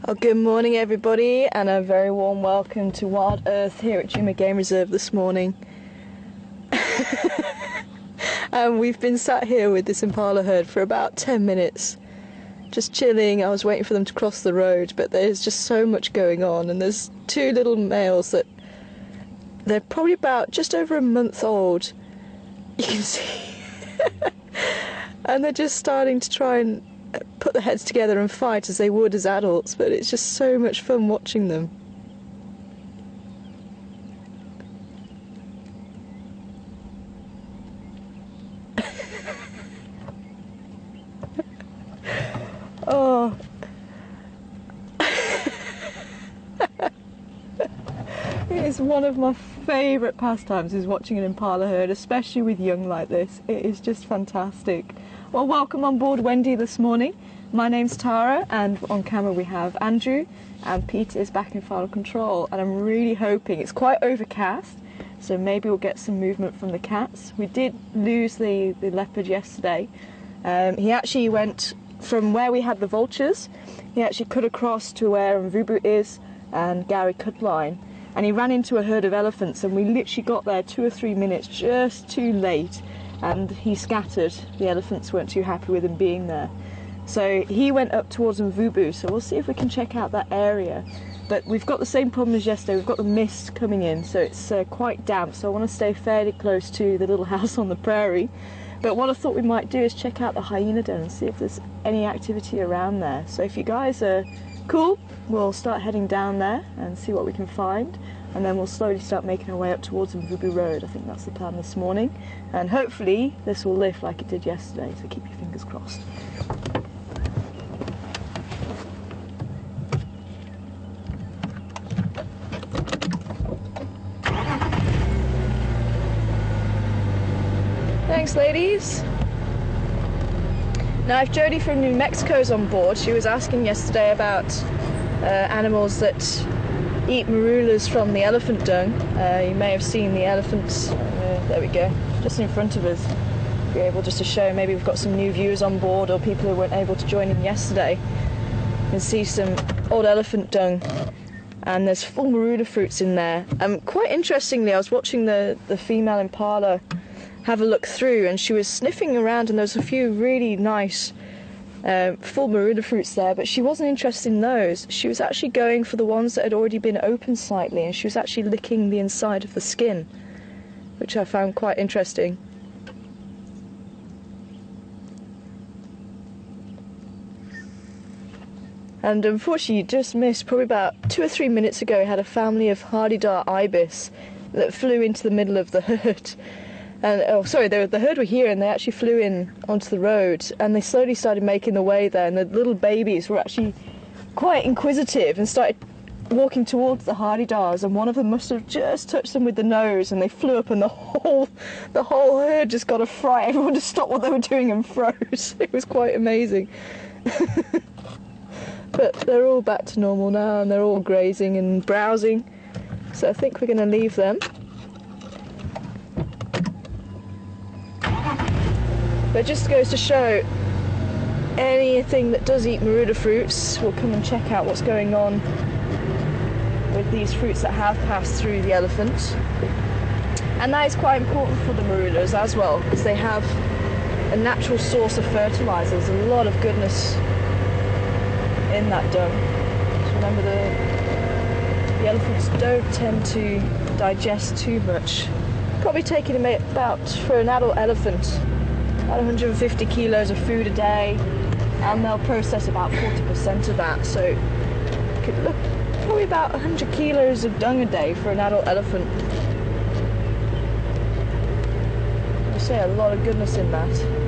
Oh, good morning everybody, and a very warm welcome to Wild Earth here at Djuma Game Reserve this morning. We've been sat here with this impala herd for about 10 minutes, just chilling. I was waiting for them to cross the road, but there's just so much going on, and there's two little males that they're probably about just over a month old, you can see. And they're just starting to try and put their heads together and fight as they would as adults, but it's just so much fun watching them. Oh. It's one of my favourite pastimes, is watching an impala herd, especially with young like this. It is just fantastic. Well, welcome on board Wendy this morning. My name's Tara, and on camera we have Andrew, and Peter is back in final control, and I'm really hoping it's quite overcast, so maybe we'll get some movement from the cats. We did lose the leopard yesterday. He actually went from where we had the vultures, he actually cut across to where Mvubu is and Gary Cutline, and he ran into a herd of elephants, and we literally got there 2 or 3 minutes just too late, and he scattered. The elephants weren't too happy with him being there. So he went up towards Mvubu, so we'll see if we can check out that area. But we've got the same problem as yesterday, we've got the mist coming in, so it's quite damp, so I want to stay fairly close to the little house on the prairie. But what I thought we might do is check out the hyena den and see if there's any activity around there. So if you guys are cool, we'll start heading down there and see what we can find, and then we'll slowly start making our way up towards Mvubu Road. I think that's the plan this morning, and hopefully this will lift like it did yesterday, so keep your fingers crossed. Thanks, ladies. Now, if Jodie from New Mexico is on board, she was asking yesterday about animals that eat marulas from the elephant dung. You may have seen the elephants, there we go, just in front of us. Be able just to show, maybe we've got some new viewers on board or people who weren't able to join in yesterday. You can see some old elephant dung, and there's full marula fruits in there. Quite interestingly, I was watching the female impala have a look through, and she was sniffing around, and there was a few really nice full marula fruits there, but she wasn't interested in those. She was actually going for the ones that had already been opened slightly, and she was actually licking the inside of the skin, which I found quite interesting. And unfortunately, you just missed, probably about 2 or 3 minutes ago, we had a family of hardy-dar ibis that flew into the middle of the herd. And, oh, sorry, the herd were here, and they actually flew in onto the road, and they slowly started making their way there, and the little babies were actually quite inquisitive and started walking towards the hardy-dars, and one of them must have just touched them with the nose, and they flew up, and the whole herd just got a fright. Everyone just stopped what they were doing and froze. It was quite amazing. But they're all back to normal now, and they're all grazing and browsing, so I think we're going to leave them. But it just goes to show, anything that does eat marula fruits will come and check out what's going on with these fruits that have passed through the elephant. And that is quite important for the marulas as well, because they have a natural source of fertiliser. There's a lot of goodness in that dung. Just remember, the elephants don't tend to digest too much. Probably taking them about, for an adult elephant, about 150 kilos of food a day, and they'll process about 40% of that, so it could look probably about 100 kilos of dung a day for an adult elephant. I say a lot of goodness in that.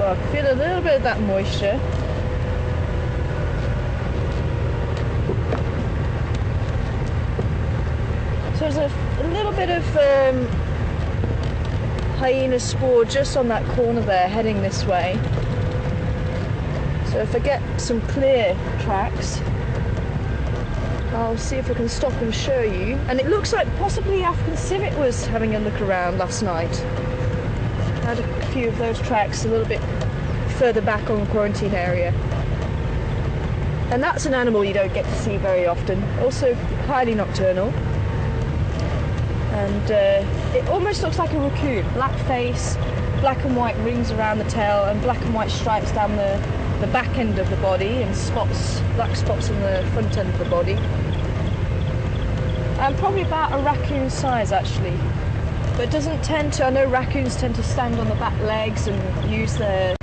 I feel a little bit of that moisture. So there's a little bit of hyena spoor just on that corner there, heading this way. So if I get some clear tracks, I'll see if I can stop and show you. And it looks like possibly African civet was having a look around last night. Had a few of those tracks a little bit further back on the quarantine area. And that's an animal you don't get to see very often. Also highly nocturnal. And it almost looks like a raccoon. Black face, black and white rings around the tail, and black and white stripes down the back end of the body, and spots, black spots on the front end of the body. And probably about a raccoon size actually. But doesn't tend to, I know raccoons tend to stand on the back legs and use the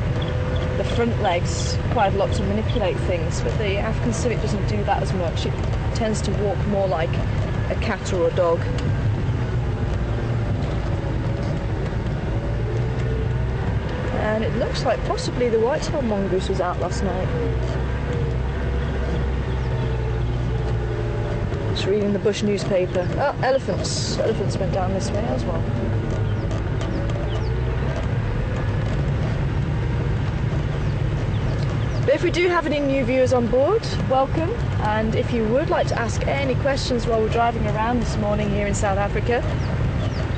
front legs quite a lot to manipulate things, but the African civet doesn't do that as much. It tends to walk more like a cat or a dog. And it looks like possibly the white-tailed mongoose was out last night. Just reading the bush newspaper. Oh, elephants. Elephants went down this way as well. But if we do have any new viewers on board, welcome. And if you would like to ask any questions while we're driving around this morning here in South Africa,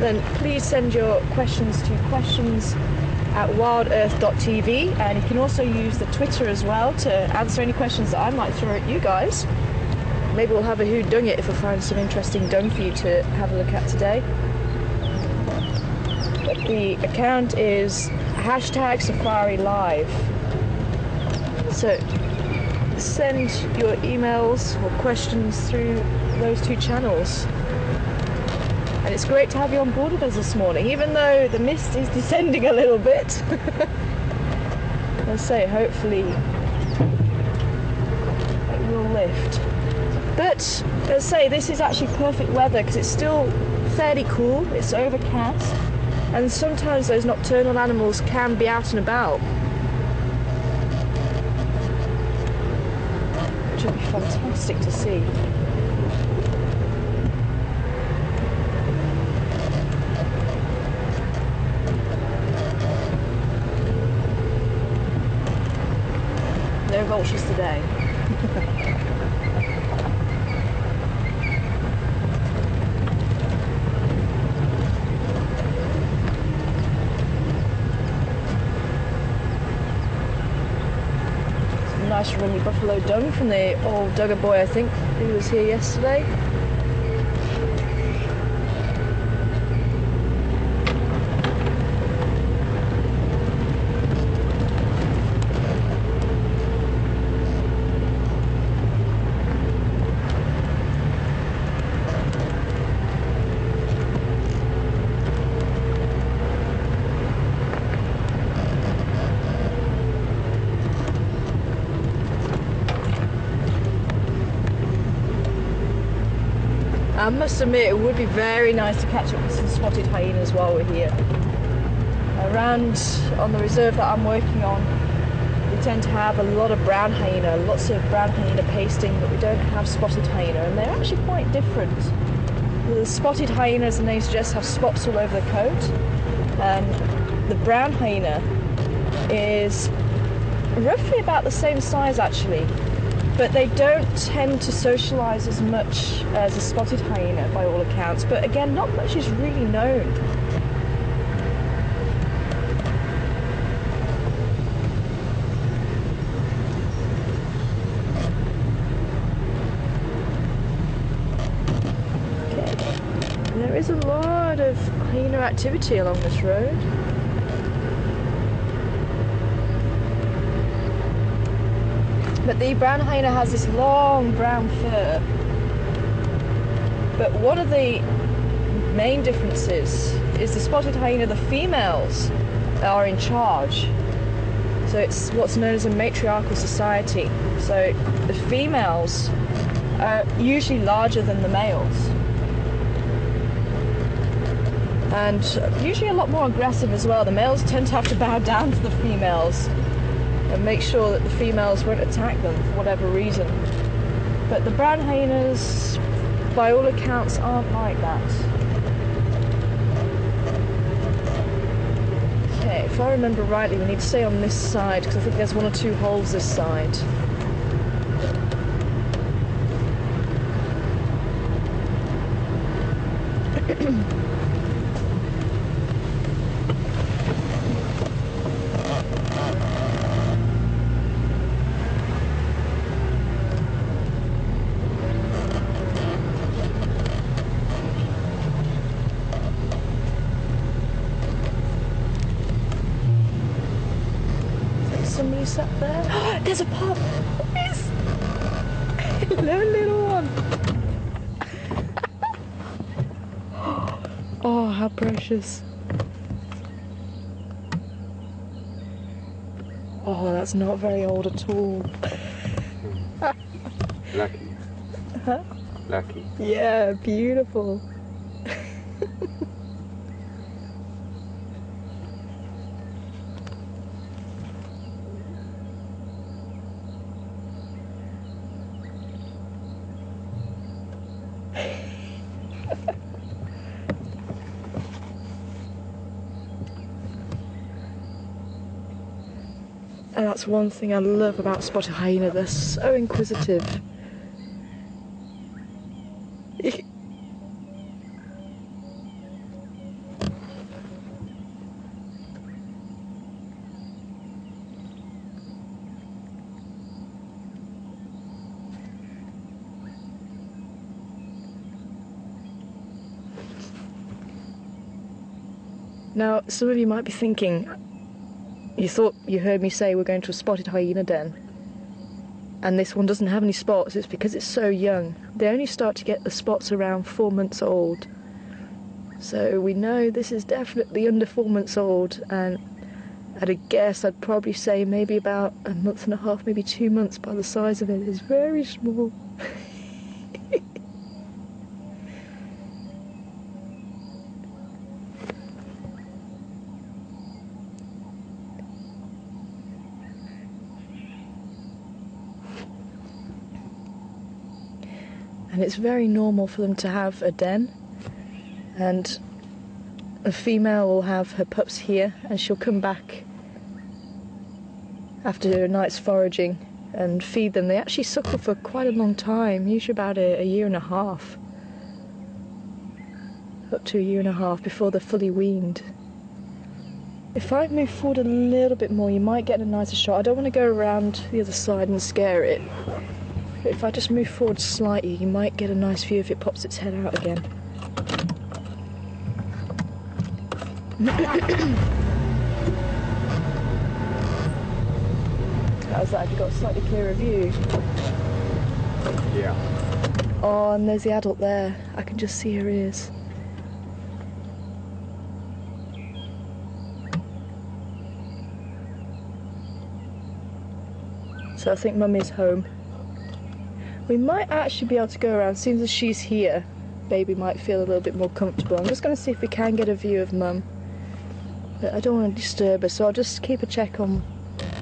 then please send your questions to questions@WildEarthTV, and you can also use the Twitter as well to answer any questions that I might throw at you guys. Maybe we'll have a who dung it if I find some interesting dung for you to have a look at today. But the account is #SafariLive. So send your emails or questions through those two channels. And it's great to have you on board with us this morning, even though the mist is descending a little bit. Let's say, hopefully it will lift. But, let's say, this is actually perfect weather because it's still fairly cool, it's overcast, and sometimes those nocturnal animals can be out and about. Which would be fantastic to see. No vultures today. Some nice runny buffalo dung from the old Dugger boy, I think, who was here yesterday. I must admit, it would be very nice to catch up with some spotted hyenas while we're here. Around on the reserve that I'm working on, we tend to have a lot of brown hyena, lots of brown hyena pasting, but we don't have spotted hyena, and they're actually quite different. The spotted hyena, as the name suggests, have spots all over the coat, and the brown hyena is roughly about the same size actually. But they don't tend to socialise as much as a spotted hyena by all accounts. But again, not much is really known. Okay. There is a lot of hyena activity along this road. But the brown hyena has this long brown fur. But one of the main differences is the spotted hyena, the females are in charge. So it's what's known as a matriarchal society. So the females are usually larger than the males. And usually a lot more aggressive as well. The males tend to have to bow down to the females and make sure that the females won't attack them for whatever reason. But the brown hyenas by all accounts, aren't like that. Okay, if I remember rightly, we need to stay on this side because I think there's 1 or 2 holes this side. Somebody sat there. There's a pup. Yes. Hello, little one. Oh, how precious. Oh, that's not very old at all. Lucky. Huh? Lucky. Yeah, beautiful. And that's one thing I love about spotted hyena, they're so inquisitive. Now, some of you might be thinking, you thought you heard me say we're going to a spotted hyena den, and this one doesn't have any spots. It's because it's so young. They only start to get the spots around 4 months old. So we know this is definitely under 4 months old, and at a guess I'd probably say maybe about 1.5 months, maybe 2 months by the size of it. It's very small. And it's very normal for them to have a den, and a female will have her pups here and she'll come back after a night's foraging and feed them. They actually suckle for quite a long time, usually about a year and a half, up to a year and a half before they're fully weaned. If I move forward a little bit more, you might get a nicer shot. I don't want to go around the other side and scare it. But if I just move forward slightly, you might get a nice view if it pops its head out again. How's that? Have you got a slightly clearer view? Yeah. Oh, and there's the adult there. I can just see her ears. So I think Mummy's home. We might actually be able to go around. As soon as she's here, Baby might feel a little bit more comfortable. I'm just going to see if we can get a view of Mum. But I don't want to disturb her, so I'll just keep a check on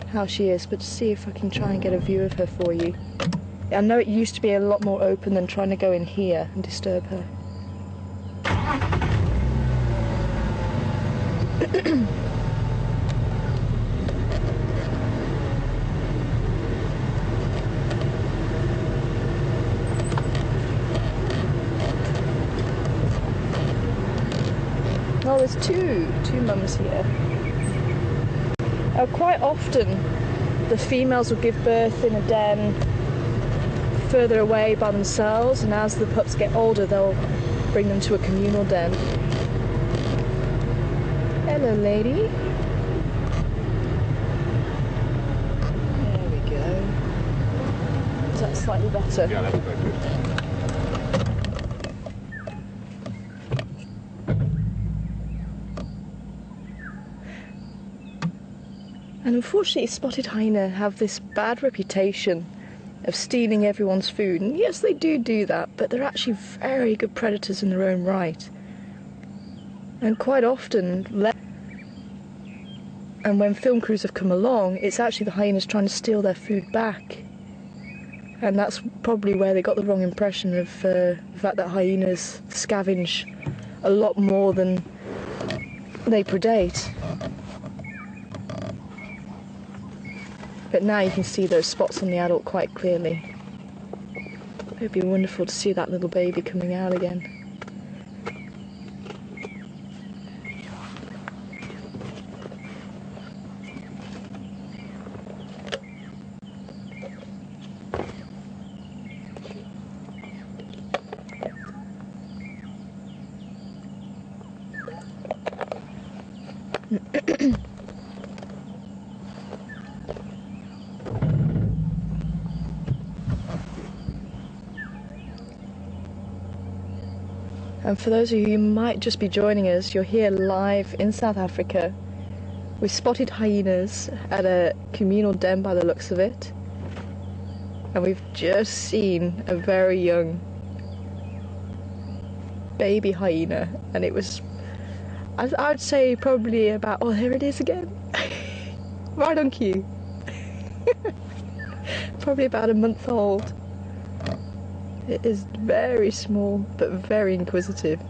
how she is, but to see if I can try and get a view of her for you. I know it used to be a lot more open than trying to go in here and disturb her. Oh, there's two mums here. Quite often the females will give birth in a den further away by themselves, and as the pups get older they'll bring them to a communal den. Hello, lady. There we go. Is that slightly better? Yeah, that's quite good. And unfortunately, spotted hyena have this bad reputation of stealing everyone's food. And yes, they do that, but they're actually very good predators in their own right. And quite often, and when film crews have come along, it's actually the hyenas trying to steal their food back. And that's probably where they got the wrong impression of the fact that hyenas scavenge a lot more than they predate. But now you can see those spots on the adult quite clearly. It'd be wonderful to see that little baby coming out again. And for those of you who might just be joining us, you're here live in South Africa. We spotted hyenas at a communal den by the looks of it. And we've just seen a very young baby hyena. And it was, I'd say probably about, oh, there it is again. Right on cue. Probably about a month old. It is very small, but very inquisitive.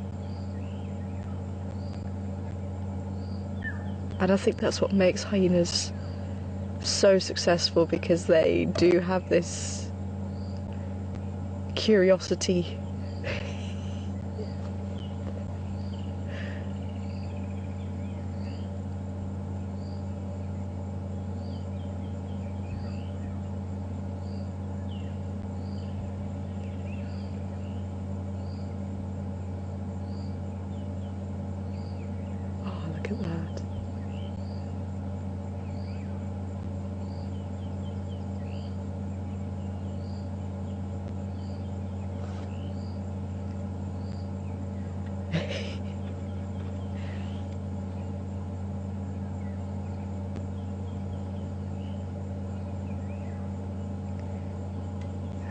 And I think that's what makes hyenas so successful, because they do have this curiosity. Look at that.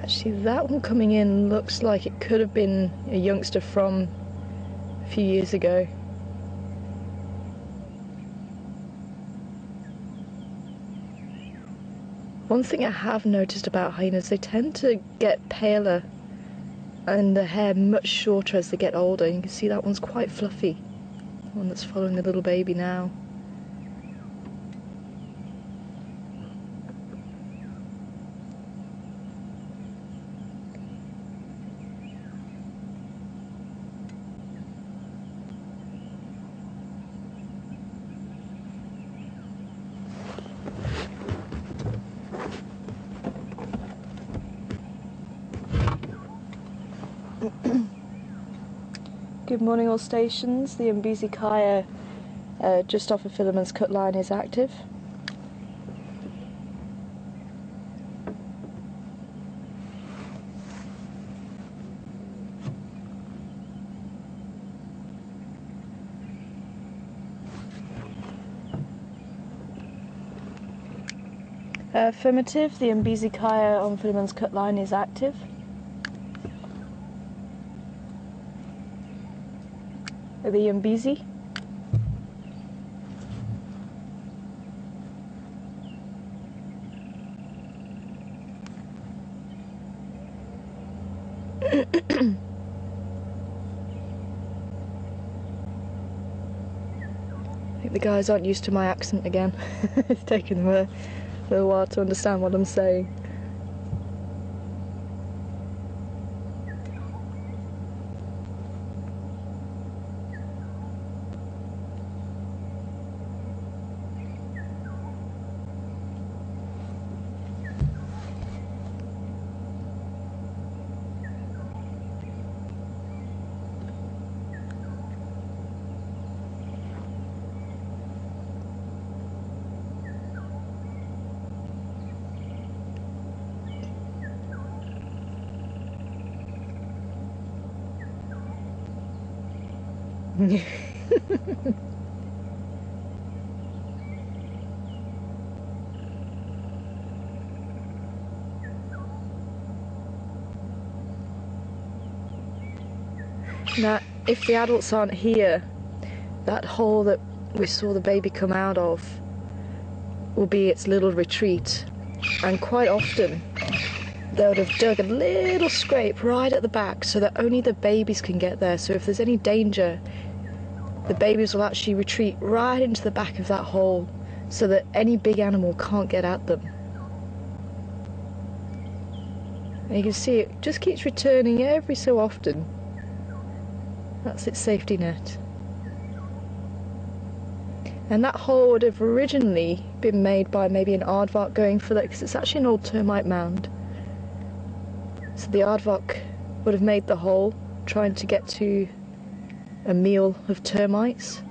Actually, that one coming in looks like it could have been a youngster from a few years ago. One thing I have noticed about hyenas, they tend to get paler and the hair much shorter as they get older. You can see that one's quite fluffy, the one that's following the little baby now. Good morning all stations, the Mbizi Kaya just off of Philemon's cut line is active. Affirmative, the Mbizi Kaya on Philemon's cut line is active. The Mbizi. I think the guys aren't used to my accent again. It's taken them a little while to understand what I'm saying. Now, if the adults aren't here, that hole that we saw the baby come out of will be its little retreat, and quite often they would have dug a little scrape right at the back so that only the babies can get there. So if there's any danger, the babies will actually retreat right into the back of that hole so that any big animal can't get at them. And you can see it just keeps returning every so often. That's its safety net. And that hole would have originally been made by maybe an aardvark going for that, because it's actually an old termite mound. So the aardvark would have made the hole trying to get to a meal of termites,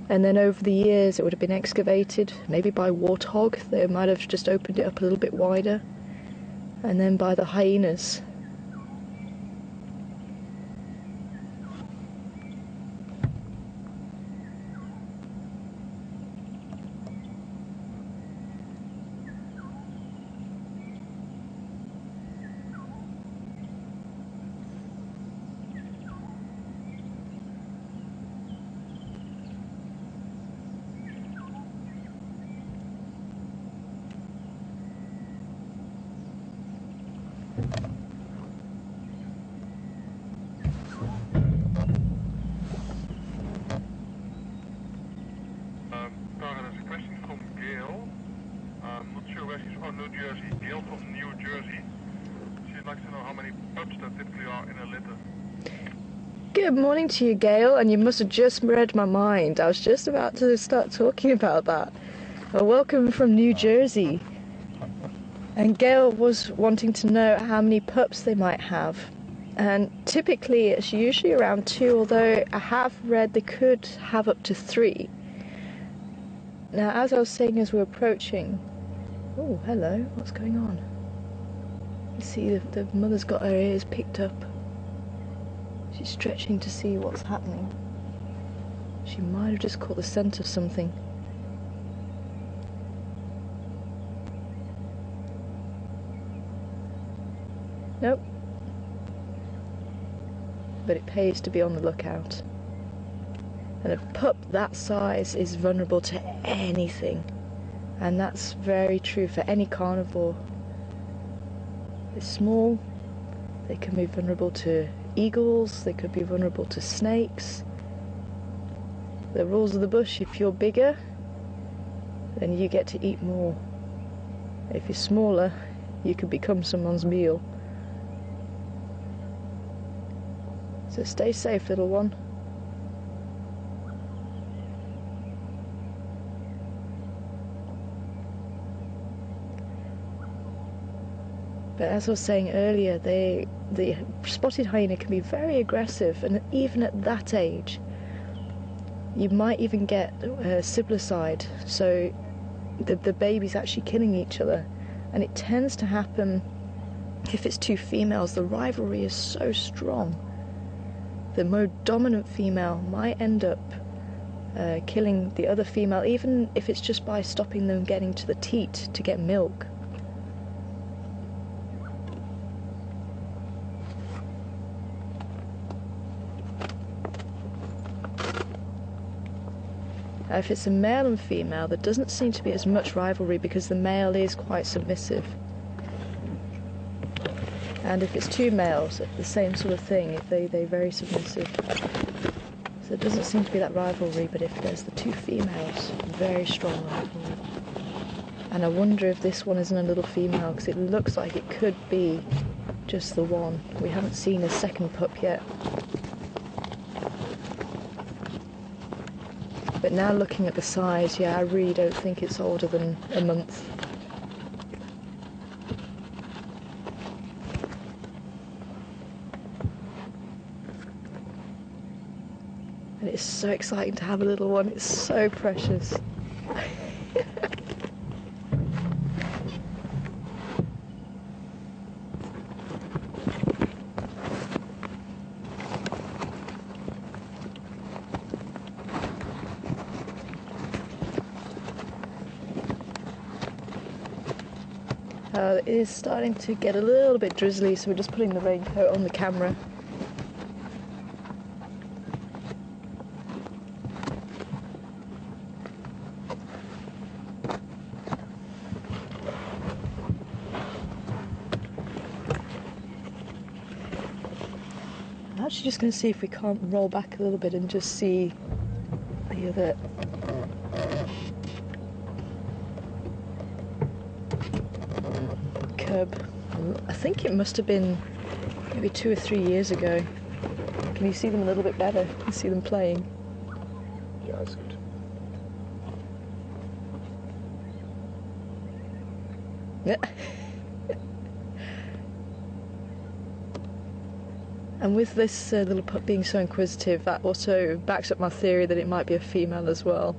and then over the years it would have been excavated, maybe by warthog. They might have just opened it up a little bit wider, and then by the hyenas. There's a question from Gail. I'm not sure where she's from. New Jersey. Gail from New Jersey. She'd like to know how many pups there typically are in a litter. Good morning to you, Gail, and you must have just read my mind. I was just about to start talking about that. Well, welcome from New Jersey. And Gail was wanting to know how many pups they might have. And typically it's usually around 2, although I have read they could have up to 3. Now, as I was saying as we're approaching... Oh, hello, what's going on? You see the mother's got her ears picked up. She's stretching to see what's happening. She might have just caught the scent of something. Nope. But it pays to be on the lookout. And a pup that size is vulnerable to anything. And that's very true for any carnivore. They're small, they can be vulnerable to eagles, they could be vulnerable to snakes. The rules of the bush: if you're bigger, then you get to eat more. If you're smaller, you could become someone's meal. So stay safe, little one. But as I was saying earlier, the spotted hyena can be very aggressive, and even at that age, you might even get siblicide, so the babies actually killing each other. And it tends to happen if it's 2 females. The rivalry is so strong. The more dominant female might end up killing the other female, even if it's just by stopping them getting to the teat to get milk. If it's a male and female, there doesn't seem to be as much rivalry because the male is quite submissive. And if it's 2 males, the same sort of thing, they're very submissive. So there doesn't seem to be that rivalry, but if there's the 2 females, very strong rivalry. And I wonder if this one isn't a little female, because it looks like it could be just the one. We haven't seen a second pup yet. But now looking at the size, yeah, I really don't think it's older than a month. And it's so exciting to have a little one, it's so precious. It is starting to get a little bit drizzly, so we're just putting the raincoat on the camera. actually just going to see if we can't roll back a little bit and just see the other. Cub. I think it must have been maybe 2 or 3 years ago. Can you see them a little bit better? You see them playing? Ja, ist gut. Yeah. And with this little pup being so inquisitive, that also backs up my theory that it might be a female as well.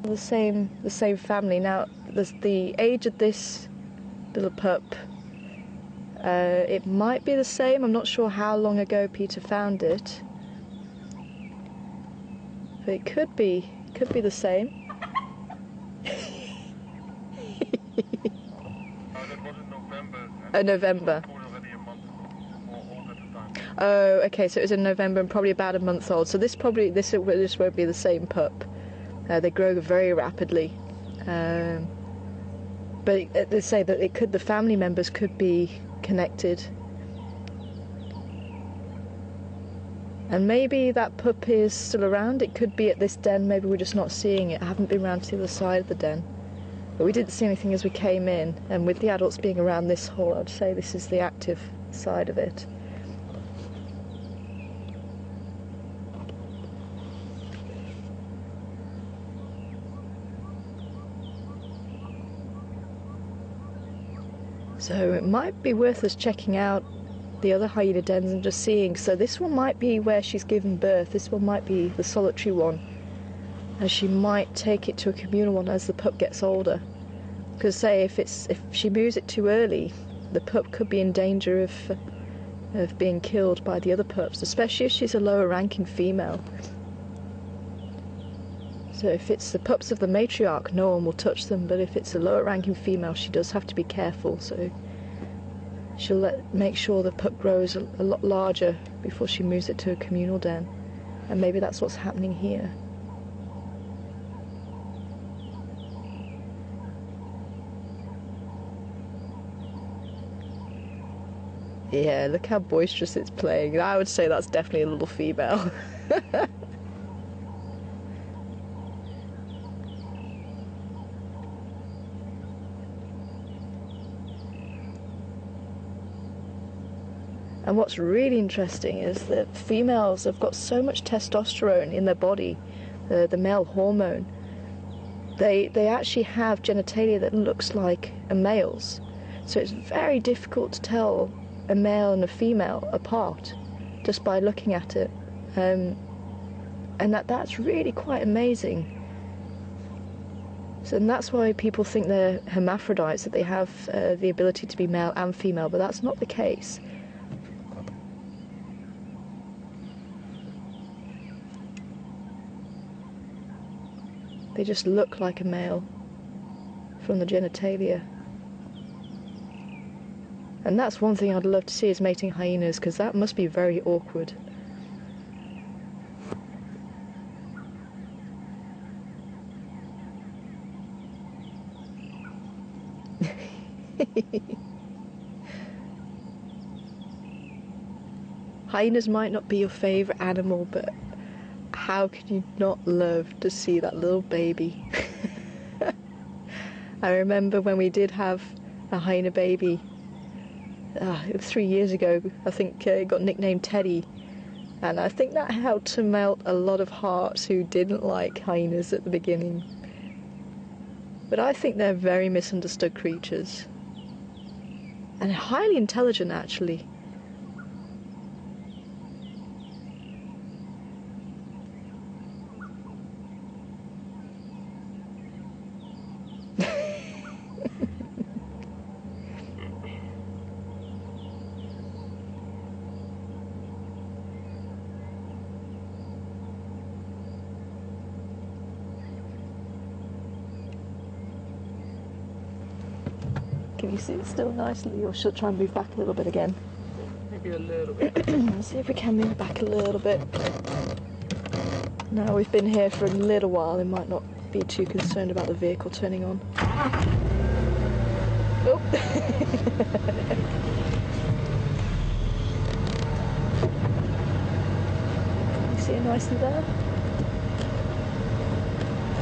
The same family. Now, the age of this little pup, it might be the same. I'm not sure how long ago Peter found it, but it could be the same. That was in November. November. It was already a month more old at the time. Oh, okay. So it was in November and probably about a month old. So this won't be the same pup. They grow very rapidly, but they say that the family members could be connected, and maybe that pup is still around. It could be at this den. Maybe we're just not seeing it. I haven't been around to the other side of the den, but we didn't see anything as we came in. And with the adults being around this hall, I'd say this is the active side of it. So it might be worth us checking out the other hyena dens and just seeing. So this one might be where she's given birth. This one might be the solitary one, and she might take it to a communal one as the pup gets older. Because say if she moves it too early, the pup could be in danger of being killed by the other pups, especially if she's a lower ranking female. So if it's the pups of the matriarch, no one will touch them, but if it's a lower ranking female, she does have to be careful. So she'll make sure the pup grows a lot larger before she moves it to a communal den. And maybe that's what's happening here. Yeah, look how boisterous it's playing. I would say that's definitely a little female. And what's really interesting is that females have got so much testosterone in their body, the male hormone. They actually have genitalia that looks like a male's. So it's very difficult to tell a male and a female apart just by looking at it. And that's really quite amazing. So, and that's why people think they're hermaphrodites, that they have the ability to be male and female, but that's not the case. They just look like a male from the genitalia. And that's one thing I'd love to see, is mating hyenas, because that must be very awkward. Hyenas might not be your favourite animal, but how can you not love to see that little baby? I remember when we did have a hyena baby, it was 3 years ago. I think it got nicknamed Teddy, and I think that helped to melt a lot of hearts who didn't like hyenas at the beginning. But I think they're very misunderstood creatures, and highly intelligent actually. Can you sit still nicely, or should I try and move back a little bit again? Maybe a little bit. Let's see if we can move back a little bit. Now we've been here for a little while, they might not be too concerned about the vehicle turning on. Oh! You see it nicely there?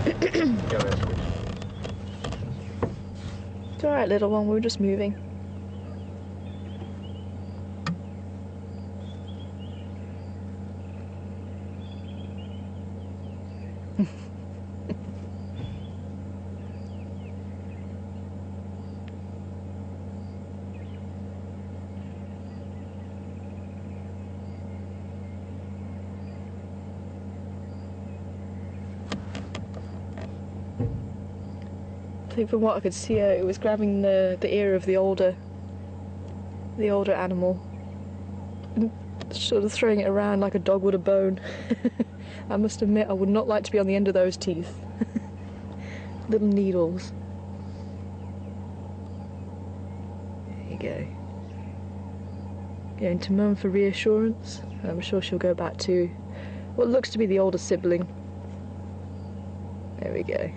Yeah, that's good. It's alright, little one, we're just moving. I think from what I could see, it was grabbing the ear of the older animal, and sort of throwing it around like a dog would a bone. I must admit, I would not like to be on the end of those teeth. Little needles. There you go. Going to Mum for reassurance. I'm sure she'll go back to what looks to be the older sibling. There we go.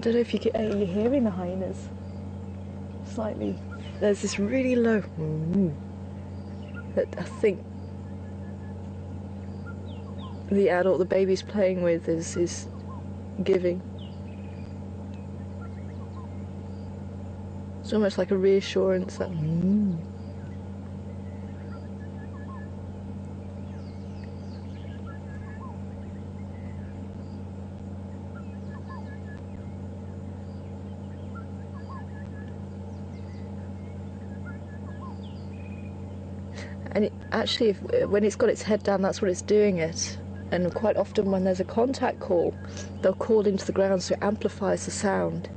don't know if you're hearing the hyenas. Slightly. There's this really low that I think the adult the baby's playing with is giving. It's almost like a reassurance that and actually, when it's got its head down, that's what it's doing it. And quite often when there's a contact call, they'll call into the ground so it amplifies the sound.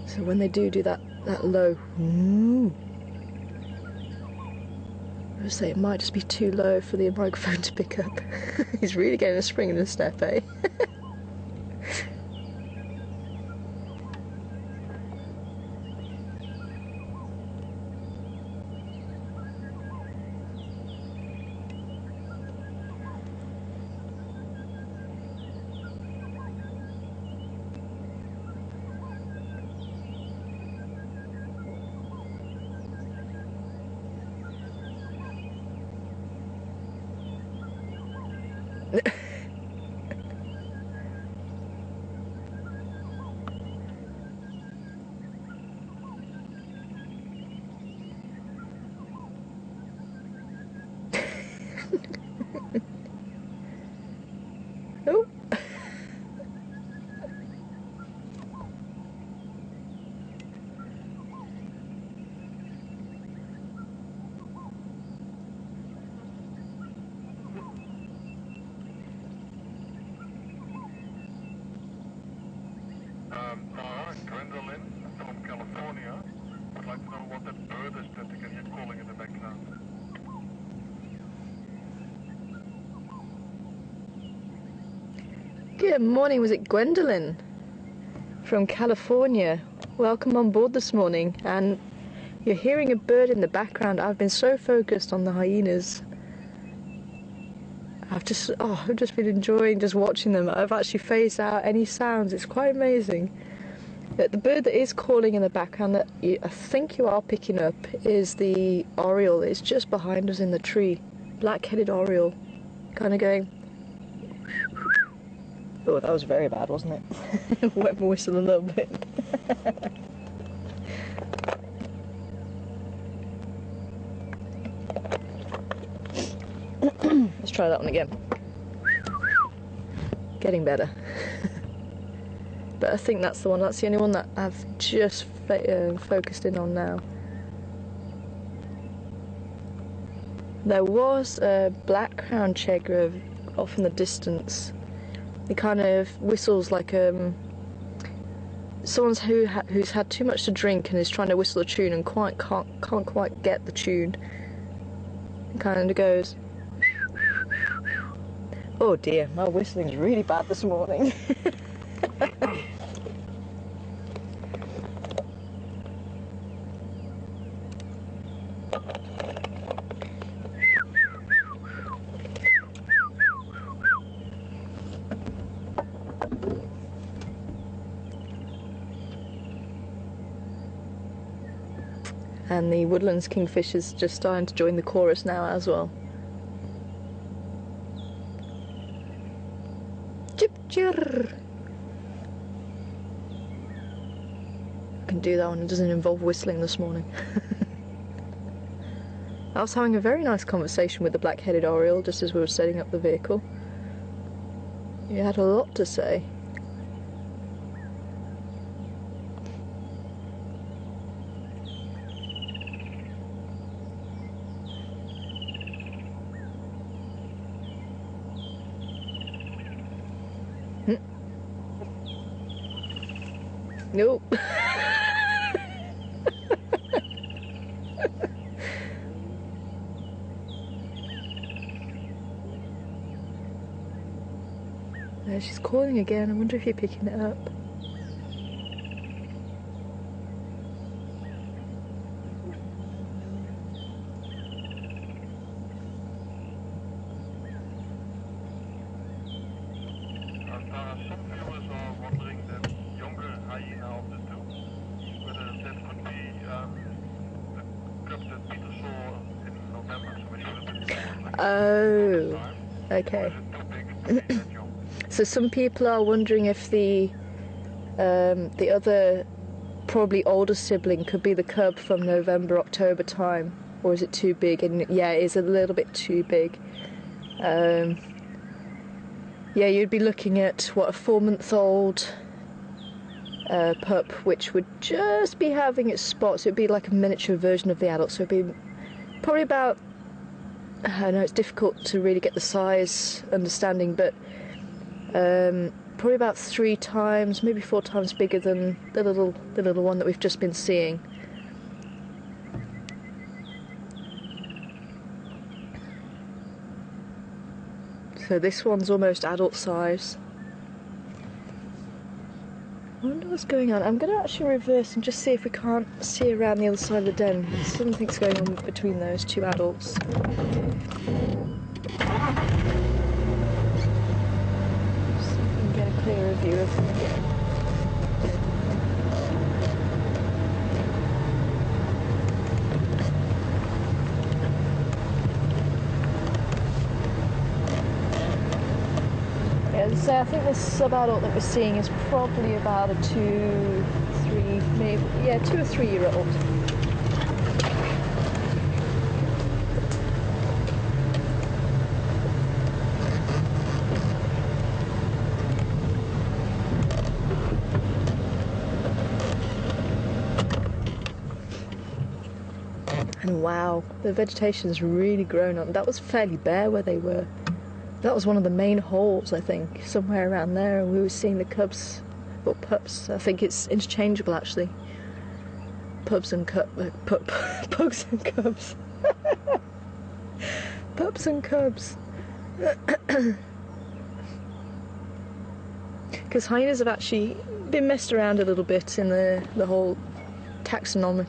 So when they do that low, I would say it might just be too low for the microphone to pick up. He's really getting a spring in his step, eh? Oh. Gwendolyn from California would like to know what that bird is that you can hear calling in the background. Good morning, was it Gwendolyn from California? Welcome on board this morning. And you're hearing a bird in the background. I've been so focused on the hyenas. I've just been enjoying just watching them. I've actually phased out any sounds. It's quite amazing. The bird that is calling in the background that I think you are picking up is the oriole. It's just behind us in the tree. Black-headed oriole. Kind of going... Oh, that was very bad, wasn't it? Wet my whistle a little bit. Let's try that one again. Getting better. But I think that's the one. That's the only one that I've just focused in on now. There was a black-crowned checker off in the distance. He kind of whistles like someone who's had too much to drink and is trying to whistle a tune and can't quite get the tune. It kind of goes. Oh dear, my whistling's really bad this morning. And the woodlands kingfisher's just starting to join the chorus now as well. Chip chirr. I can do that one. It doesn't involve whistling this morning. I was having a very nice conversation with the black-headed oriole just as we were setting up the vehicle. He had a lot to say. Nope. There, she's calling again. I wonder if you're picking it up. Some viewers are wondering that younger hyena of the two, whether that could be the cub that Peter saw in November, so when he was a bit more like Oh, time. okay. Or is it too big to be that young? So some people are wondering if the other, probably older sibling could be the cub from November, October time, or is it too big? And yeah, it is a little bit too big. Yeah, you'd be looking at, what, a 4-month-old pup, which would just be having its spots. It would be like a miniature version of the adult, so it would be probably about, I know it's difficult to really get the size understanding, but probably about 3 times, maybe 4 times bigger than the little one that we've just been seeing. So this one's almost adult size. I wonder what's going on. I'm going to actually reverse and just see if we can't see around the other side of the den. Something's going on between those 2 adults. See if we can get a clearer view of them again. So I think this sub-adult that we're seeing is probably about a 2, 3, maybe, yeah, 2 or 3 year old. And wow, the vegetation's really grown on. That was fairly bare where they were. That was one of the main holes, I think, somewhere around there, and we were seeing the cubs, or pups. I think it's interchangeable, actually. Pugs and cubs. Pups and cubs. Because hyenas have actually been messed around a little bit in the whole taxonomy.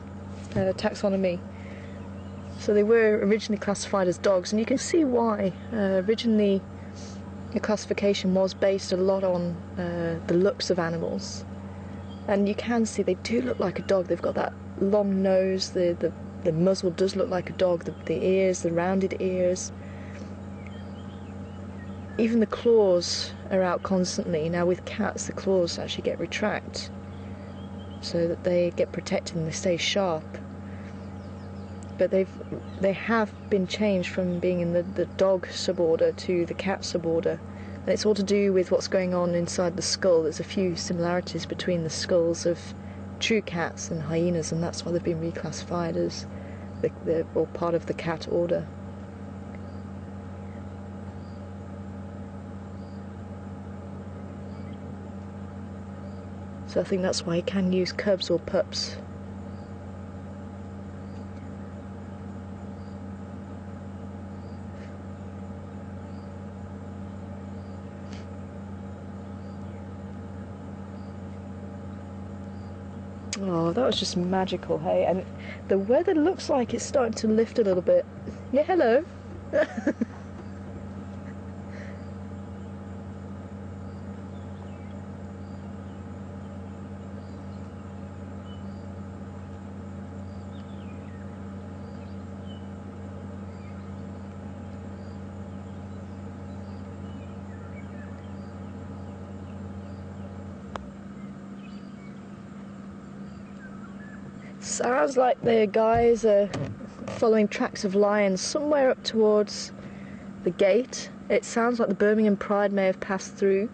So they were originally classified as dogs, and you can see why. Originally, the classification was based a lot on the looks of animals, and you can see they do look like a dog. They've got that long nose, the muzzle does look like a dog, the ears, the rounded ears. Even the claws are out constantly. Now with cats, the claws actually get retract, so that they get protected and they stay sharp. But they have been changed from being in the dog suborder to the cat suborder, and it's all to do with what's going on inside the skull. There's a few similarities between the skulls of true cats and hyenas, and that's why they've been reclassified as or part of the cat order. So I think that's why you can use cubs or pups. Oh, that was just magical, hey? And the weather looks like it's starting to lift a little bit. Yeah, hello. Sounds like the guys are following tracks of lions somewhere up towards the gate. It sounds like the Birmingham Pride may have passed through,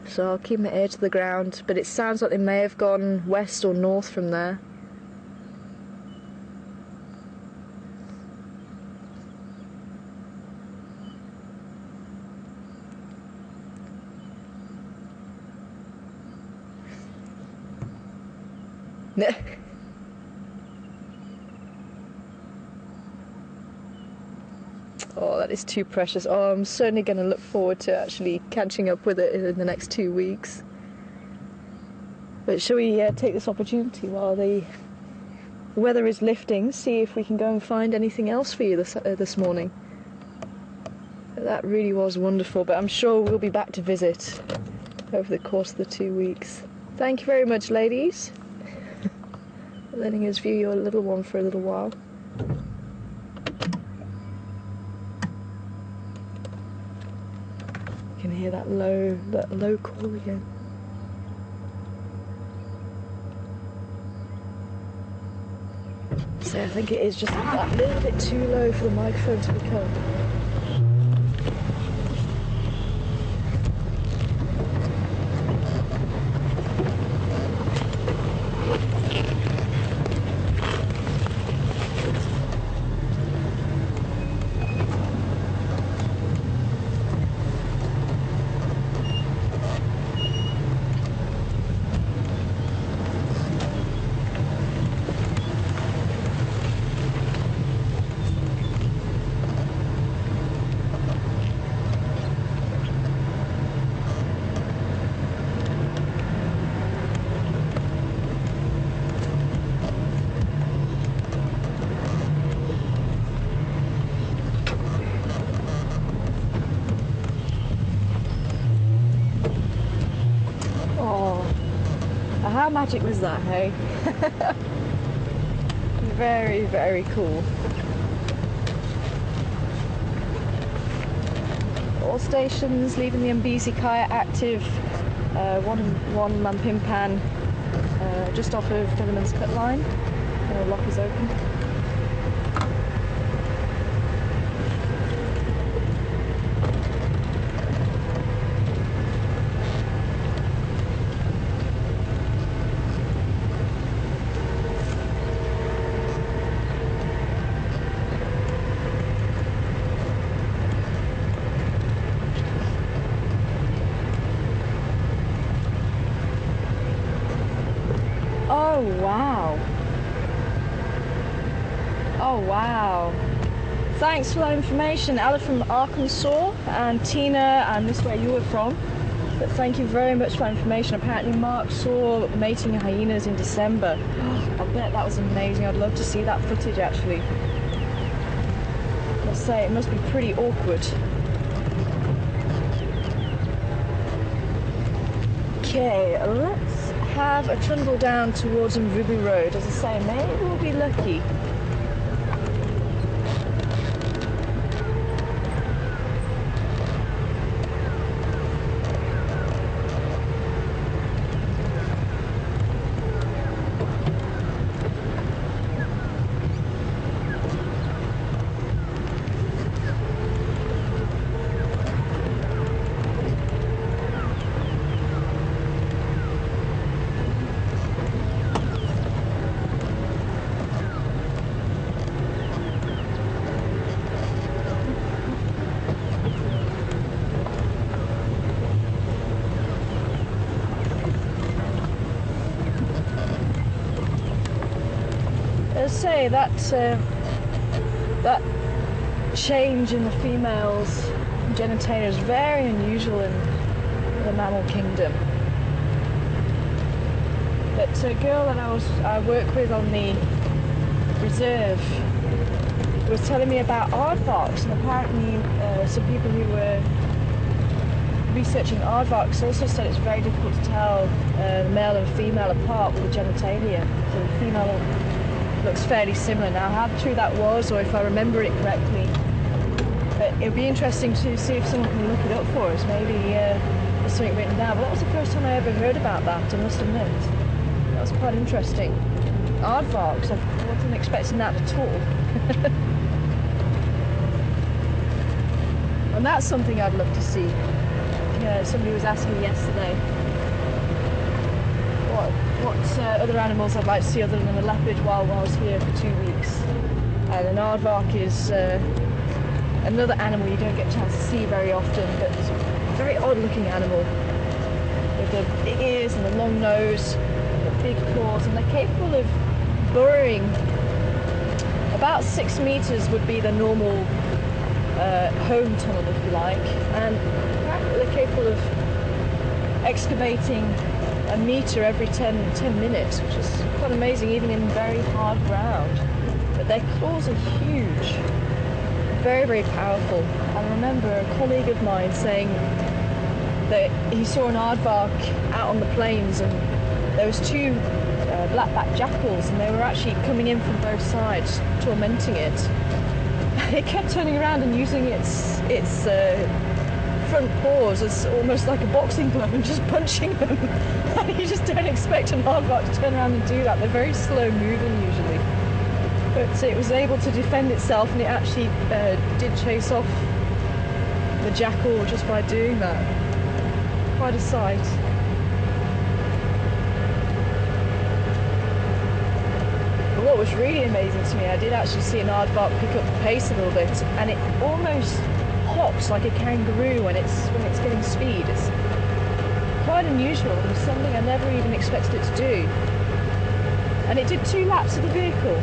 so I'll keep my ear to the ground, but it sounds like they may have gone west or north from there. Oh, that is too precious. Oh, I'm certainly going to look forward to actually catching up with it in the next 2 weeks. But shall we take this opportunity while the weather is lifting, see if we can go and find anything else for you this morning? That really was wonderful, but I'm sure we'll be back to visit over the course of the 2 weeks. Thank you very much, ladies, for letting us view your little one for a little while. You can hear that low call again. So I think it is just a little bit too low for the microphone to pick up. How magic was that, hey? Very, very cool. All stations leaving the Mbezi Kaya active. One Mampimpan just off of Government's Cut Line. Lock is open. Oh wow. Oh wow. Thanks for that information, Ella from Arkansas, and Tina, I missed where you were from, but thank you very much for that information. Apparently Mark saw mating hyenas in December. I bet that was amazing. I'd love to see that footage actually. I must say it must be pretty awkward. Okay, let's have a trundle down towards Mvubu Road. As I say, maybe we'll be lucky. Say that that change in the female's genitalia is very unusual in the mammal kingdom. But a girl that I work with on the reserve was telling me about aardvarks, and apparently some people who were researching aardvarks also said it's very difficult to tell the male and female apart with the genitalia. So the female looks fairly similar. Now, how true that was, or if I remember it correctly, but it would be interesting to see if someone can look it up for us. Maybe there's something written down. But that was the first time I ever heard about that, I must admit. That was quite interesting. Aardvarks, I wasn't expecting that at all. And that's something I'd love to see. Yeah, somebody was asking yesterday what other animals I'd like to see other than the leopard while I was here for 2 weeks. And an aardvark is another animal you don't get a chance to see very often, but it's a very odd looking animal with the big ears and the long nose and the big claws, and they're capable of burrowing about 6 meters would be the normal home tunnel, if you like, and apparently they're capable of excavating a meter every 10 minutes, which is quite amazing even in very hard ground. But their claws are huge, very, very powerful. I remember a colleague of mine saying that he saw an aardvark out on the plains, and there was two black-backed jackals, and they were actually coming in from both sides, tormenting it. And it kept turning around and using its front paws as almost like a boxing glove and just punching them. And you just don't expect an aardvark to turn around and do that. They're very slow moving usually. But it was able to defend itself, and it actually did chase off the jackal just by doing that. Quite a sight. But what was really amazing to me, I did actually see an aardvark pick up the pace a little bit, and it almost hops like a kangaroo when it's getting speed. It's quite unusual. It was something I never even expected it to do. And it did 2 laps of the vehicle.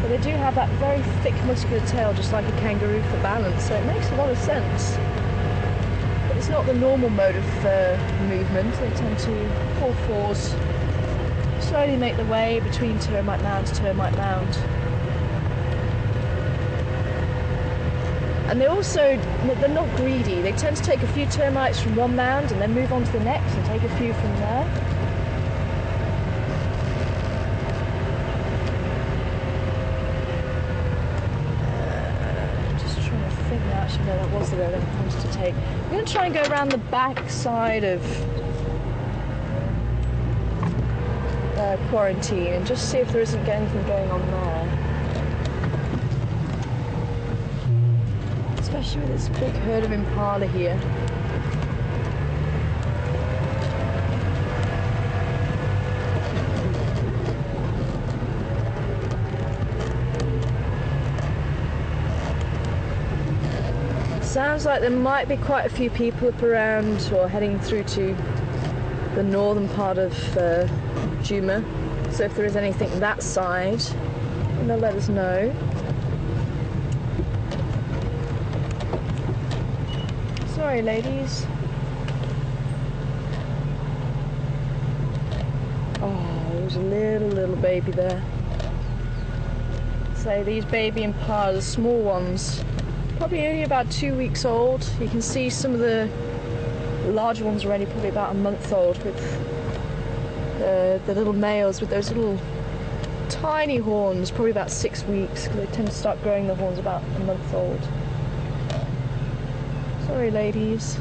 But they do have that very thick muscular tail, just like a kangaroo, for balance, so it makes a lot of sense. But it's not the normal mode of movement. They tend to pull fours, slowly make the way between termite mound to termite mound. And they're not greedy. They tend to take a few termites from one mound and then move on to the next and take a few from there. Just trying to think now. Actually, no, that was the road I wanted to take. I'm going to try and go around the back side of Quarantine and just see if there isn't anything going on there. Especially with this big herd of impala here. Sounds like there might be quite a few people up around or heading through to the northern part of Djuma. So if there is anything that side, then they'll let us know. Sorry, ladies. Oh, there's a little baby there. So these baby impala, the small ones, probably only about 2 weeks old. You can see some of the larger ones already probably about a month old, with the little males with those little tiny horns, probably about 6 weeks, because they tend to start growing the horns about a month old. Sorry, ladies.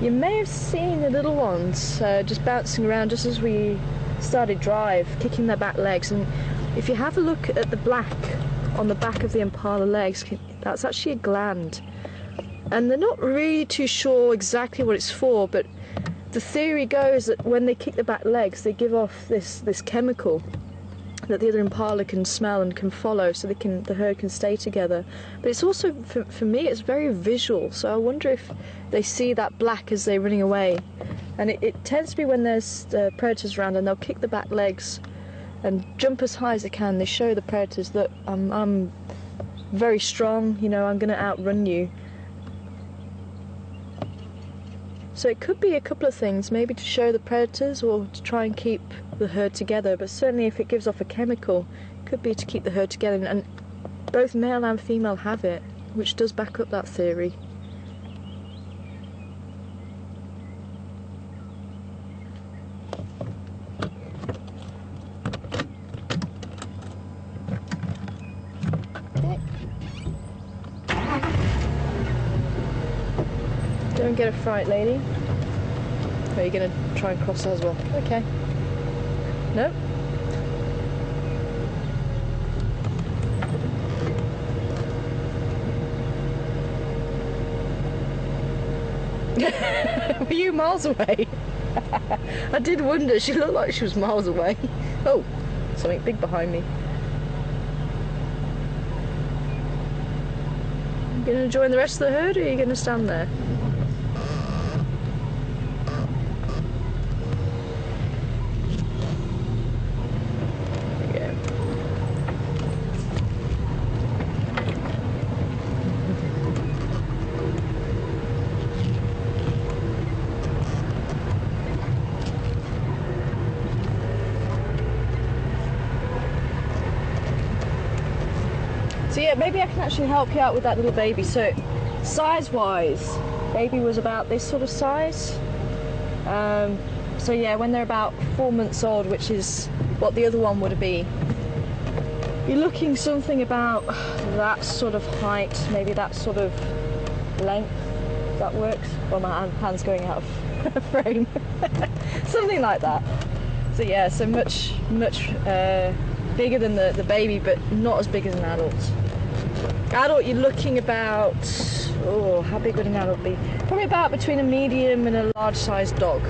You may have seen the little ones just bouncing around just as we started drive, kicking their back legs, and if you have a look at the black on the back of the impala legs, that's actually a gland. And they're not really too sure exactly what it's for, but the theory goes that when they kick the back legs, they give off this chemical that the other impala can smell and can follow, so the herd can stay together. But it's also, for me, it's very visual, so I wonder if they see that black as they're running away. And it tends to be when there's predators around, and they'll kick the back legs and jump as high as they can. They show the predators that I'm very strong, you know, I'm going to outrun you. So it could be a couple of things, maybe to show the predators or to try and keep the herd together, but certainly if it gives off a chemical, it could be to keep the herd together, and both male and female have it, which does back up that theory. Don't get a fright, lady. Are you going to try and cross as well? Okay. No? Were you miles away? I did wonder. She looked like she was miles away. Oh, something big behind me. You going to join the rest of the herd, or are you going to stand there? So yeah, maybe I can actually help you out with that little baby. So size-wise, baby was about this sort of size. So yeah, when they're about 4 months old, which is what the other one would be, you're looking something about that sort of height, maybe that sort of length. If that works. Well, my hand's going out of frame. Something like that. So yeah, so much bigger than the baby, but not as big as an adult. Adult, you're looking about, oh, how big would an adult be? Probably about between a medium and a large-sized dog.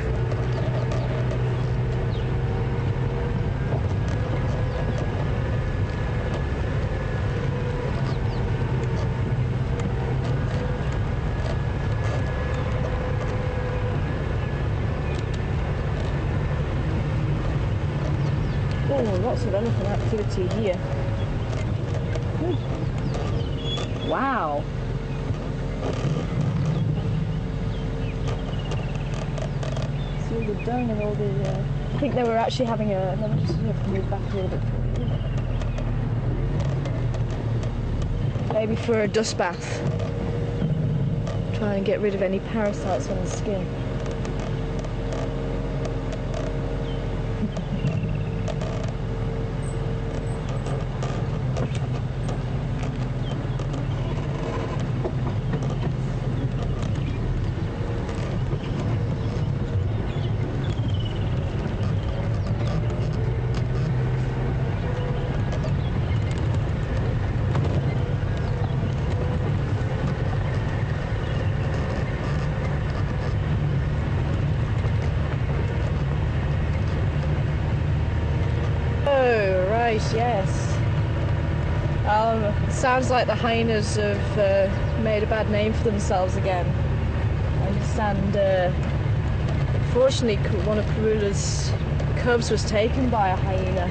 Oh, lots of elephant activity here. Wow. See all the dung and all the... I think they were actually having a... Let me just move back a little bit. Maybe for a dust bath. Try and get rid of any parasites on the skin. Yes. Sounds like the hyenas have made a bad name for themselves again. I understand, fortunately, one of Karula's cubs was taken by a hyena.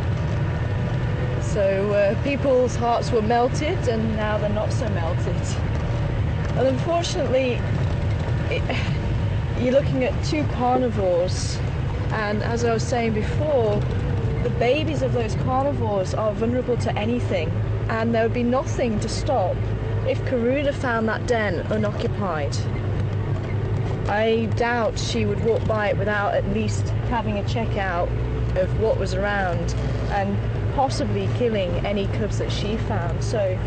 So people's hearts were melted, and now they're not so melted. And unfortunately, you're looking at two carnivores, and as I was saying before, the babies of those carnivores are vulnerable to anything, and there would be nothing to stop if Karula found that den unoccupied. I doubt she would walk by it without at least having a check out of what was around and possibly killing any cubs that she found. So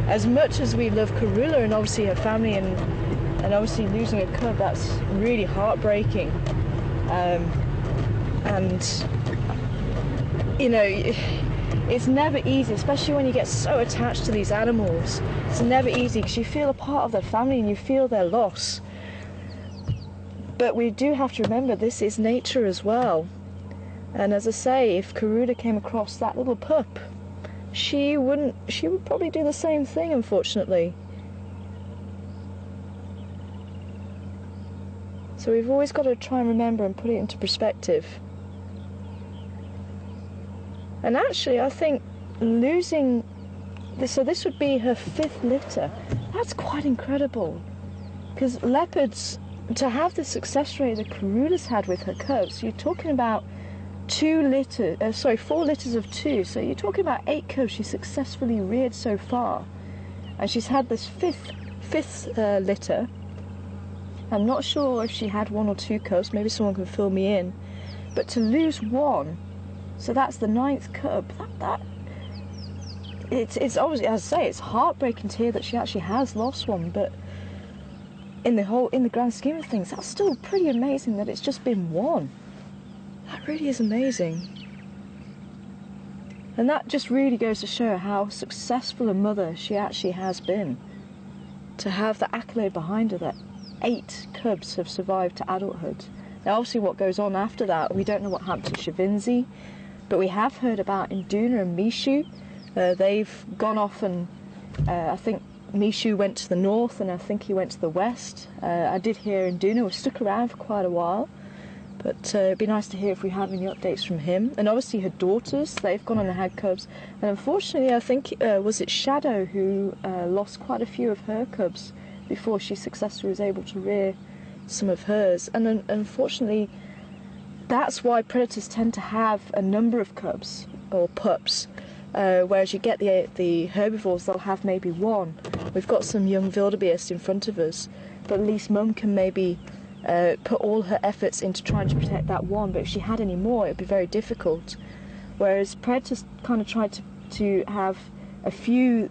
as much as we love Karula and obviously her family, and obviously losing a cub, that's really heartbreaking. And you know, it's never easy, especially when you get so attached to these animals. It's never easy because you feel a part of their family and you feel their loss. But we do have to remember this is nature as well. And as I say, if Karula came across that little pup, she would probably do the same thing, unfortunately. So we've always got to try and remember and put it into perspective. And actually, I think losing this, so this would be her 5th litter. That's quite incredible. Because leopards, to have the success rate that Karula's had with her cubs, you're talking about 4 litters of 2. So you're talking about 8 cubs she's successfully reared so far. And she's had this fifth litter. I'm not sure if she had 1 or 2 cubs, maybe someone can fill me in. But to lose 1, so that's the 9th cub. It's obviously, as I say, it's heartbreaking to hear that she actually has lost one. But in the grand scheme of things, that's still pretty amazing that it's just been 1. That really is amazing. And that just really goes to show how successful a mother she actually has been. To have the accolade behind her that 8 cubs have survived to adulthood. Now, obviously, what goes on after that, we don't know what happened to Shavinzi. But we have heard about Djuma and Mishu. They've gone off, and I think Mishu went to the north and I think he went to the west. I did hear Djuma was stuck around for quite a while, but it'd be nice to hear if we have any updates from him. And obviously her daughters, they've gone on and had cubs. And unfortunately, I think, was it Shadow who lost quite a few of her cubs before she successfully was able to rear some of hers. And unfortunately, that's why predators tend to have a number of cubs or pups, whereas you get the herbivores, they'll have maybe one. We've got some young wildebeest in front of us, but at least Mum can maybe put all her efforts into trying to protect that one, but if she had any more, it would be very difficult. Whereas predators kind of tried to have a few,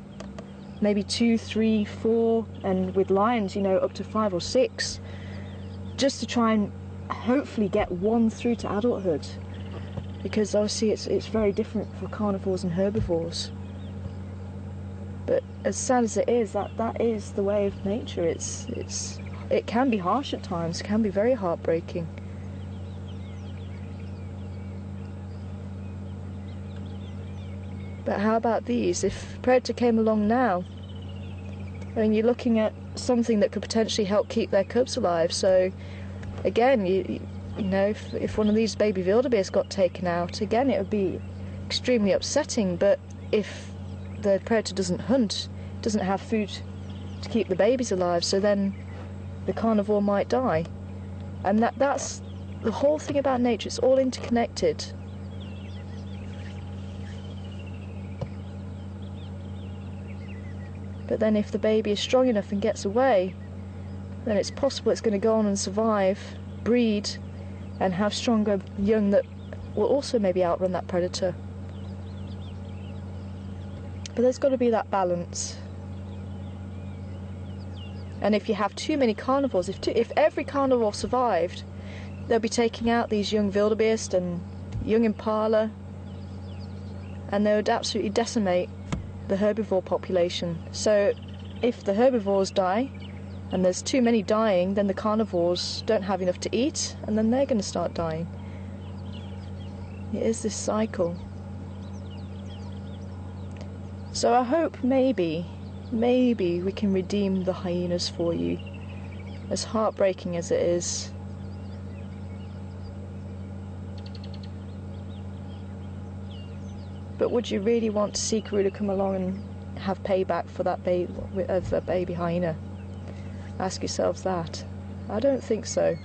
maybe 2, 3, 4, and with lions, you know, up to 5 or 6, just to try and hopefully get one through to adulthood. Because obviously it's very different for carnivores and herbivores. But as sad as it is, that is the way of nature. It can be harsh at times, can be very heartbreaking. But how about these? If predator came along now, I mean, you're looking at something that could potentially help keep their cubs alive. So again, you know, if one of these baby wildebeest got taken out, again, it would be extremely upsetting. But if the predator doesn't hunt, doesn't have food to keep the babies alive, so then the carnivore might die. And that's the whole thing about nature. It's all interconnected. But then if the baby is strong enough and gets away, then it's possible it's going to go on and survive, breed, and have stronger young that will also maybe outrun that predator. But there's got to be that balance. And if you have too many carnivores, if every carnivore survived, they'll be taking out these young wildebeest and young impala, and they would absolutely decimate the herbivore population. So if the herbivores die, and there's too many dying, then the carnivores don't have enough to eat, and then they're going to start dying. It is this cycle. So I hope maybe we can redeem the hyenas for you, as heartbreaking as it is. But would you really want to see Karula come along and have payback for that baby hyena? Ask yourselves that. I don't think so.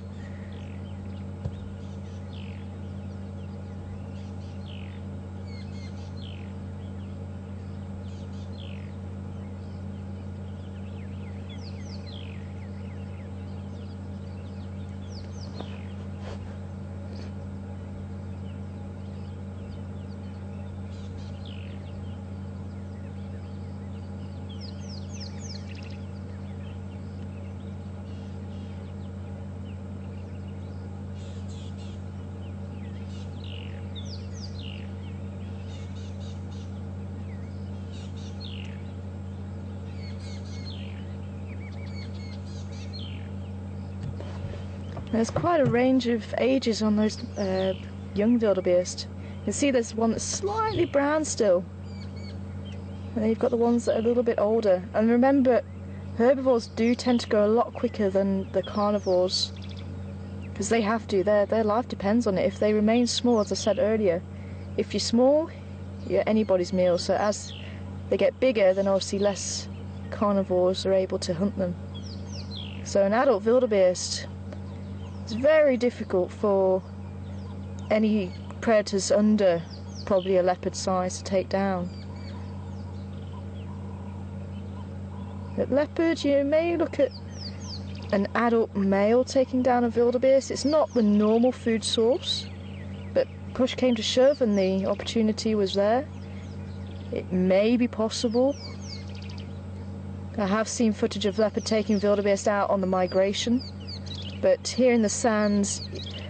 There's quite a range of ages on those young wildebeest. You can see there's one that's slightly brown still, and then you've got the ones that are a little bit older. And remember, herbivores do tend to go a lot quicker than the carnivores, because they have to. Their life depends on it. If they remain small, as I said earlier, if you're small, you're anybody's meal. So as they get bigger, then obviously less carnivores are able to hunt them. So an adult wildebeest, it's very difficult for any predators under probably a leopard size to take down. At leopard, you may look at an adult male taking down a wildebeest. It's not the normal food source, but push came to shove and the opportunity was there. It may be possible. I have seen footage of leopard taking wildebeest out on the migration. But here in the sands,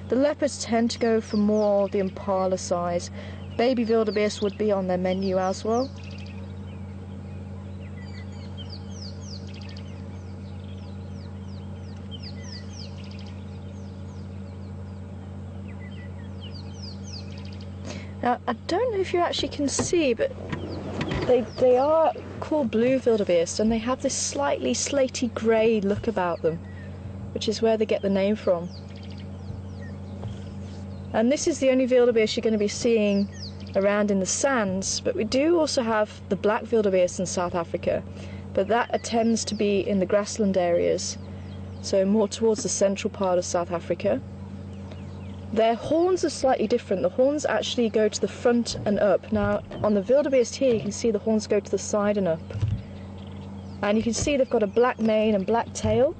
the leopards tend to go for more the impala size. Baby wildebeest would be on their menu as well. Now, I don't know if you actually can see, but they are called blue wildebeest, and they have this slightly slaty grey look about them, which is where they get the name from. And this is the only wildebeest you're going to be seeing around in the sands, but we do also have the black wildebeest in South Africa, but that tends to be in the grassland areas, so more towards the central part of South Africa. Their horns are slightly different. The horns actually go to the front and up. Now, on the wildebeest here, you can see the horns go to the side and up. And you can see they've got a black mane and black tail.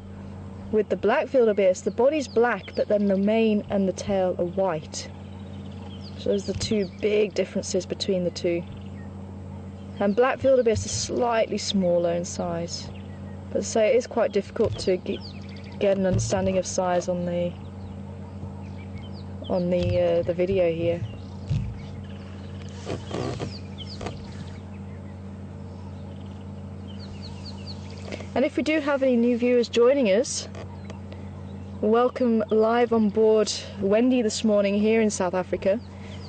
With the black wildebeest, the body's black, but then the mane and the tail are white. So those are the two big differences between the two. And black wildebeest is slightly smaller in size. But so it is quite difficult to get an understanding of size on the video here. And if we do have any new viewers joining us, welcome live on board Wendy this morning here in South Africa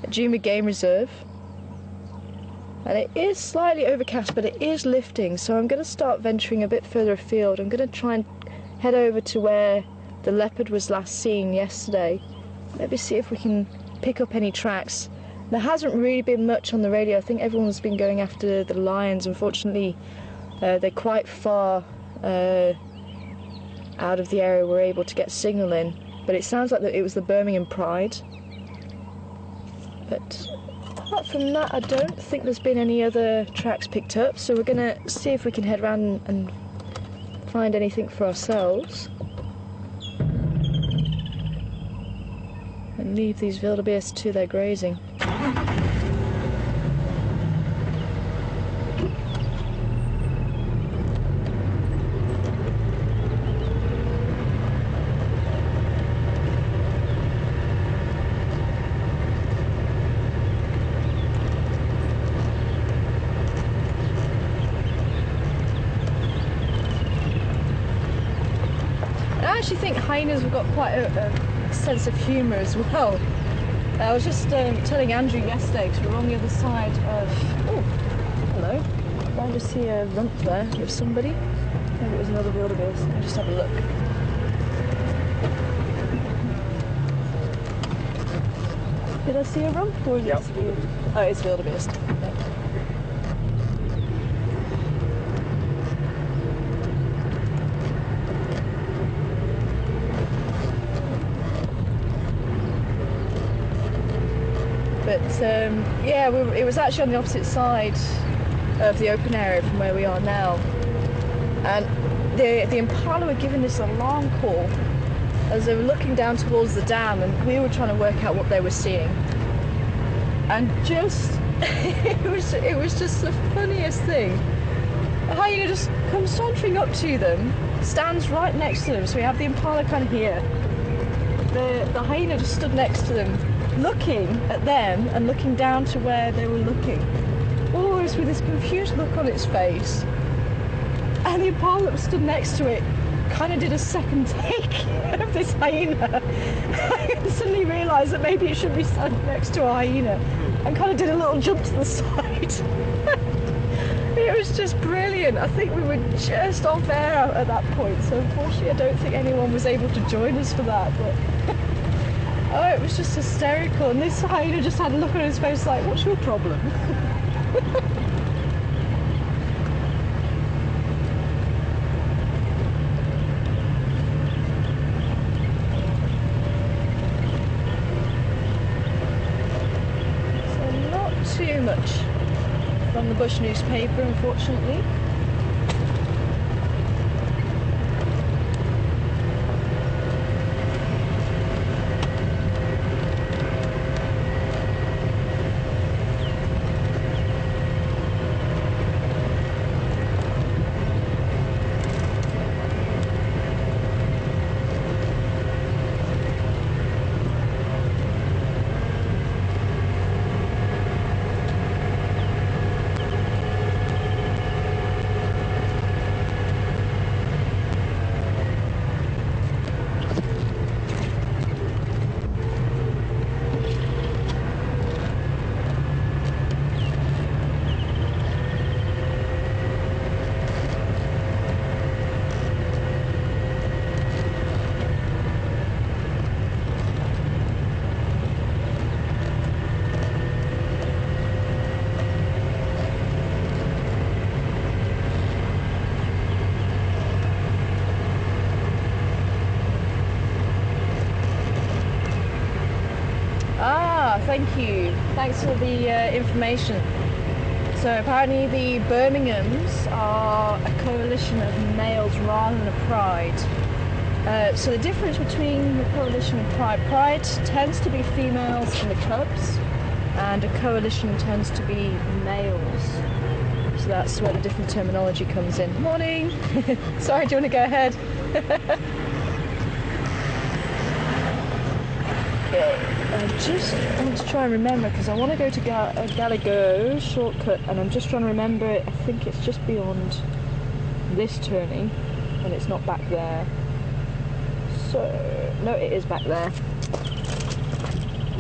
at Djuma Game Reserve. And it is slightly overcast, but it is lifting, so I'm going to start venturing a bit further afield. I'm going to try and head over to where the leopard was last seen yesterday. Maybe see if we can pick up any tracks. There hasn't really been much on the radio. I think everyone's been going after the lions. Unfortunately, they're quite far out of the area we're able to get signal in. But it sounds like it was the Birmingham Pride. But apart from that, I don't think there's been any other tracks picked up. So we're going to see if we can head around and find anything for ourselves. And leave these wildebeest to their grazing. I actually think hyenas have got quite a sense of humour as well. I was just telling Andrew yesterday, because we were on the other side of... Oh, hello. I just see a rump there with somebody. Maybe it was another wildebeest. I'll just have a look. Did I see a rump, or is it just wildebeest? Oh, it's wildebeest. Yeah. But yeah, it was actually on the opposite side of the open area from where we are now, and the impala were giving this alarm call as they were looking down towards the dam, and we were trying to work out what they were seeing. And just it was just the funniest thing. A hyena just comes sauntering up to them, stands right next to them. So we have the impala kind of here. The hyena just stood next to them, looking at them and looking down to where they were looking, always with this confused look on its face. And the impala that stood next to it kind of did a second take of this hyena and suddenly realised that maybe it should be standing next to a hyena, and kind of did a little jump to the side. It was just brilliant. I think we were just off air at that point, so unfortunately I don't think anyone was able to join us for that, but oh, it was just hysterical. And this hyena just had a look on his face like, what's your problem? So not too much from the Bush newspaper, unfortunately. thank you. Thanks for the information. So apparently the Birminghams are a coalition of males rather than a pride. So the difference between the coalition and pride tends to be females and the cubs, and a coalition tends to be males. So that's where the different terminology comes in. Morning! Sorry, do you want to go ahead? Okay, I just want to try and remember, because I want to go to Gallagher shortcut, and I'm just trying to remember it. I think it's just beyond this turning, and it's not back there. So, no, it is back there.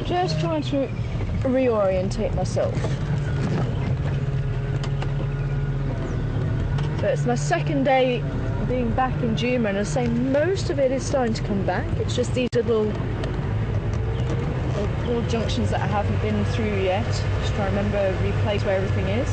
Just trying to reorientate myself. So it's my second day being back in Djuma, and I say most of it is starting to come back. It's just these little junctions that I haven't been through yet. Just trying to remember, replace where everything is.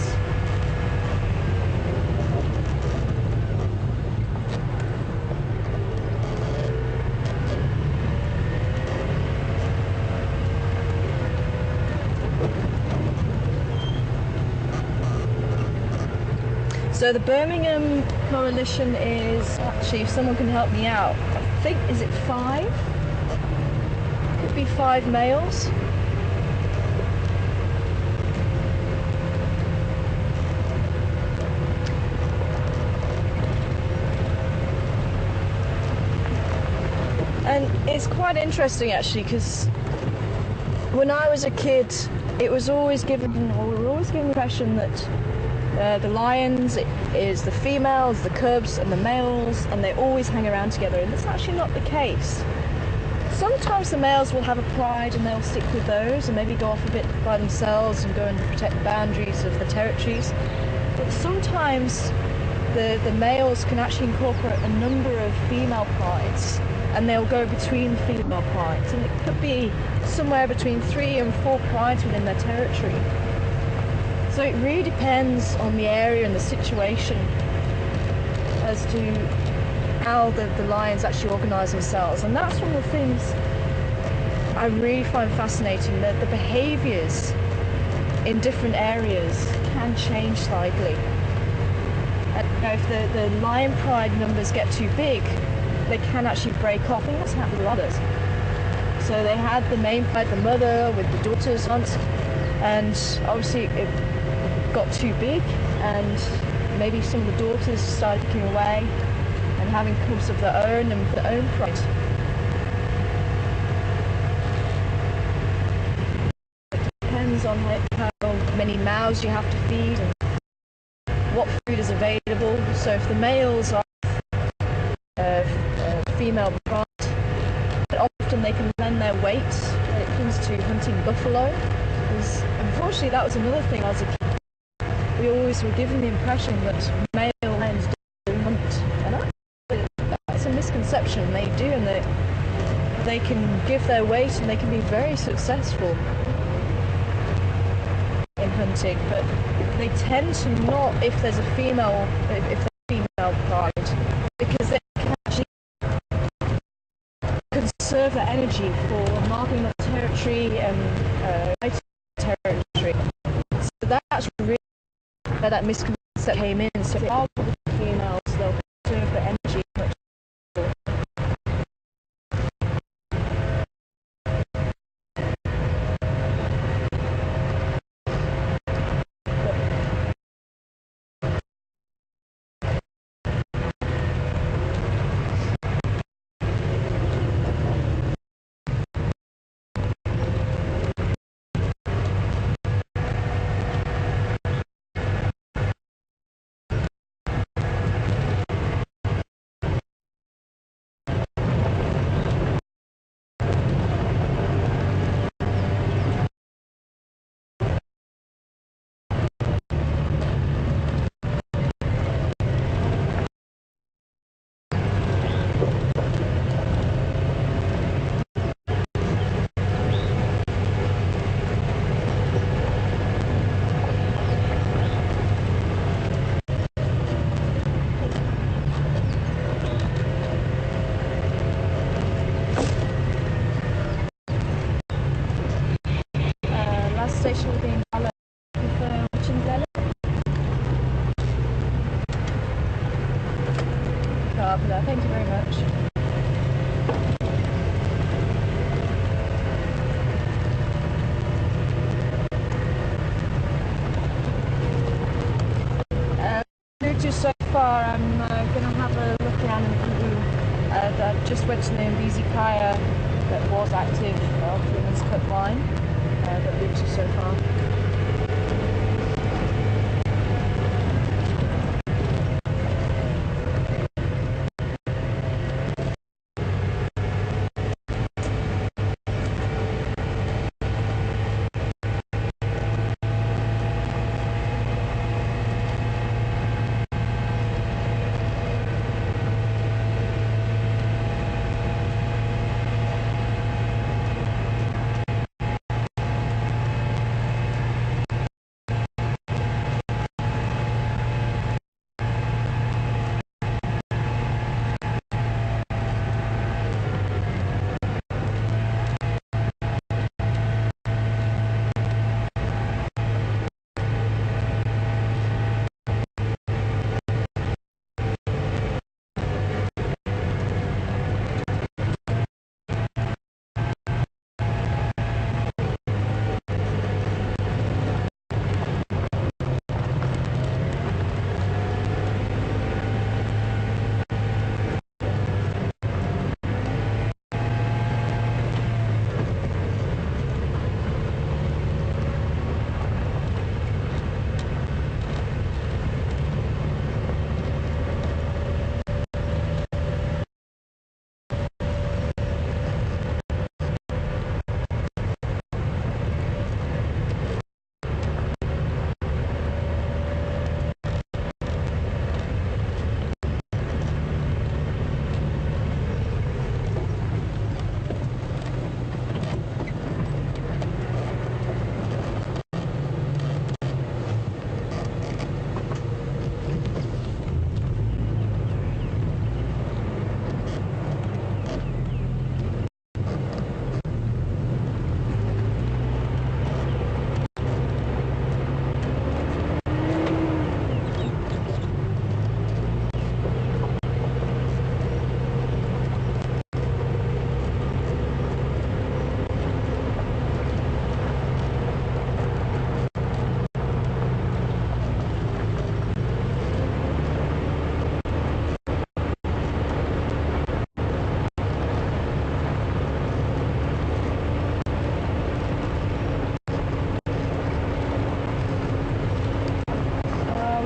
So the Birmingham coalition is, actually, if someone can help me out, I think, is it 5? Could be 5 males. And it's quite interesting actually, because when I was a kid, it was always given, or we were always given the impression that the lions is the females, the cubs and the males, and they always hang around together, and that's actually not the case. Sometimes the males will have a pride and they'll stick with those and maybe go off a bit by themselves and go and protect the boundaries of the territories. But sometimes the males can actually incorporate a number of female prides, and they'll go between the female prides, and it could be somewhere between 3 and 4 prides within their territory. So it really depends on the area and the situation as to how the lions actually organise themselves. And that's one of the things I really find fascinating, that the behaviours in different areas can change slightly. And if the lion pride numbers get too big, they can actually break off. I think that's happened with others. So they had the main pride, the mother with the daughters once, and obviously it got too big, and maybe some of the daughters started picking away and having cubs of their own and their own pride. It depends on how many mouths you have to feed and what food is available. So if the males are female pride, often they can lend their weight when it comes to hunting buffalo. Because unfortunately, that was another thing as a kid. We always were given the impression that male lions don't hunt, and that's a misconception. They do, and they can give their weight and they can be very successful in hunting, but they tend to not if there's a female, if there's female pride, because they can actually conserve that energy for marking the territory and territory. So that's really where that misconception came in. So if they are with the females, they'll conserve the energy much more. car for that. Thank you very much. So far, I'm going to have a look around in the canoe. I just went to the Mbizi Kaya that was active off Women's Cut Line, but Lucy so far.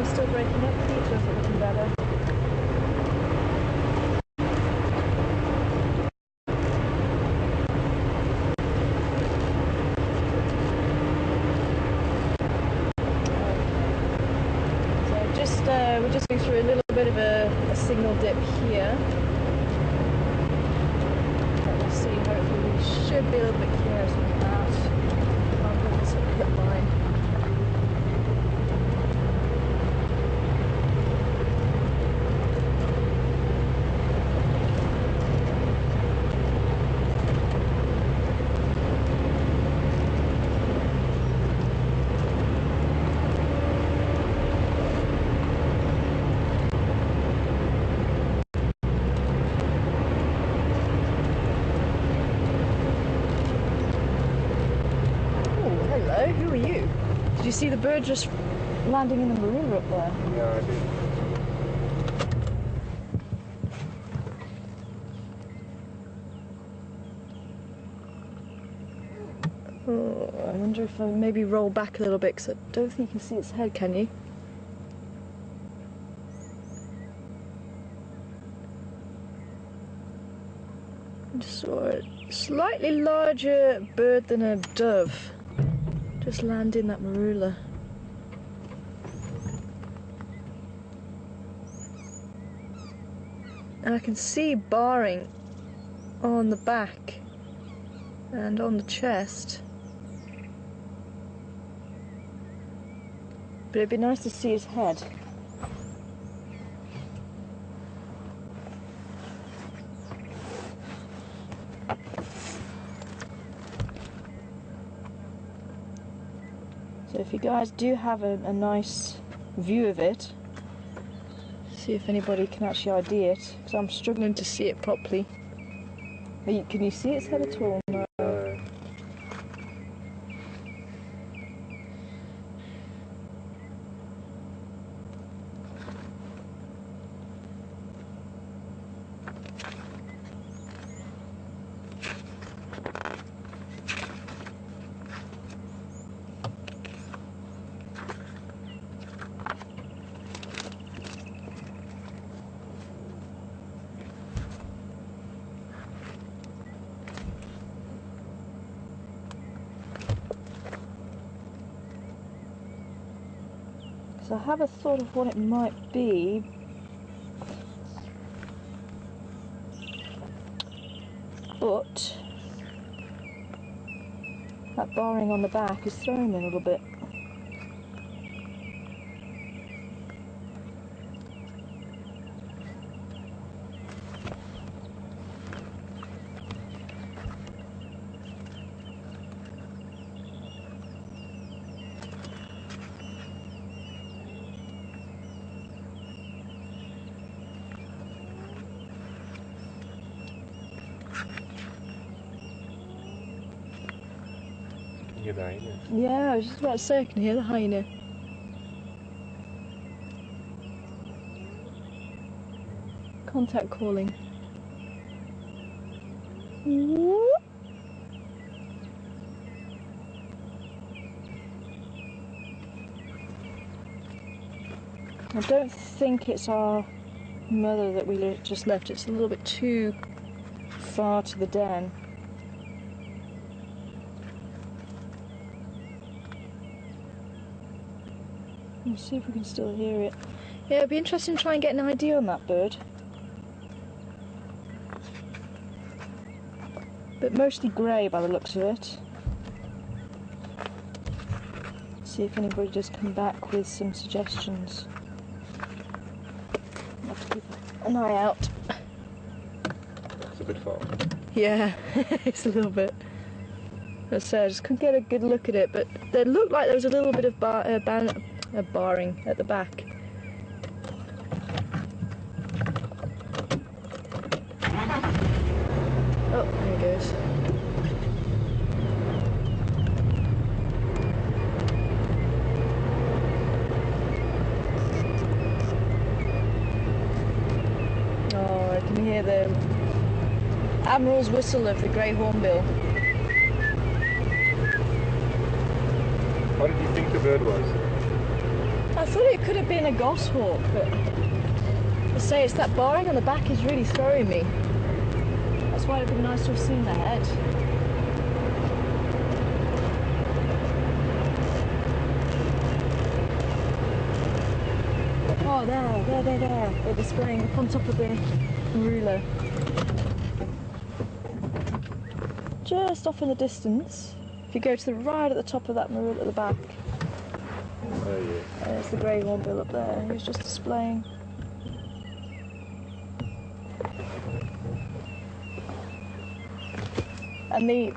Still breaking up, the features are looking better. So we're just going through a little bit of a signal dip here. But we'll see, hopefully we should be a little bit clear as we come out on this pit line. Who are you? Did you see the bird just landing in the marina up there? Yeah, I did. Oh, I wonder if I maybe roll back a little bit, because I don't think you can see its head, can you? I just saw a slightly larger bird than a dove just land in that marula. And I can see barring on the back and on the chest. But it'd be nice to see his head. So if you guys do have a nice view of it, See if anybody can actually ID it, because I'm struggling to see it properly. Can you see its head at all? No. So I have a thought of what it might be, but that barring on the back is throwing me a little bit. Hear the hyena. Yeah, I was just about to say I can hear the hyena. Contact calling. I don't think it's our mother that we just left. It's a little bit too far to the den. Let's see if we can still hear it. Yeah, it'd be interesting to try and get an idea on that bird. But mostly grey by the looks of it. See if anybody does come back with some suggestions. I'll have to keep an eye out. It's a bit far. Yeah, it's a little bit. As I said, I just couldn't get a good look at it, but it looked like there was a little bit of barring at the back. Oh, there he goes. Oh, I can hear the Admiral's whistle of the grey hornbill. What did you think the bird was? I thought it could have been a goshawk, but I say it's that barring on the back is really throwing me. That's why it'd be nice to have seen the head. Oh, there. They're displaying up on top of the ruler. Just off in the distance, if you go to the right at the top of that marula at the back, Oh yeah. there's the grey hornbill up there. He was just displaying. And the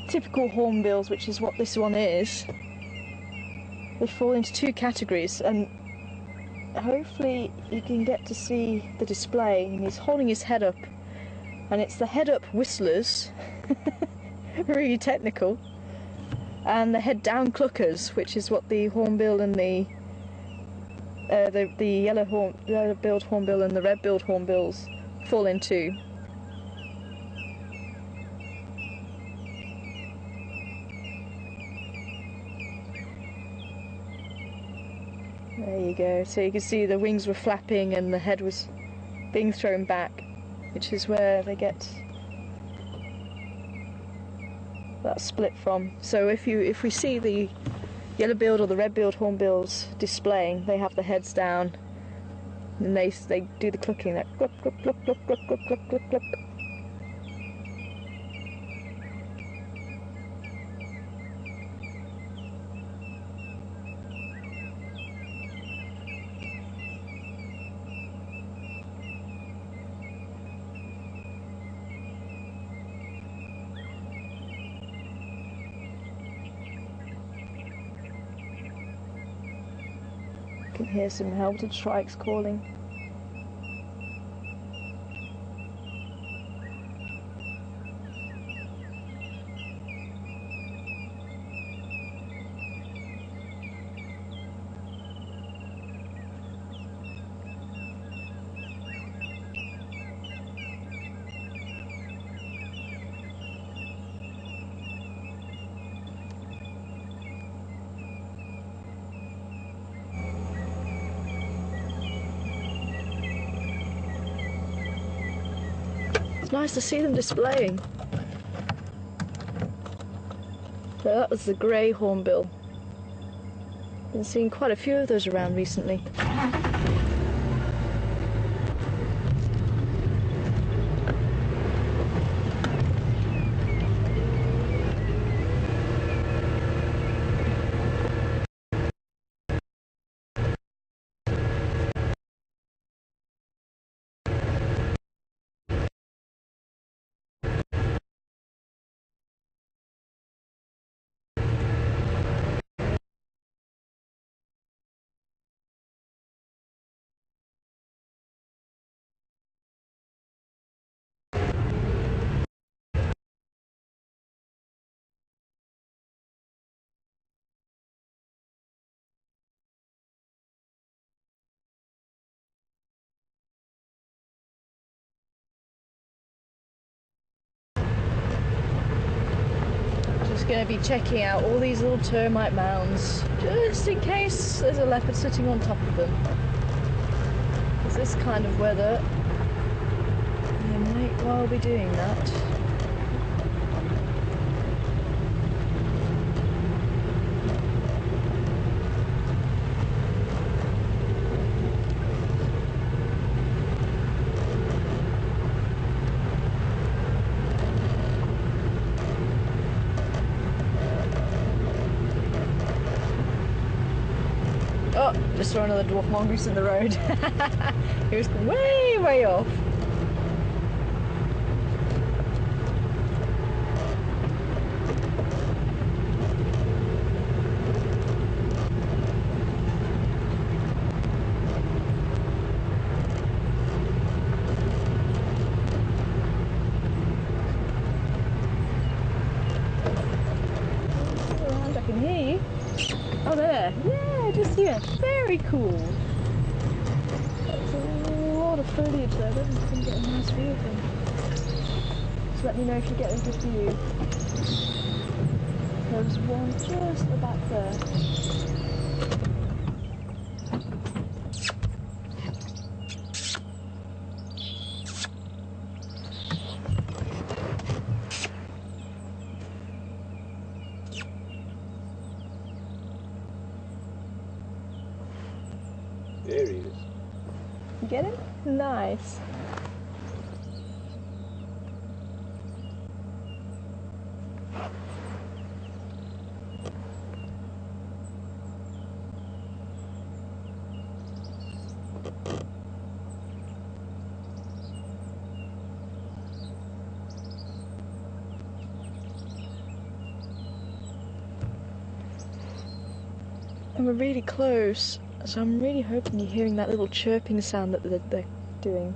typical hornbills, which is what this one is, they fall into two categories, and hopefully you can get to see the display. And he's holding his head up, and it's the head up whistlers, really technical, and the head down cluckers, which is what the hornbill and the yellow-billed hornbill and the red-billed hornbills fall into. There you go. So you can see the wings were flapping and the head was being thrown back, which is where they get that split from. So if we see the yellow-billed or the red-billed hornbills displaying, they have the heads down and they do the clucking, that cluck cluck cluck cluck cluck cluck cluck cluck cluck. can hear some helmeted shrikes calling. It's nice to see them displaying. So that was the grey hornbill. Been seeing quite a few of those around recently. Going to be checking out all these little termite mounds just in case there's a leopard sitting on top of them. Because this kind of weather, they might well be doing that. Oh, just saw another dwarf mongoose in the road. He was way, way off. I can hear you. Oh, there. Yeah, just here. Very cool. There's a lot of foliage there. I don't think I can get a nice view of them. Just let me know if you get a good view. There's one just at the back there. There he is. You get it? Nice. And we're really close, so I'm really hoping you're hearing that little chirping sound that they're doing.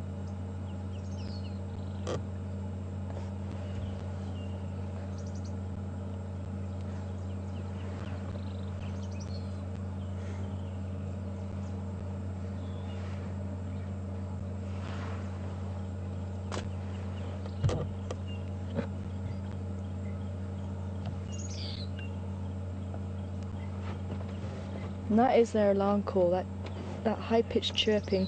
And that is their alarm call, that high-pitched chirping.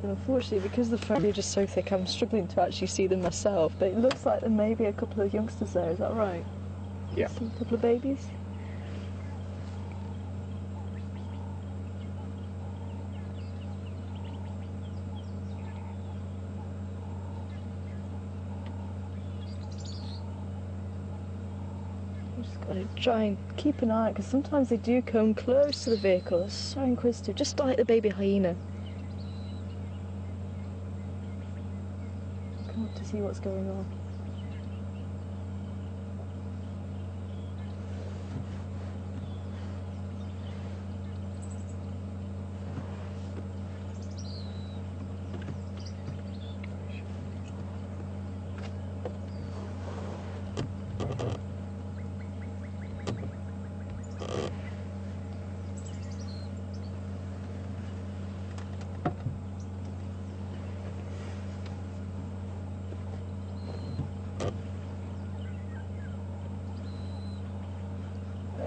And unfortunately, because the foliage is so thick, I'm struggling to actually see them myself, but it looks like there may be a couple of youngsters there, is that right? Yeah. See a couple of babies? Gotta try and keep an eye, because sometimes they do come close to the vehicle. They're so inquisitive, just like the baby hyena. Come up to see what's going on.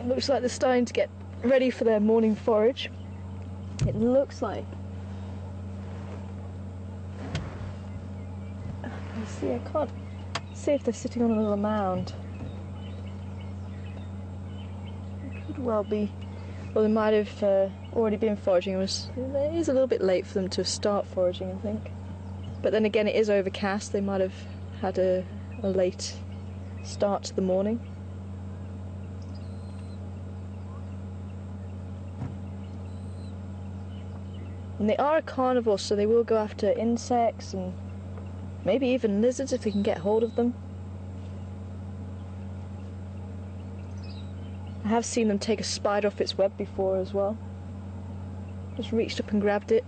It looks like they're starting to get ready for their morning forage. It looks like. I can't see if they're sitting on another mound. It could well be. Well, they might have already been foraging. It is a little bit late for them to start foraging, I think. But then again, it is overcast. They might have had a late start to the morning. And they are a carnivore, so they will go after insects and maybe even lizards if they can get hold of them. I have seen them take a spider off its web before as well. Just reached up and grabbed it.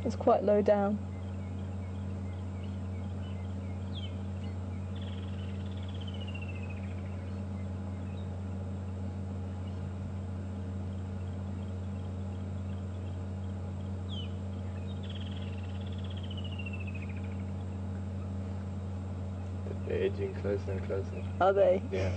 It's quite low down. They're edging closer and closer. Are they? Yeah.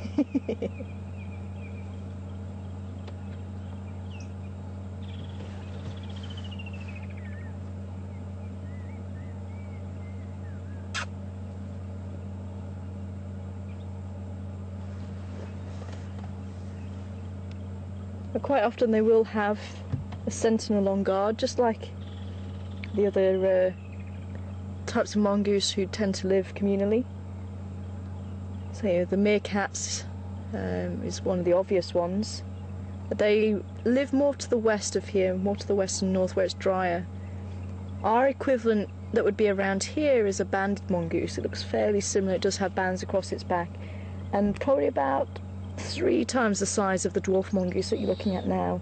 But quite often they will have a sentinel on guard, just like the other types of mongoose who tend to live communally. So the meerkats is one of the obvious ones. But they live more to the west of here, more to the west and north where it's drier. Our equivalent that would be around here is a banded mongoose. It looks fairly similar. It does have bands across its back, and probably about 3 times the size of the dwarf mongoose that you're looking at now.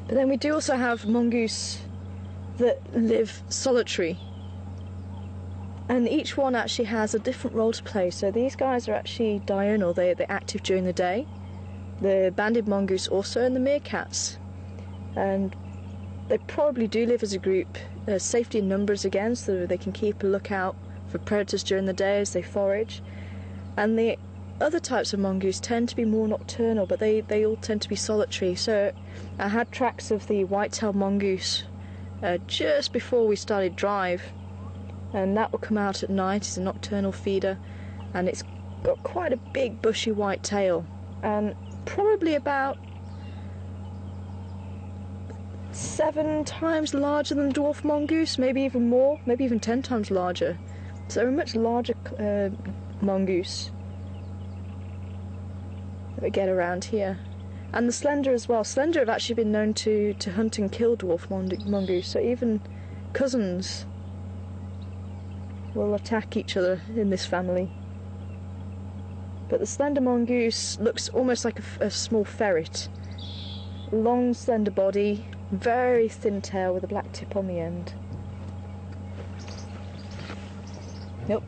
But then we do also have mongoose that live solitary, and each one actually has a different role to play. So these guys are actually diurnal, they're active during the day. The banded mongoose also, and the meerkats. And they probably do live as a group, safety in numbers again, so they can keep a lookout for predators during the day as they forage. And the other types of mongoose tend to be more nocturnal, but they all tend to be solitary. So I had tracks of the white-tailed mongoose just before we started drive, and that will come out at night. It's a nocturnal feeder, and it's got quite a big bushy white tail, and probably about 7 times larger than dwarf mongoose, maybe even more, maybe even 10 times larger. So a much larger mongoose that we get around here. And the slender as well. Slender have actually been known to hunt and kill dwarf mongoose, so even cousins will attack each other in this family. But the slender mongoose looks almost like a small ferret. Long slender body, very thin tail with a black tip on the end. Nope.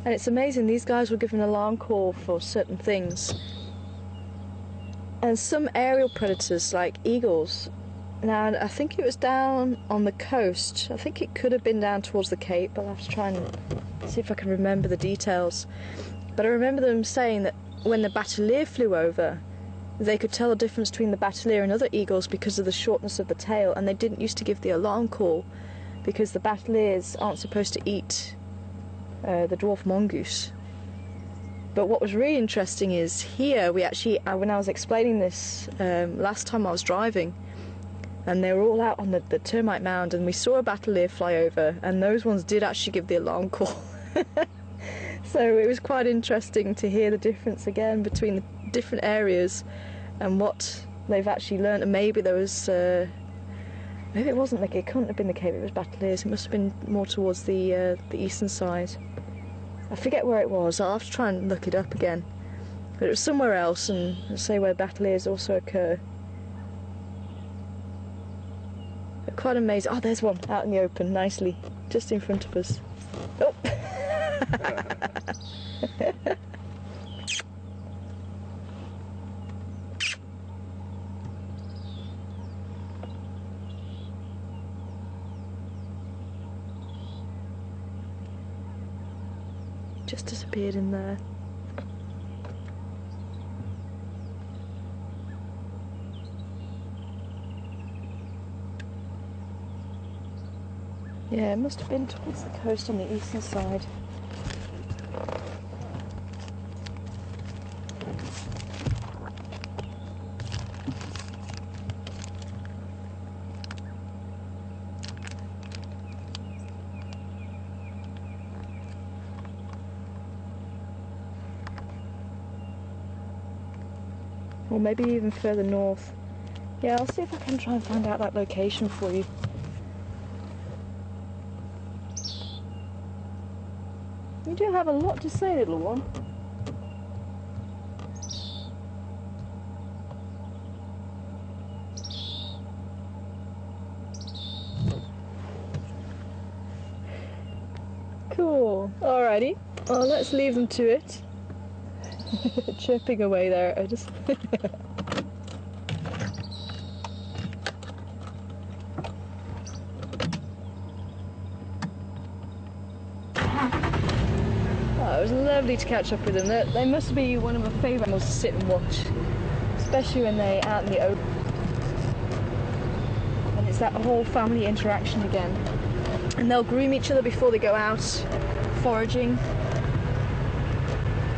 And it's amazing, these guys will give an alarm call for certain things. And some aerial predators, like eagles, now I think it was down on the coast, I think it could have been down towards the Cape, but I'll have to try and see if I can remember the details. But I remember them saying that when the batelier flew over, they could tell the difference between the batelier and other eagles because of the shortness of the tail, and they didn't used to give the alarm call because the bateliers aren't supposed to eat the dwarf mongoose. But what was really interesting is here we actually, when I was explaining this last time I was driving, and they were all out on the termite mound, and we saw a battleair fly over, and those ones did actually give the alarm call. So it was quite interesting to hear the difference again between the different areas and what they've actually learned. And maybe there was maybe it wasn't it couldn't have been the cave, it was battleairs. It must have been more towards the eastern side. I forget where it was. I'll have to try and look it up again, but it was somewhere else, and I'll say where battleairs also occur. But quite amazing. Oh, there's one out in the open nicely just in front of us. Oh. Just disappeared in there. Yeah, it must have been towards the coast on the eastern side. Or maybe even further north. Yeah, I'll see if I can try and find out that location for you. You do have a lot to say, little one. Cool. Alrighty. Well, let's leave them to it. Chirping away there. I just. It was lovely to catch up with them. They must be one of my favourite animals to sit and watch, especially when they're out in the open. And it's that whole family interaction again. And they'll groom each other before they go out foraging.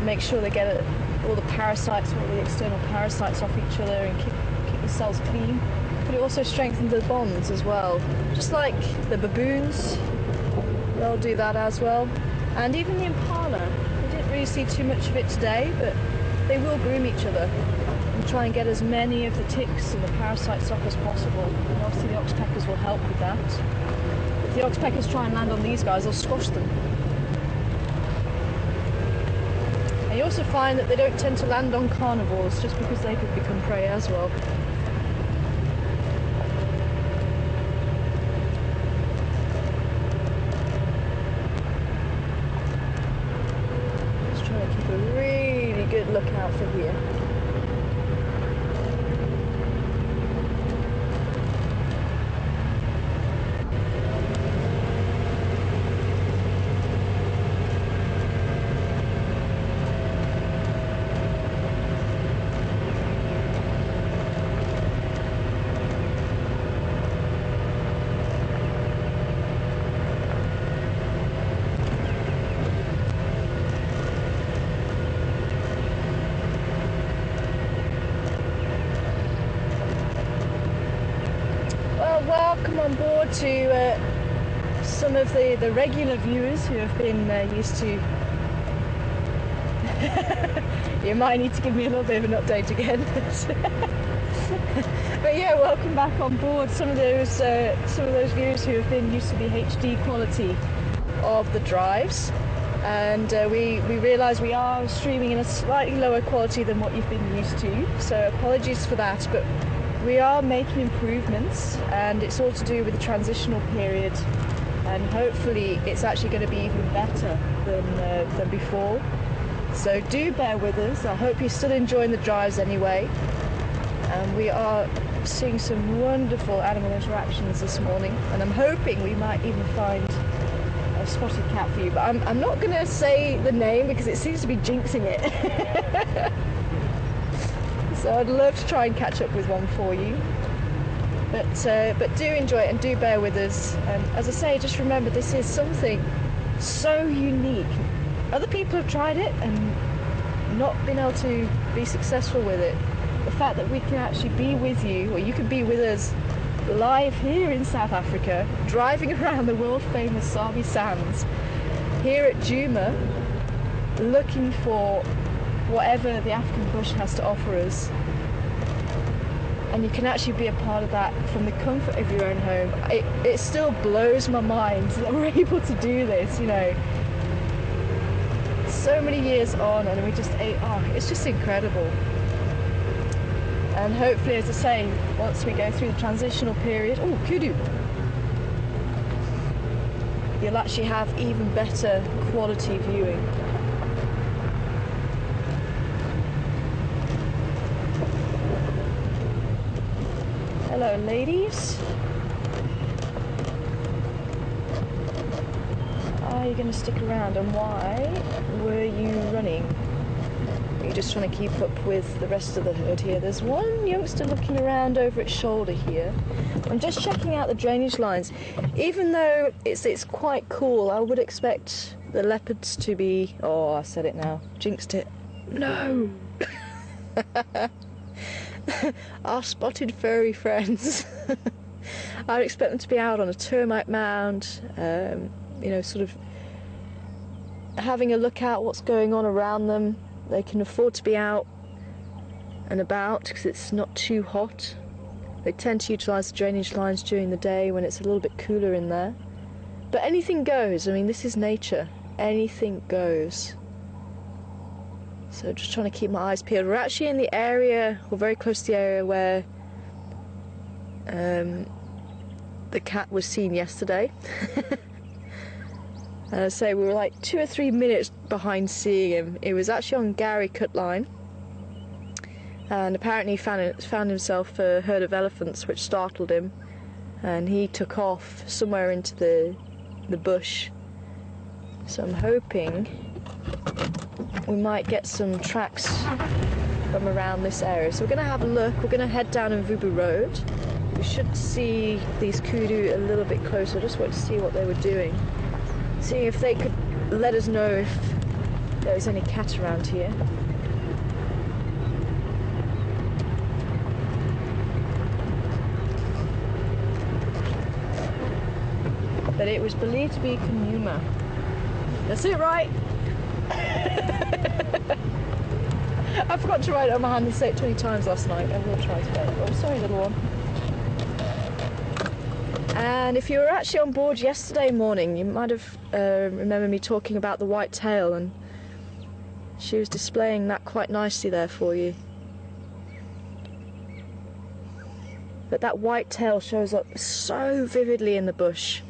Make sure they get all the parasites, all the external parasites off each other, and keep themselves clean. But it also strengthens the bonds as well. Just like the baboons, they'll do that as well. And even the impala, we didn't really see too much of it today, but they will groom each other and try and get as many of the ticks and the parasites off as possible. And obviously the oxpeckers will help with that. If the oxpeckers try and land on these guys, they'll squash them. And you also find that they don't tend to land on carnivores just because they could become prey as well. Look out for here. Welcome on board to some of the regular viewers who have been used to. You might need to give me a little bit of an update again. But yeah, welcome back on board. Some of those viewers who have been used to the HD quality of the drives, and we realise we are streaming in a slightly lower quality than what you've been used to. So apologies for that, but we are making improvements, and it's all to do with the transitional period, and hopefully it's actually going to be even better than before. So do bear with us. I hope you're still enjoying the drives anyway. And we are seeing some wonderful animal interactions this morning, and I'm hoping we might even find a spotted cat for you, but I'm not going to say the name because it seems to be jinxing it. So I'd love to try and catch up with one for you, but do enjoy it and do bear with us. As I say, just remember, this is something so unique. Other people have tried it and not been able to be successful with it. The fact that we can actually be with you, or you can be with us live here in South Africa, driving around the world famous Sabi Sands, here at Djuma, looking for whatever the African bush has to offer us. And you can actually be a part of that from the comfort of your own home. It still blows my mind that we're able to do this, you know. So many years on, and we just it's just incredible. And hopefully, as I say, once we go through the transitional period, kudu, you'll actually have even better quality viewing. Hello, ladies. Are you going to stick around, and why were you running? Are you just trying to keep up with the rest of the herd here? There's one youngster looking around over its shoulder here. I'm just checking out the drainage lines. Even though it's quite cool, I would expect the leopards to be... Oh, I said it now. Jinxed it. No! Our spotted furry friends. I'd expect them to be out on a termite mound, you know, sort of having a look at what's going on around them. They can afford to be out and about because it's not too hot. They tend to utilise the drainage lines during the day when it's a little bit cooler in there. But anything goes. I mean, this is nature. Anything goes. So just trying to keep my eyes peeled. We're actually in the area, or very close to the area where the cat was seen yesterday. And I say we were like 2 or 3 minutes behind seeing him. It was actually on Gary Cut Line, and apparently he found himself a herd of elephants, which startled him, and he took off somewhere into the bush. So I'm hoping we might get some tracks from around this area. So we're going to have a look. We're going to head down Mvubu Road. We should see these kudu a little bit closer. Just wanted to see what they were doing. See if they could let us know if there was any cat around here. But it was believed to be Djuma. That's it, right? I forgot to write it on my hand and say it 20 times last night. I will try today. Oh, sorry, little one. And if you were actually on board yesterday morning, you might have remembered me talking about the white tail, and she was displaying that quite nicely there for you. But that white tail shows up so vividly in the bush.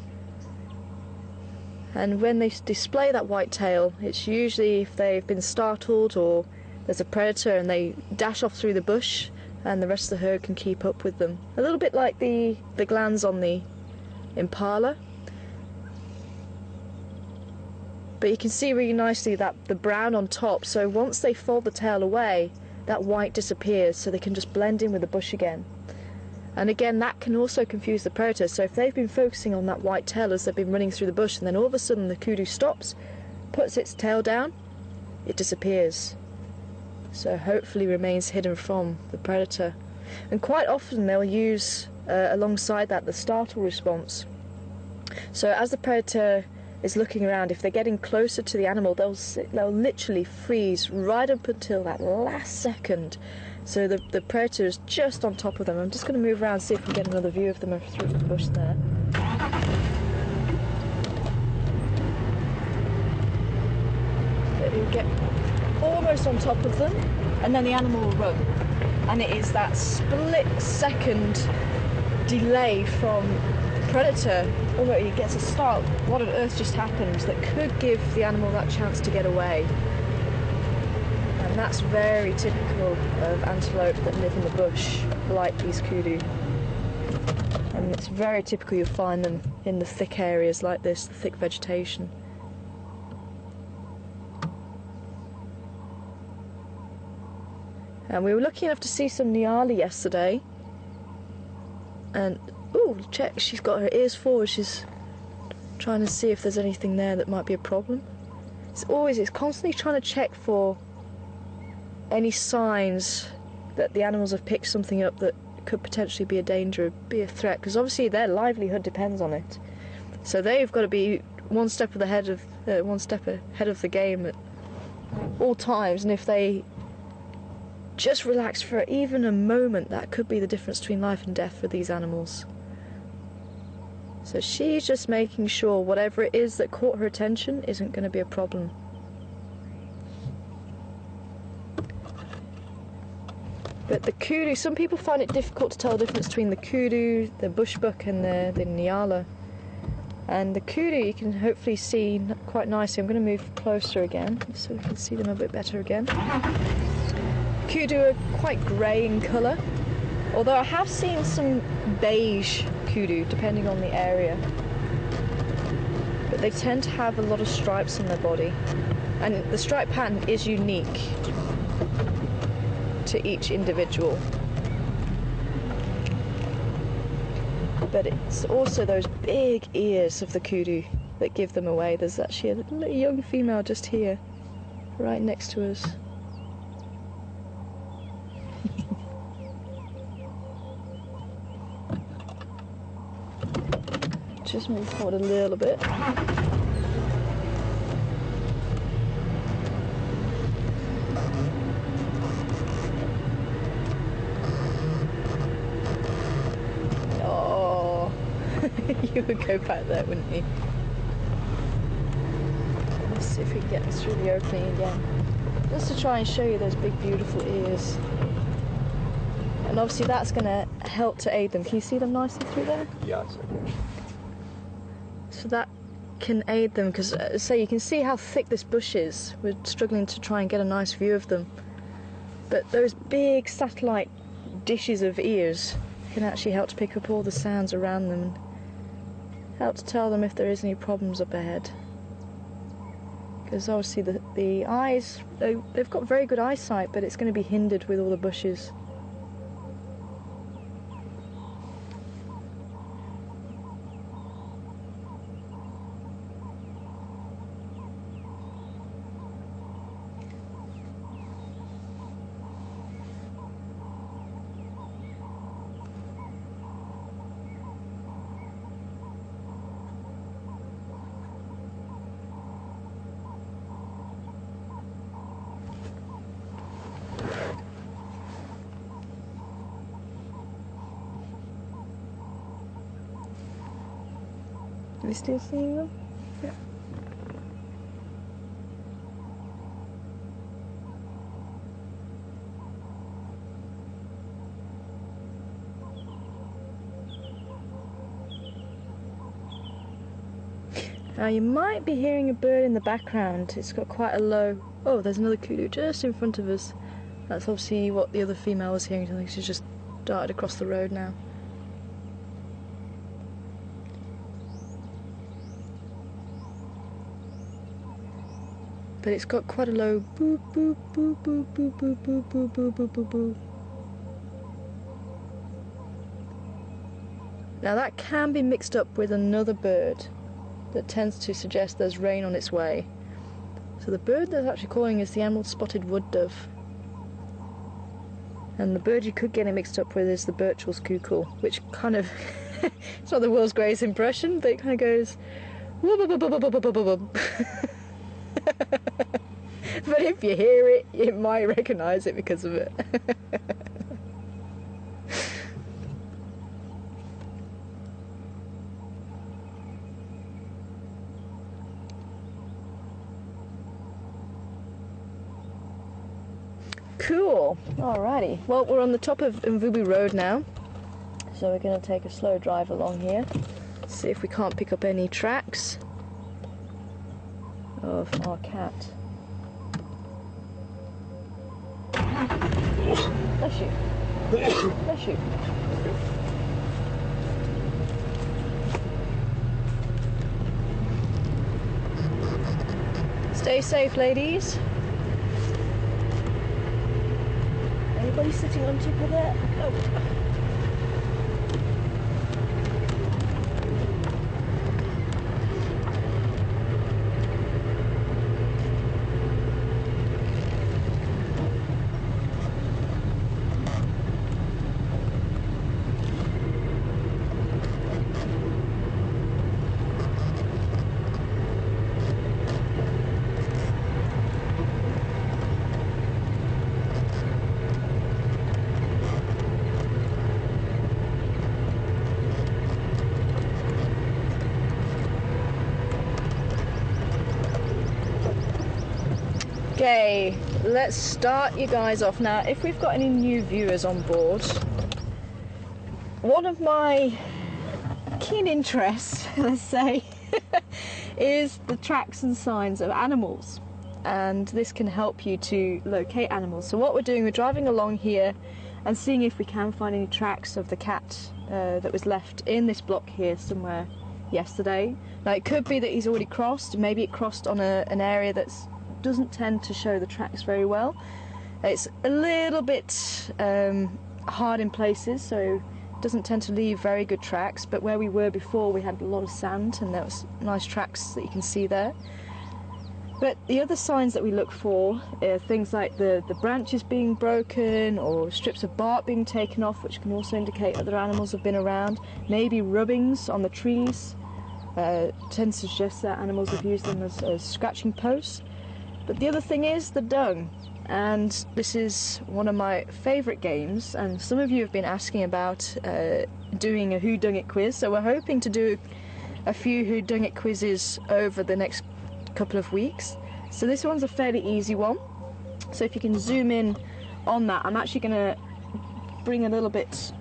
And when they display that white tail, it's usually if they've been startled or there's a predator and they dash off through the bush and the rest of the herd can keep up with them. A little bit like the glands on the impala. But you can see really nicely that the brown on top, so once they fold the tail away, that white disappears so they can just blend in with the bush again. And again, that can also confuse the predator. So if they've been focusing on that white tail as they've been running through the bush, and then all of a sudden the kudu stops, puts its tail down, it disappears. So hopefully remains hidden from the predator. And quite often they'll use, alongside that, the startle response. So as the predator is looking around, if they're getting closer to the animal, they'll literally freeze right up until that last second. So the predator is just on top of them. I'm just going to move around and see if we can get another view of them through the bush there. But you'll get almost on top of them, and then the animal will run. And it is that split-second delay from predator, although he gets a start, what on earth just happened, that could give the animal that chance to get away. And that's very typical of antelope that live in the bush, like these kudu. And it's very typical you'll find them in the thick areas like this, the thick vegetation. And we were lucky enough to see some nyali yesterday. And, ooh, check, she's got her ears forward, she's trying to see if there's anything there that might be a problem. It's constantly trying to check for any signs that the animals have picked something up that could potentially be a danger, be a threat, because obviously their livelihood depends on it. So they've got to be one step ahead of the game at all times, and if they just relax for even a moment, that could be the difference between life and death for these animals. So she's just making sure whatever it is that caught her attention isn't going to be a problem. But the kudu, some people find it difficult to tell the difference between the kudu, the bushbuck and the nyala. And the kudu you can hopefully see quite nicely. I'm going to move closer again so we can see them a bit better again. Kudu are quite grey in colour, although I have seen some beige kudu depending on the area. But they tend to have a lot of stripes on their body, and the stripe pattern is unique to each individual. But it's also those big ears of the kudu that give them away. There's actually a little young female just here, right next to us. Just move forward a little bit. Oh, you would go back there, wouldn't you? Let's see if we can get through the opening again. Just to try and show you those big, beautiful ears. And obviously that's going to help to aid them. Can you see them nicely through there? Yes, okay. So that can aid them, because say you can see how thick this bush is. We're struggling to try and get a nice view of them. But those big satellite dishes of ears can actually help to pick up all the sounds around them and help to tell them if there is any problems up ahead. Because obviously the eyes, they've got very good eyesight, but it's going to be hindered with all the bushes. Are you still seeing them? Yeah. Now you might be hearing a bird in the background. It's got quite a low... Oh, there's another kudu just in front of us. That's obviously what the other female was hearing. I think she's just darted across the road now. But it's got quite a low boop boop boop boop boop boop boop boop boop boop boop boop. Now that can be mixed up with another bird that tends to suggest there's rain on its way. So the bird that's actually calling is the emerald-spotted wood dove. And the bird you could get it mixed up with is the Birchall's cuckoo, which kind of, it's not the world's greatest impression, but it kind of goes whoop, whoop, whoop, whoop, whoop, whoop, whoop. But if you hear it, you might recognise it because of it. Cool. Alrighty. Well, we're on the top of Mvubu Road now, so we're going to take a slow drive along here. See if we can't pick up any tracks of our cat. Bless you. Bless you. Stay safe, ladies. Anybody sitting on top of that? Oh. Okay, let's start you guys off now. If we've got any new viewers on board, one of my keen interests, let's say, is the tracks and signs of animals, and this can help you to locate animals. So what we're doing, we're driving along here and seeing if we can find any tracks of the cat that was left in this block here somewhere yesterday. Now it could be that he's already crossed, maybe it crossed on an area that doesn't tend to show the tracks very well. It's a little bit hard in places, so doesn't tend to leave very good tracks, but where we were before we had a lot of sand and there was nice tracks that you can see there. But the other signs that we look for are things like the branches being broken or strips of bark being taken off, which can also indicate other animals have been around. Maybe rubbings on the trees tends to suggest that animals have used them as scratching posts. But the other thing is the dung. And this is one of my favourite games, and some of you have been asking about doing a Who Dung It quiz, so we're hoping to do a few Who Dung It quizzes over the next couple of weeks. So this one's a fairly easy one, so if you can zoom in on that, I'm actually going to bring a little bit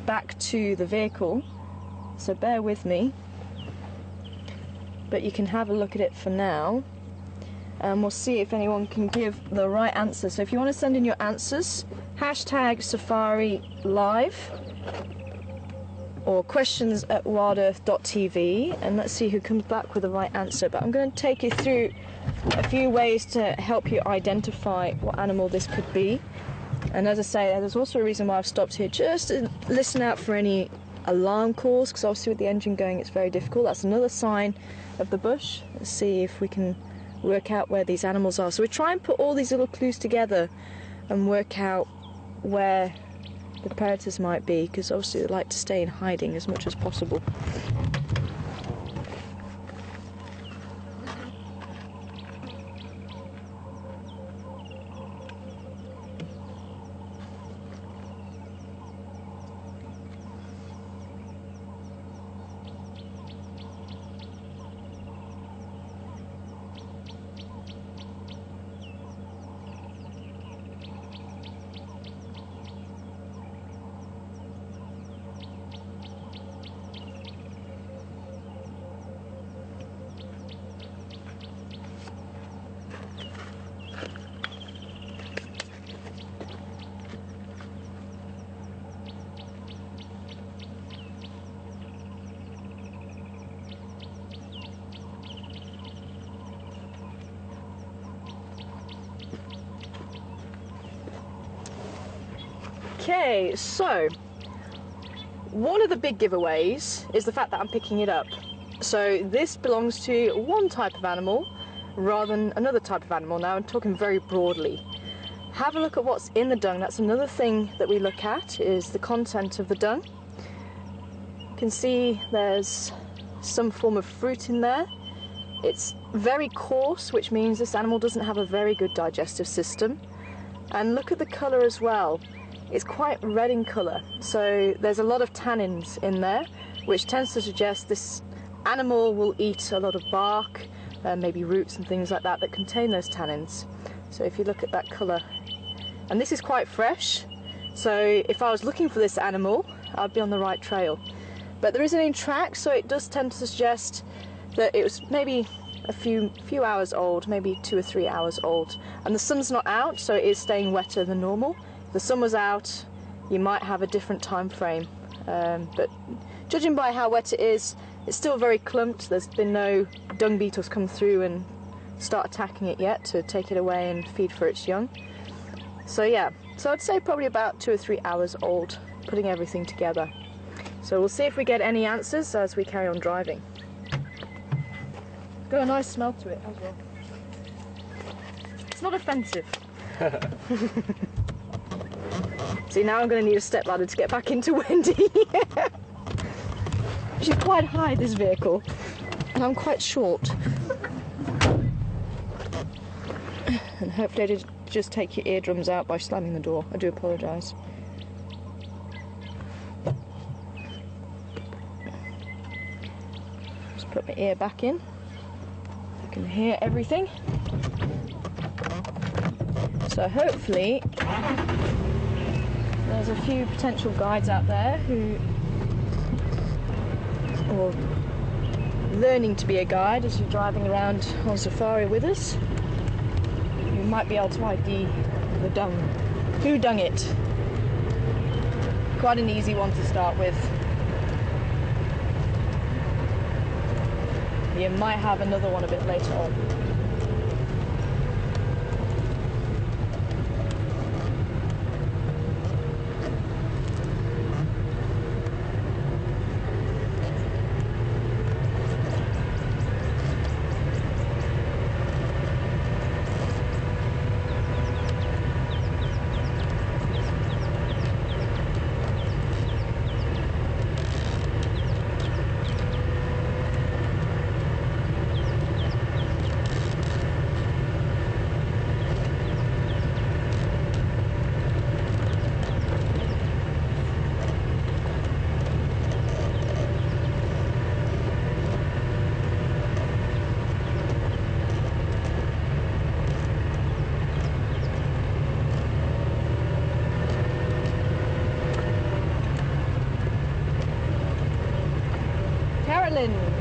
back to the vehicle, so bear with me, but you can have a look at it for now. And we'll see if anyone can give the right answer. So if you want to send in your answers, hashtag Safari Live or questions@WildEarthTV, and let's see who comes back with the right answer. But I'm going to take you through a few ways to help you identify what animal this could be. And as I say, there's also a reason why I've stopped here, just to listen out for any alarm calls, because obviously with the engine going it's very difficult. That's another sign of the bush. Let's see if we can work out where these animals are. So we try and put all these little clues together and work out where the predators might be, because obviously they like to stay in hiding as much as possible. Okay, so one of the big giveaways is the fact that I'm picking it up. So this belongs to one type of animal rather than another type of animal. Now I'm talking very broadly. Have a look at what's in the dung. That's another thing that we look at, is the content of the dung. You can see there's some form of fruit in there. It's very coarse, which means this animal doesn't have a very good digestive system. And look at the colour as well. It's quite red in colour, so there's a lot of tannins in there, which tends to suggest this animal will eat a lot of bark, maybe roots and things like that that contain those tannins. So if you look at that colour, and this is quite fresh, so if I was looking for this animal, I'd be on the right trail. But there isn't any tracks, so it does tend to suggest that it was maybe a few hours old, maybe 2 or 3 hours old, and the sun's not out, so it is staying wetter than normal. If the sun was out, you might have a different time frame, but judging by how wet it is, it's still very clumped. There's been no dung beetles come through and start attacking it yet to take it away and feed for its young. So yeah, so I'd say probably about 2 or 3 hours old, putting everything together. So we'll see if we get any answers as we carry on driving. Got a nice smell to it as well. It's not offensive. See, now I'm going to need a stepladder to get back into Wendy. She's quite high, this vehicle, and I'm quite short. And hopefully I did just take your eardrums out by slamming the door. I do apologise. Just put my ear back in. I can hear everything. So hopefully there's a few potential guides out there who, or learning to be a guide as you're driving around on safari with us, you might be able to ID the dung. Who dung it? Quite an easy one to start with. You might have another one a bit later on.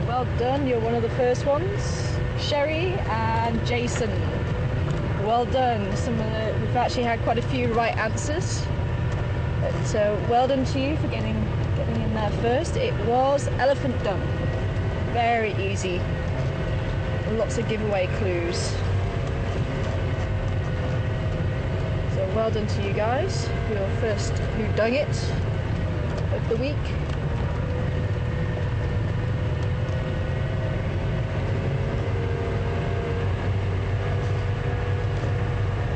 Well done, you're one of the first ones. Sherry and Jason, well done. We've actually had quite a few right answers. So well done to you for getting in there first. It was elephant dung. Very easy. Lots of giveaway clues. So well done to you guys. Your first Who Dung It of the week.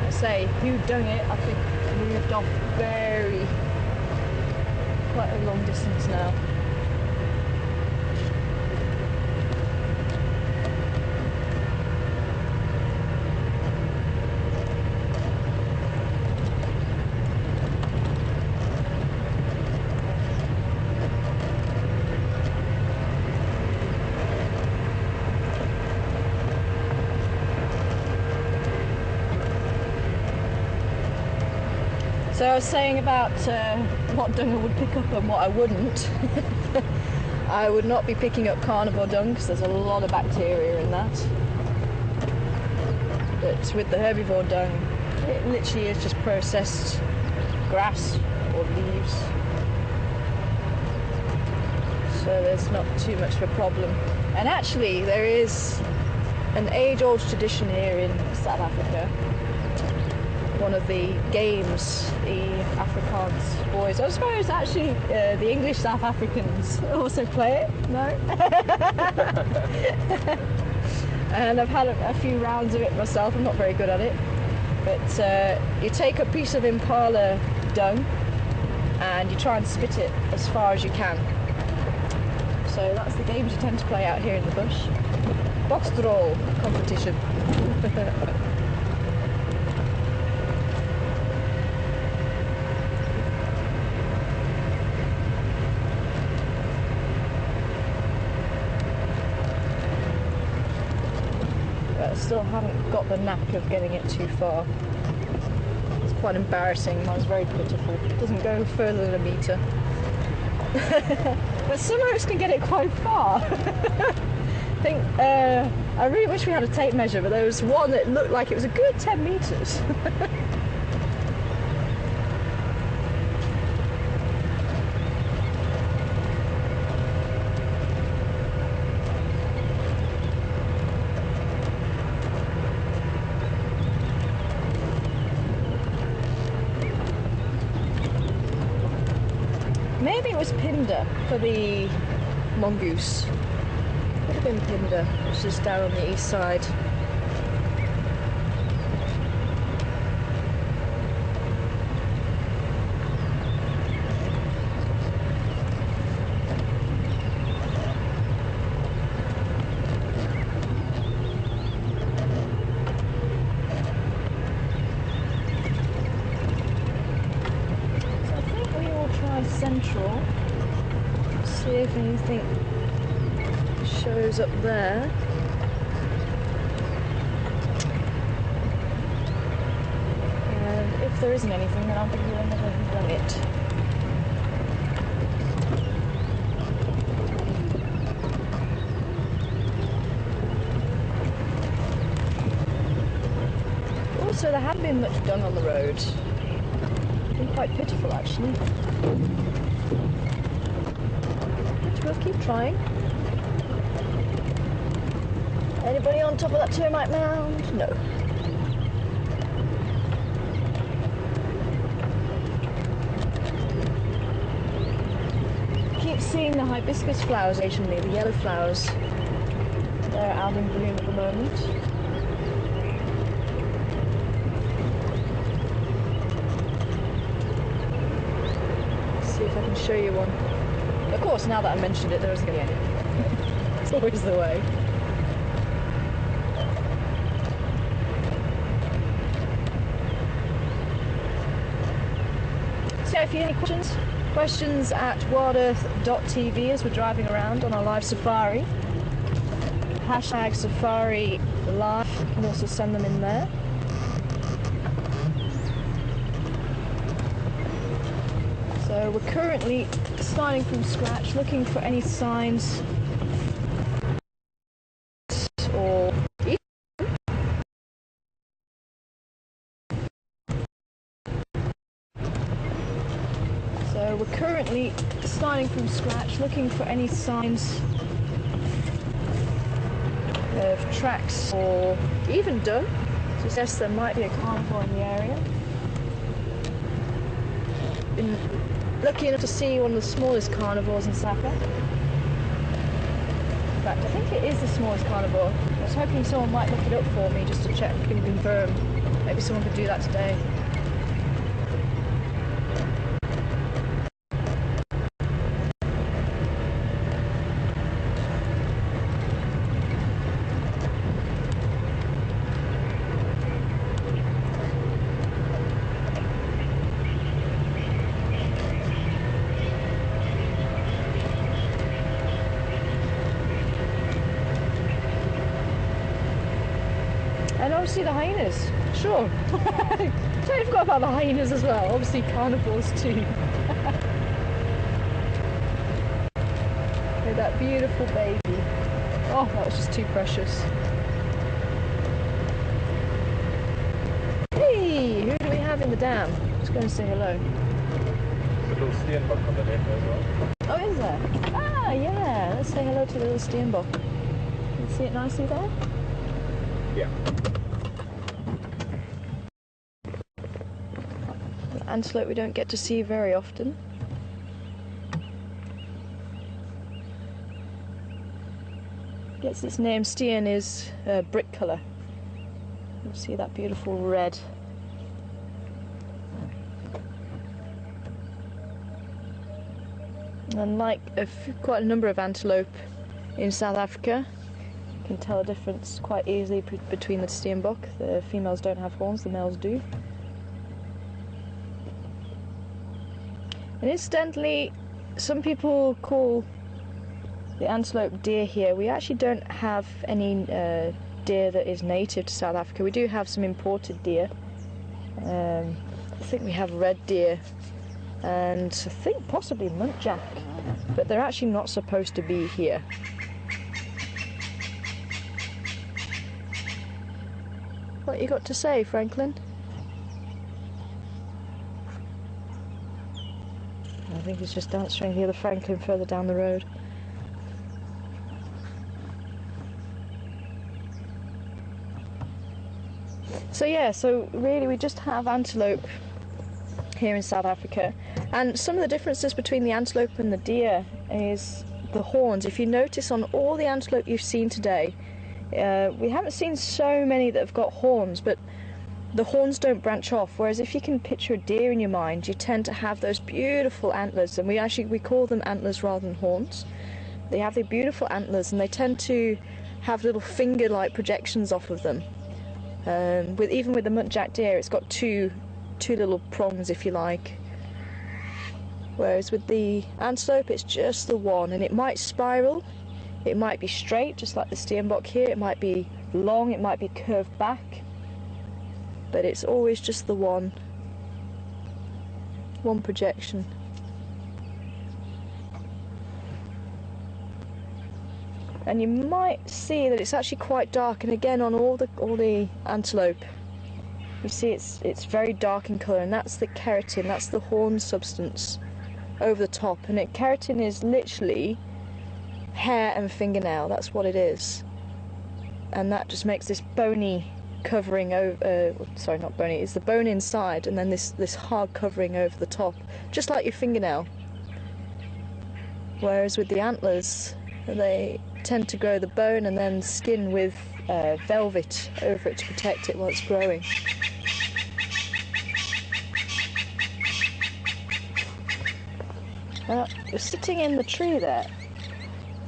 Say Who Dung It, I think moved off quite a long distance now. So I was saying about what dung I would pick up and what I wouldn't. I would not be picking up carnivore dung because there's a lot of bacteria in that. But with the herbivore dung, it literally is just processed grass or leaves. So there's not too much of a problem. And actually there is an age-old tradition here in South Africa. One of the games, the Afrikaans boys, I suppose actually the English South Africans also play it, no? And I've had a few rounds of it myself, I'm not very good at it. But you take a piece of impala dung and you try and spit it as far as you can. So that's the games you tend to play out here in the bush. Box draw competition. Still haven't got the knack of getting it too far. It's quite embarrassing, mine's very pitiful. It doesn't go further than a metre. But some of us can get it quite far. I think, I really wish we had a tape measure, but there was one that looked like it was a good 10 metres. Maybe it was Pinder for the mongoose. Could have been Pinder, which is down on the east side. Central, see if anything shows up there. if there isn't anything, then I'll give you another run it. Also, there hasn't been much done on the road. It's been quite pitiful, actually. But we'll keep trying. Anybody on top of that termite mound? No. Keep seeing the hibiscus flowers occasionally, the yellow flowers. They're out in bloom at the moment. Let's see if I can show you one. Of course, now that I mentioned it, there isn't going to be any. It's always the way. So if you have any questions at WildEarthTV as we're driving around on our live safari. Hashtag Safari Live, you can also send them in there. So we're currently starting from scratch, looking for any signs or we're currently starting from scratch, looking for any signs of tracks or even dung. Suggests there might be a carnivore in the area. Been lucky enough to see one of the smallest carnivores in South Africa. In fact, I think it is the smallest carnivore. I was hoping someone might look it up for me just to check and confirm. Maybe someone could do that today. And obviously the hyenas, sure. Totally forgot about the hyenas as well, obviously carnivores too. Look at that beautiful baby. Oh, that was just too precious. Hey, who do we have in the dam? Let's go and say hello. The little steenbok on the left as well. Oh, is there? Ah, yeah, let's say hello to the little steenbok. Can you see it nicely there? Yeah. Antelope we don't get to see very often. Gets its name, Stian is brick colour. You see that beautiful red. And like quite a number of antelope in South Africa, you can tell a difference quite easily between the steenbok. The females don't have horns, the males do. And incidentally, some people call the antelope deer here. We actually don't have any deer that is native to South Africa. We do have some imported deer. I think we have red deer and I think possibly muntjac, but they're actually not supposed to be here. What you got to say, Franklin? I think he's just answering the other Franklin further down the road. So yeah, so really we just have antelope here in South Africa, and some of the differences between the antelope and the deer is the horns. If you notice on all the antelope you've seen today, we haven't seen so many that have got horns, but the horns don't branch off, whereas if you can picture a deer in your mind, you tend to have those beautiful antlers, and we call them antlers rather than horns. They have the beautiful antlers, and they tend to have little finger-like projections off of them. Even with the muntjac deer, it's got two little prongs, if you like. Whereas with the antelope, it's just the one, and it might spiral, it might be straight, just like the steenbok here, it might be long, it might be curved back, but it's always just the one. one projection. And you might see that it's actually quite dark, and again on all the antelope you see it's very dark in colour, and that's the keratin, that's the horn substance over the top. And keratin is literally hair and fingernail, that's what it is, and that just makes this bony covering over, sorry, not bony, it's the bone inside, and then this hard covering over the top, just like your fingernail. Whereas with the antlers, they tend to grow the bone and then skin with velvet over it to protect it while it's growing. You're sitting in the tree there,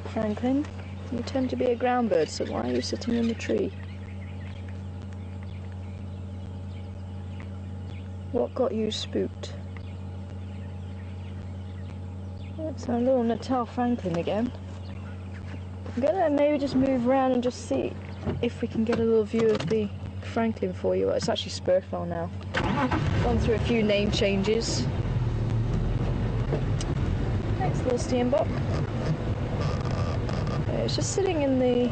Franklin. You tend to be a ground bird, so why are you sitting in the tree? What got you spooked? That's our little Natal Franklin again. I'm gonna maybe just move around and just see if we can get a little view of the Franklin for you. Well, it's actually Spurfell now. Gone through a few name changes. Next little steenbok. It's just sitting in the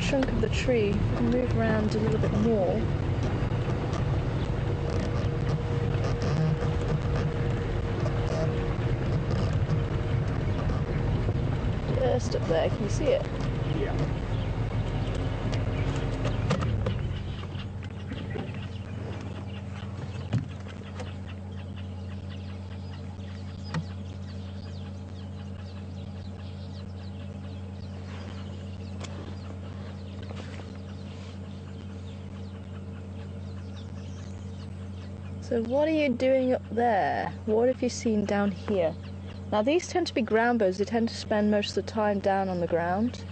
trunk of the tree. I'll move around a little bit more. Just up there, can you see it? Yeah. So what are you doing up there? What have you seen down here? Now these tend to be ground birds, they tend to spend most of the time down on the ground.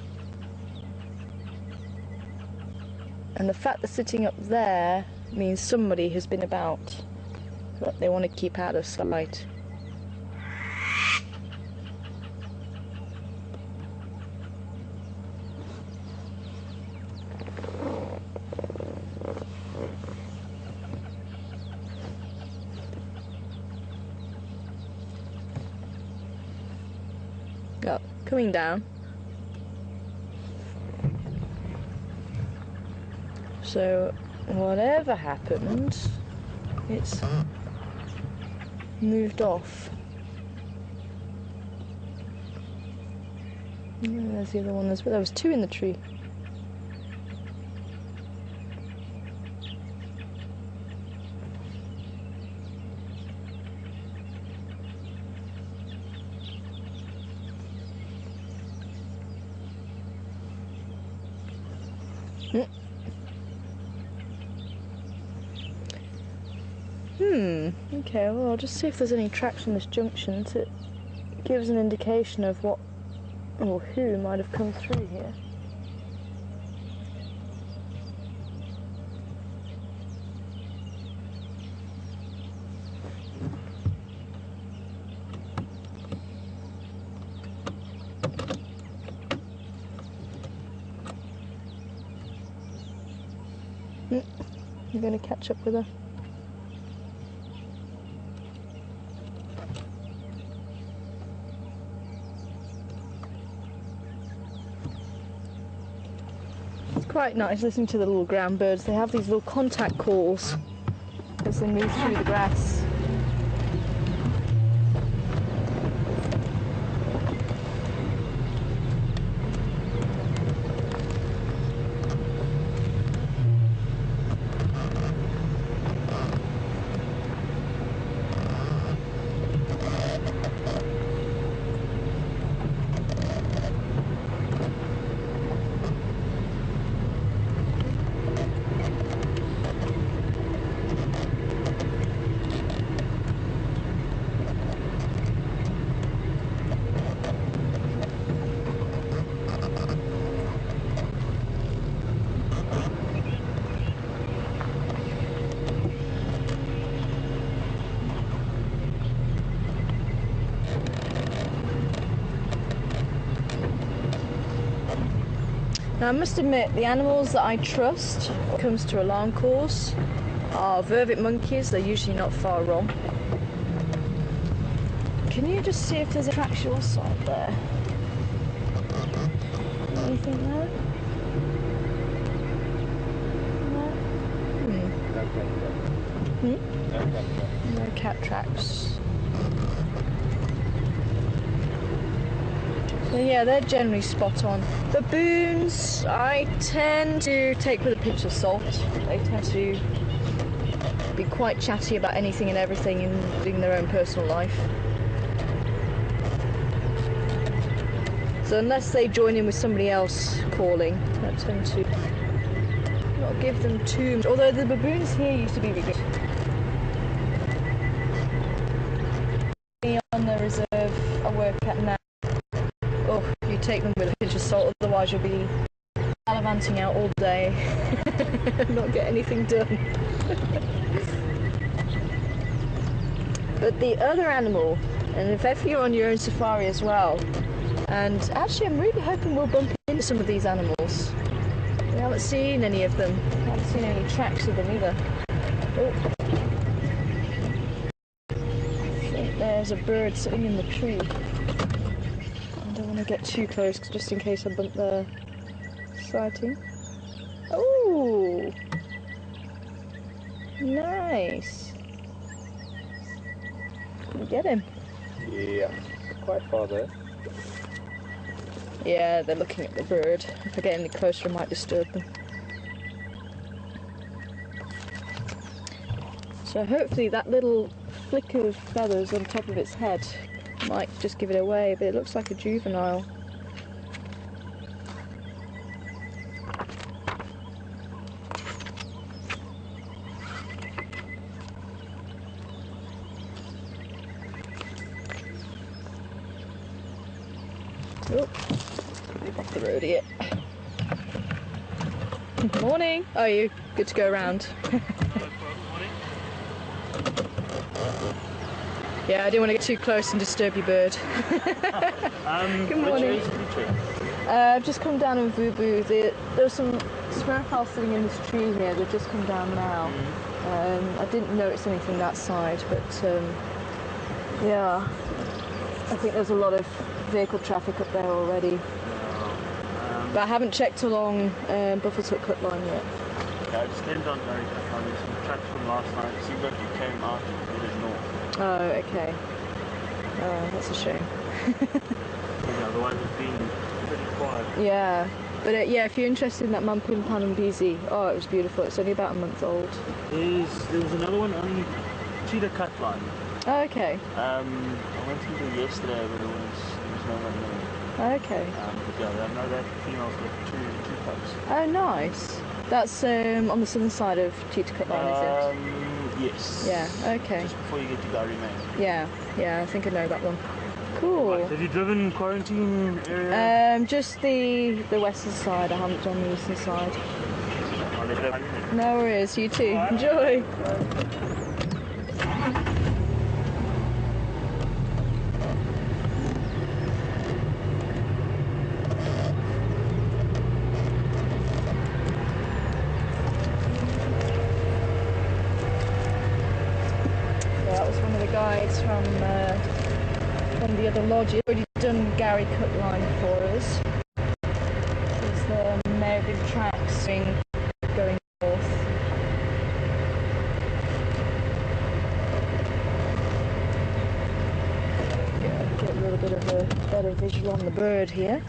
And the fact they're sitting up there means somebody has been about, but they want to keep out of sight. Oh, coming down. So whatever happened, it's moved off. Yeah, there's the other one. There was two in the tree. Okay, well, I'll just see if there's any tracks on this junction to give us an indication of what or who might have come through here. I'm going to catch up with her. Quite nice listening to the little ground birds. They have these little contact calls as they move through the grass. Now I must admit, the animals that I trust when it comes to alarm calls are vervet monkeys. They're usually not far wrong. Can you just see if there's a actual side there? Anything there? No? No cat tracks. So yeah, they're generally spot on. Baboons, I tend to take with a pinch of salt. They tend to be quite chatty about anything and everything, including their own personal life. So unless they join in with somebody else calling, I tend to not give them too much. Although the baboons here used to be really good. On the reserve I work at now. Oh, you take them with a pinch of salt, otherwise you'll be gallivanting out all day and not get anything done. But the other animal, and if you're on your own safari as well, and actually I'm really hoping we'll bump into some of these animals. We haven't seen any of them. I haven't seen any tracks of them either. Oh. I think there's a bird sitting in the tree. I don't want to get too close, just in case I bump their sighting. Oh, nice. Can you get him? Yeah, quite far there. Yeah, they're looking at the bird. If I get any closer, I might disturb them. So hopefully that little flick of feathers on top of its head might just give it away, but it looks like a juvenile. Oh, off the road here. Morning. Oh, you good to go around? Yeah, I didn't want to get too close and disturb your bird. Good morning. I've just come down in Vubu. There's some squirrel sitting in this tree here. They've just come down now. I didn't notice anything that side, but yeah, I think there's a lot of vehicle traffic up there already. But I haven't checked along Buffalo's Hook cut line yet. Yeah, I just came down very quick. There's some tracks from last night. It seemed like you came out and headed north. Oh, okay. Oh, that's a shame. Yeah, otherwise it's been pretty quiet. Yeah, but yeah, if you're interested in that Mampin Panambizi, oh, it was beautiful. It's only about a month old. There was another one on Cheetah Cut Line. Oh, okay. I went through there yesterday, but there was no one there. Okay. But yeah, I know that females got two pups. Oh, nice. That's on the southern side of Cheetah Cut Line, is it? Yes. Yeah, okay. Just before you get to Gary Main. Yeah, I think I know that one. Cool. Right, have you driven quarantine area? Just the western side. I haven't done the eastern side. I'll let you know. No worries. You too. Right. Enjoy. That was one of the guides from the other lodge. He's already done Gary Cut Line for us. There's the Merrigan tracks going north. Get a little bit of a better visual on the bird here.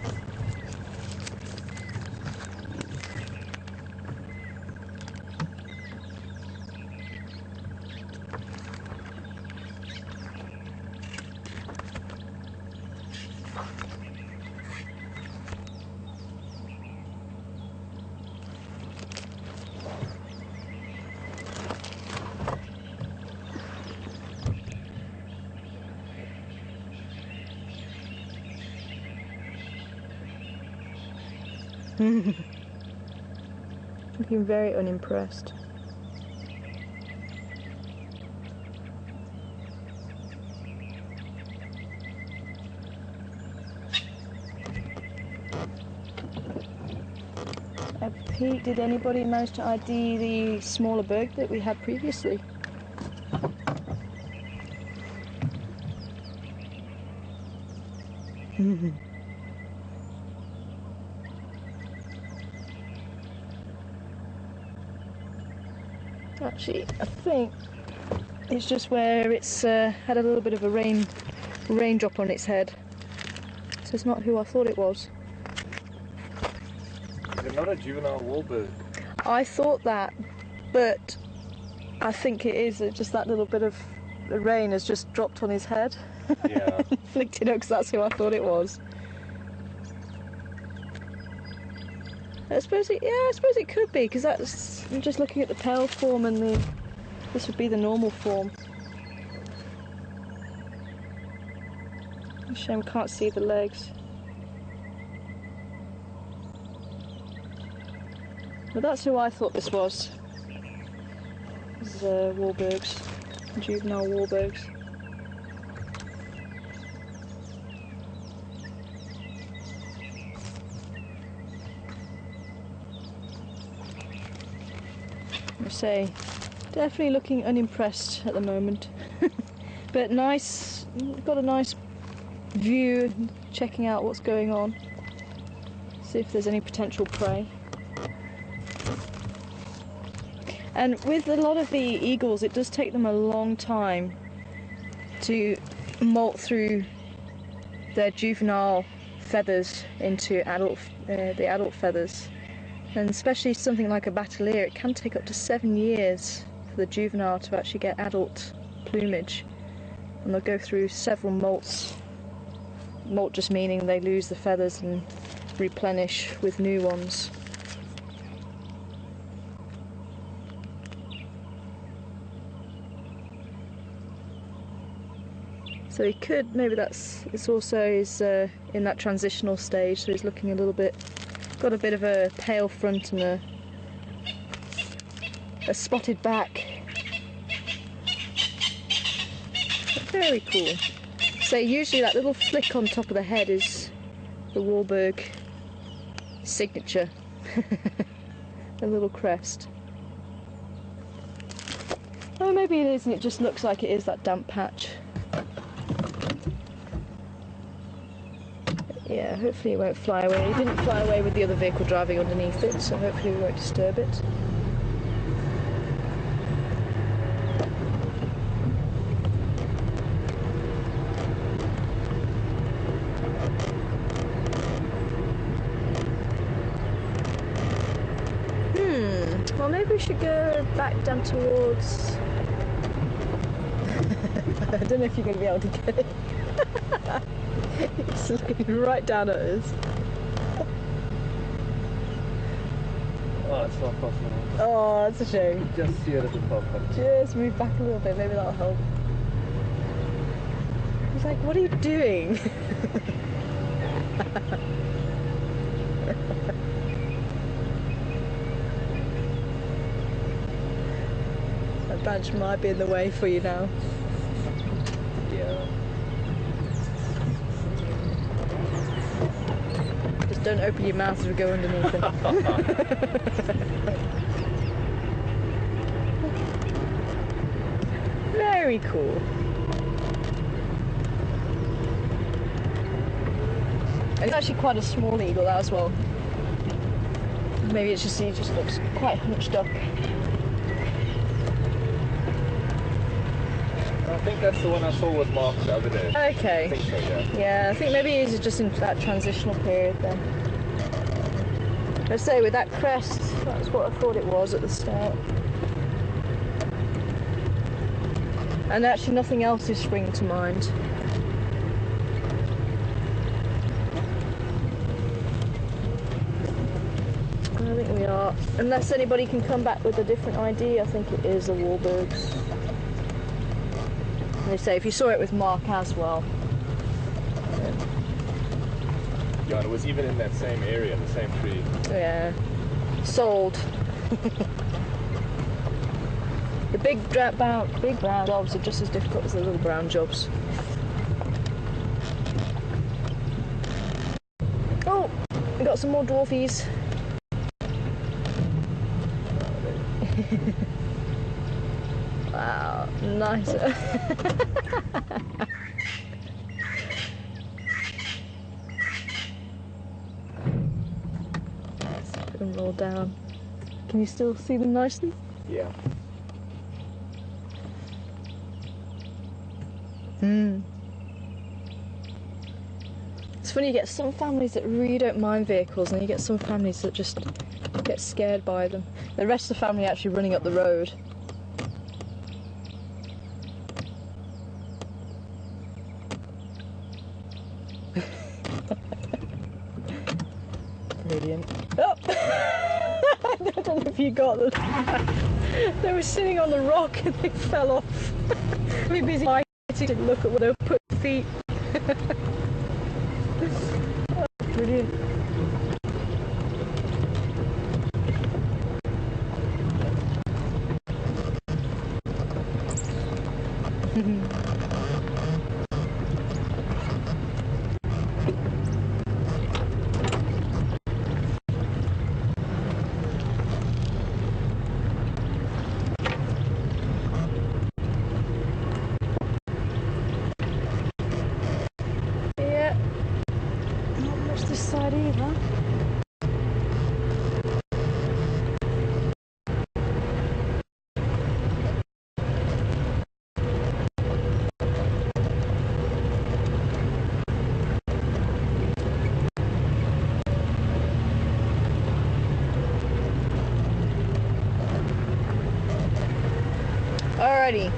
Looking very unimpressed. Pete, did anybody manage to ID the smaller bird that we had previously? Actually, I think it's just where it's had a little bit of a raindrop on its head. So it's not who I thought it was. Is it not a juvenile warbird? I thought that, but I think it is. Just that little bit of the rain has just dropped on his head. Yeah. Flicked it up because that's who I thought it was. I suppose it could be, because that's, I'm just looking at the pale form and this would be the normal form. Shame we can't see the legs. But that's who I thought this was. This is warburgs, juvenile warburgs. I say, definitely looking unimpressed at the moment. But nice, got a nice view, checking out what's going on. See if there's any potential prey. And with a lot of the eagles, it does take them a long time to molt through their juvenile feathers into the adult feathers. And especially something like a battalier, it can take up to 7 years for the juvenile to actually get adult plumage. And they'll go through several molts. Molt just meaning they lose the feathers and replenish with new ones. So he could, maybe it's also in that transitional stage, so he's looking a little bit, got a bit of a pale front and a spotted back. Very cool. So usually that little flick on top of the head is the Warburg signature. A little crest. Oh, maybe it isn't, it just looks like it is that damp patch. Yeah, hopefully it won't fly away. It didn't fly away with the other vehicle driving underneath it, so hopefully we won't disturb it. Well, maybe we should go back down towards... I don't know if you're going to be able to get it. It's looking right down at us. Oh, it's not possible. Oh, that's a shame. Just see it at the top. Just move back a little bit, maybe that'll help. He's like, what are you doing? That branch might be in the way for you now. Yeah. Just don't open your mouth as we go underneath it. Very cool. And it's actually quite a small eagle that as well. Maybe it's just, he just looks quite hunched up. I think that's the one I saw with Mark the other day. Okay. I think so, yeah. Yeah, I think maybe he's just in that transitional period then. Let's say with that crest, that's what I thought it was at the start. And actually nothing else is springing to mind. I think we are. Unless anybody can come back with a different ID, I think it is the Warburgs. And they say if you saw it with Mark as well. Yeah, it was even in that same area, the same tree. Yeah. Sold. The big brown jobs are just as difficult as the little brown jobs. Oh, we got some more dwarfies. Wow, nice. all down. Can you still see them nicely? Yeah. It's funny, you get some families that really don't mind vehicles, and you get some families that just get scared by them. The rest of the family actually running up the road. Brilliant. Oh! I don't know if you got them. They were sitting on the rock and they fell off. Really busy fighting to look at where they put feet. Oh, brilliant. Yeah, not much this side either. Alrighty,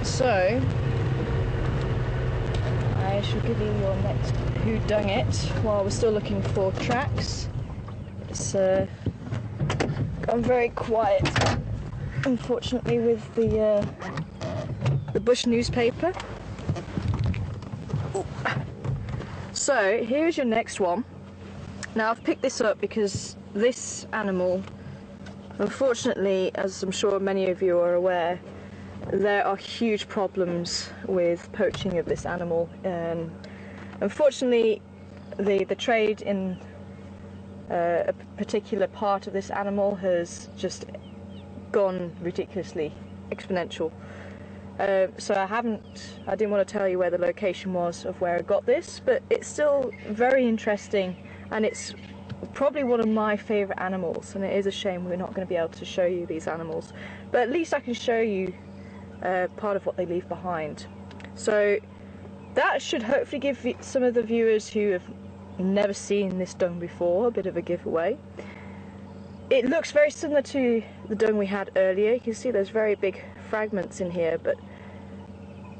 so I shall give you your next whodunit while we're still looking for tracks. It's gone very quiet, unfortunately, with the Bush newspaper. So here's your next one. Now I've picked this up because this animal, unfortunately, as I'm sure many of you are aware, there are huge problems with poaching of this animal. Unfortunately, the trade in a particular part of this animal has just gone ridiculously exponential. So I didn't want to tell you where the location was of where I got this, but it's still very interesting, and it's probably one of my favourite animals, and it is a shame we're not going to be able to show you these animals, but at least I can show you part of what they leave behind. So that should hopefully give some of the viewers who have never seen this dung before a bit of a giveaway. It looks very similar to the dung we had earlier. You can see there's very big fragments in here, but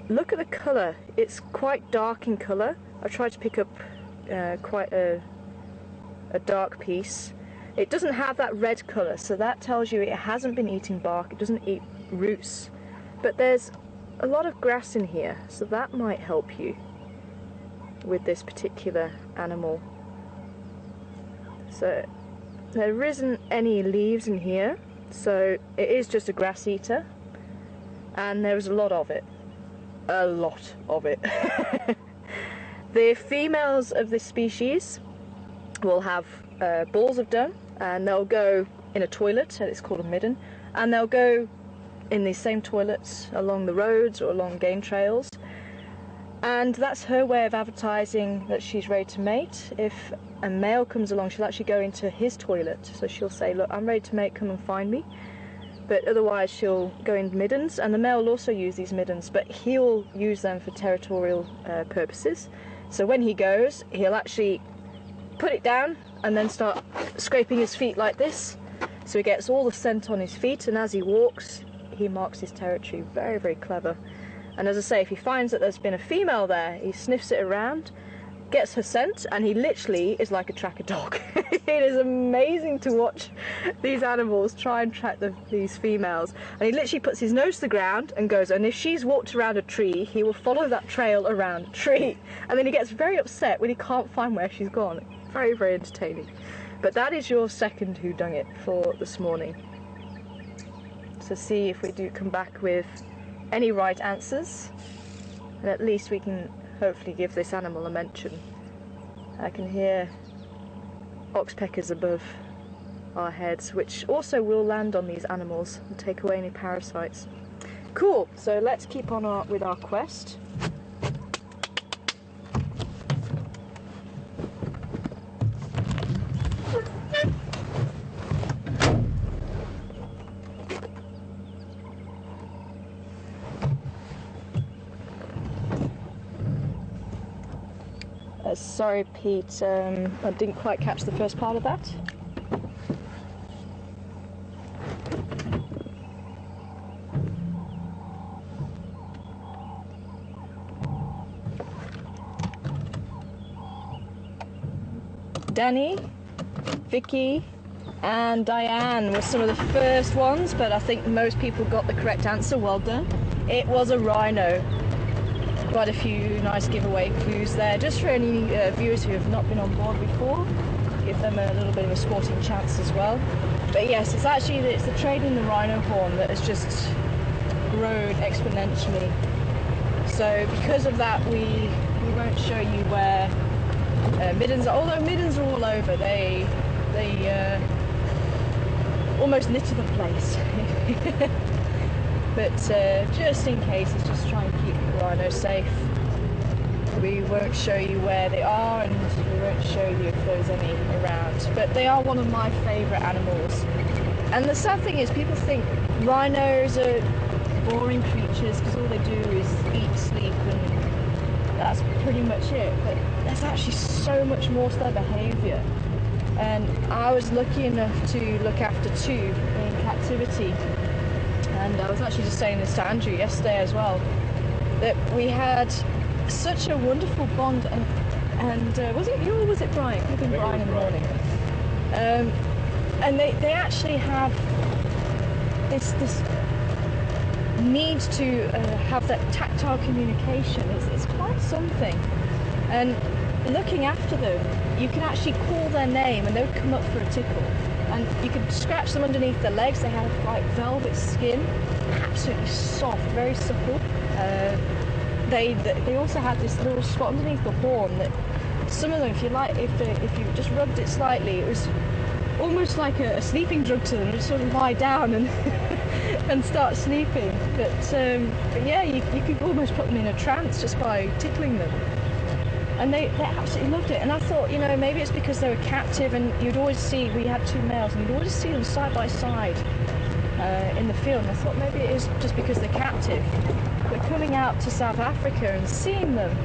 look at the colour. It's quite dark in colour. I tried to pick up quite a dark piece. It doesn't have that red colour, so that tells you it hasn't been eating bark, it doesn't eat roots. But there's a lot of grass in here, so that might help you with this particular animal. So there isn't any leaves in here, so it is just a grass eater, and there's a lot of it. A lot of it. The females of this species will have balls of dung, and they'll go in a toilet, and it's called a midden, and they'll go in these same toilets along the roads or along game trails, and that's her way of advertising that she's ready to mate. If a male comes along, she'll actually go into his toilet, so she'll say, look, I'm ready to mate, come and find me. But otherwise she'll go in middens, and the male will also use these middens, but he'll use them for territorial purposes. So when he goes, he'll actually put it down and then start scraping his feet like this, so he gets all the scent on his feet, and as he walks he marks his territory. Very, very clever. And as I say, if he finds that there's been a female there, he sniffs it around, gets her scent, and he literally is like a tracker dog. It is amazing to watch these animals try and track these females. And he literally puts his nose to the ground and goes, and if she's walked around a tree, he will follow that trail around a tree. And then he gets very upset when he can't find where she's gone. Very, very entertaining. But that is your second whodunit for this morning. So see if we do come back with any right answers, and at least we can hopefully give this animal a mention. I can hear oxpeckers above our heads, which also will land on these animals and take away any parasites. Cool, so let's keep on with our quest. Sorry, Pete, I didn't quite catch the first part of that. Danny, Vicky, and Diane were some of the first ones, but I think most people got the correct answer. Well done. It was a rhino. Quite a few nice giveaway clues there, just for any viewers who have not been on board before. Give them a little bit of a sporting chance as well. But yes, it's the trade in the rhino horn that has just grown exponentially. So because of that, we won't show you where middens are, although middens are all over. They almost litter the place. But just in case, let's just try and keep the rhino safe. We won't show you where they are, and we won't show you if there's any around. But they are one of my favourite animals. And the sad thing is, people think rhinos are boring creatures because all they do is eat, sleep, and that's pretty much it. But there's actually so much more to their behaviour. And I was lucky enough to look after 2 in captivity. And I was actually just saying this to Andrew yesterday as well, that we had such a wonderful bond, and was it you or was it Brian? Could have been Brian in the morning. And they actually have this need to have that tactile communication. It's quite something. And looking after them, you can actually call their name and they'll come up for a tickle. And you could scratch them underneath their legs. They have like velvet skin, absolutely soft, very supple. They also had this little spot underneath the horn that some of them, if you just rubbed it slightly, it was almost like a sleeping drug to them. Just sort of lie down and and start sleeping. But yeah, you could almost put them in a trance just by tickling them. And they absolutely loved it. And I thought, you know, maybe it's because they were captive, and you'd always see, we had 2 males, and you'd always see them side by side in the field. And I thought maybe it is just because they're captive. But coming out to South Africa and seeing them,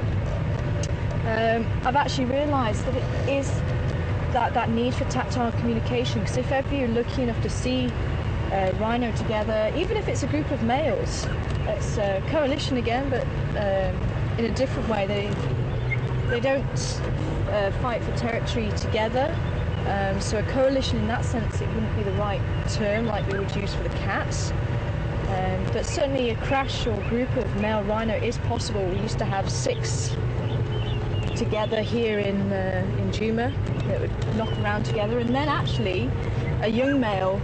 I've actually realised that it is that need for tactile communication. Because if ever you're lucky enough to see rhino together, even if it's a group of males, it's a coalition again, but in a different way. They don't fight for territory together, so a coalition in that sense, it wouldn't be the right term like we would use for the cats. But certainly a crash or group of male rhino is possible. We used to have 6 together here in Djuma that would knock around together, and then actually a young male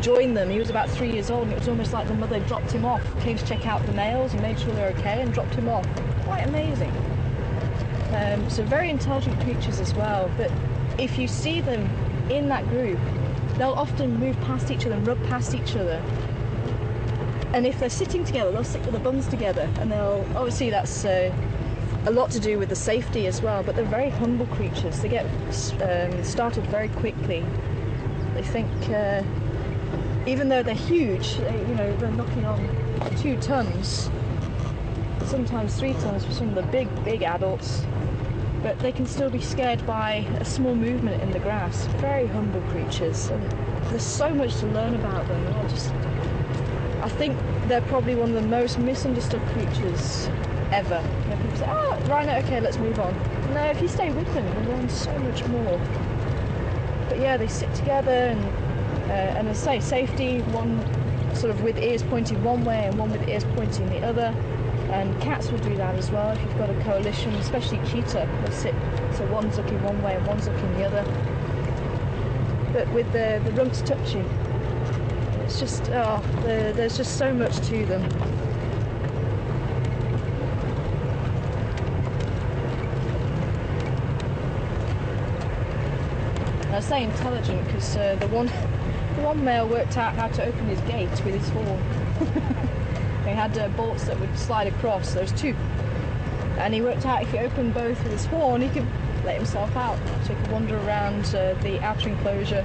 joined them. He was about 3 years old, and it was almost like the mother dropped him off, came to check out the males and made sure they're okay and dropped him off. Quite amazing. So very intelligent creatures as well, but if you see them in that group, they'll often move past each other and rub past each other. And if they're sitting together, they'll sit with their bums together, and they'll, obviously that's a lot to do with the safety as well, but they're very humble creatures. They get startled very quickly. They think, even though they're huge, they're knocking on 2 tons, sometimes 3 tons for some of the big adults, but they can still be scared by a small movement in the grass. Very humble creatures, and there's so much to learn about them. I think they're probably one of the most misunderstood creatures ever. People say, oh, rhino, okay, let's move on. No, if you stay with them, you learn so much more. But yeah, they sit together, and as I say, safety, one sort of with ears pointing one way and one with ears pointing the other. And cats will do that as well if you've got a coalition, especially cheetah. They'll sit, so one's looking one way and one's looking the other. But with the rumps touching, it's just, there's just so much to them. I say intelligent because the one male worked out how to open his gate with his horn. He had bolts that would slide across. There was 2, and he worked out if he opened both with his horn, he could let himself out, so he could wander around the outer enclosure.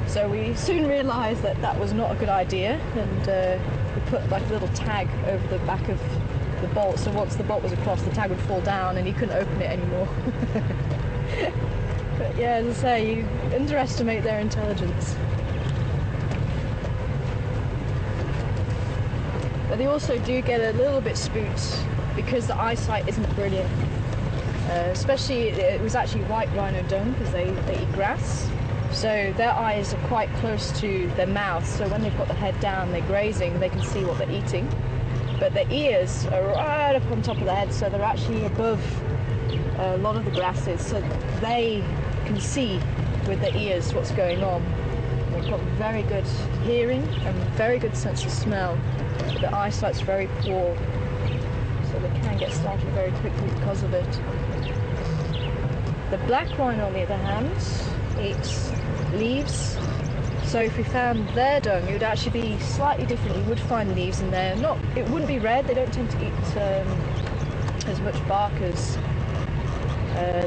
So we soon realised that that was not a good idea, and we put like a little tag over the back of the bolt, so once the bolt was across, the tag would fall down and he couldn't open it anymore. But yeah, as I say, you underestimate their intelligence. But they also do get a little bit spooked because the eyesight isn't brilliant. Especially, it was actually white rhino dung because they eat grass. So their eyes are quite close to their mouth, so when they've got the head down, they're grazing, they can see what they're eating. But their ears are right up on top of the head, so they're actually above a lot of the grasses, so they can see with their ears what's going on. They've got very good hearing and very good sense of smell, but their eyesight's very poor, so they can get started very quickly because of it. The black rhino, on the other hand, eats leaves. So if we found their dung, it would actually be slightly different. You would find leaves in there. It wouldn't be red. They don't tend to eat as much bark as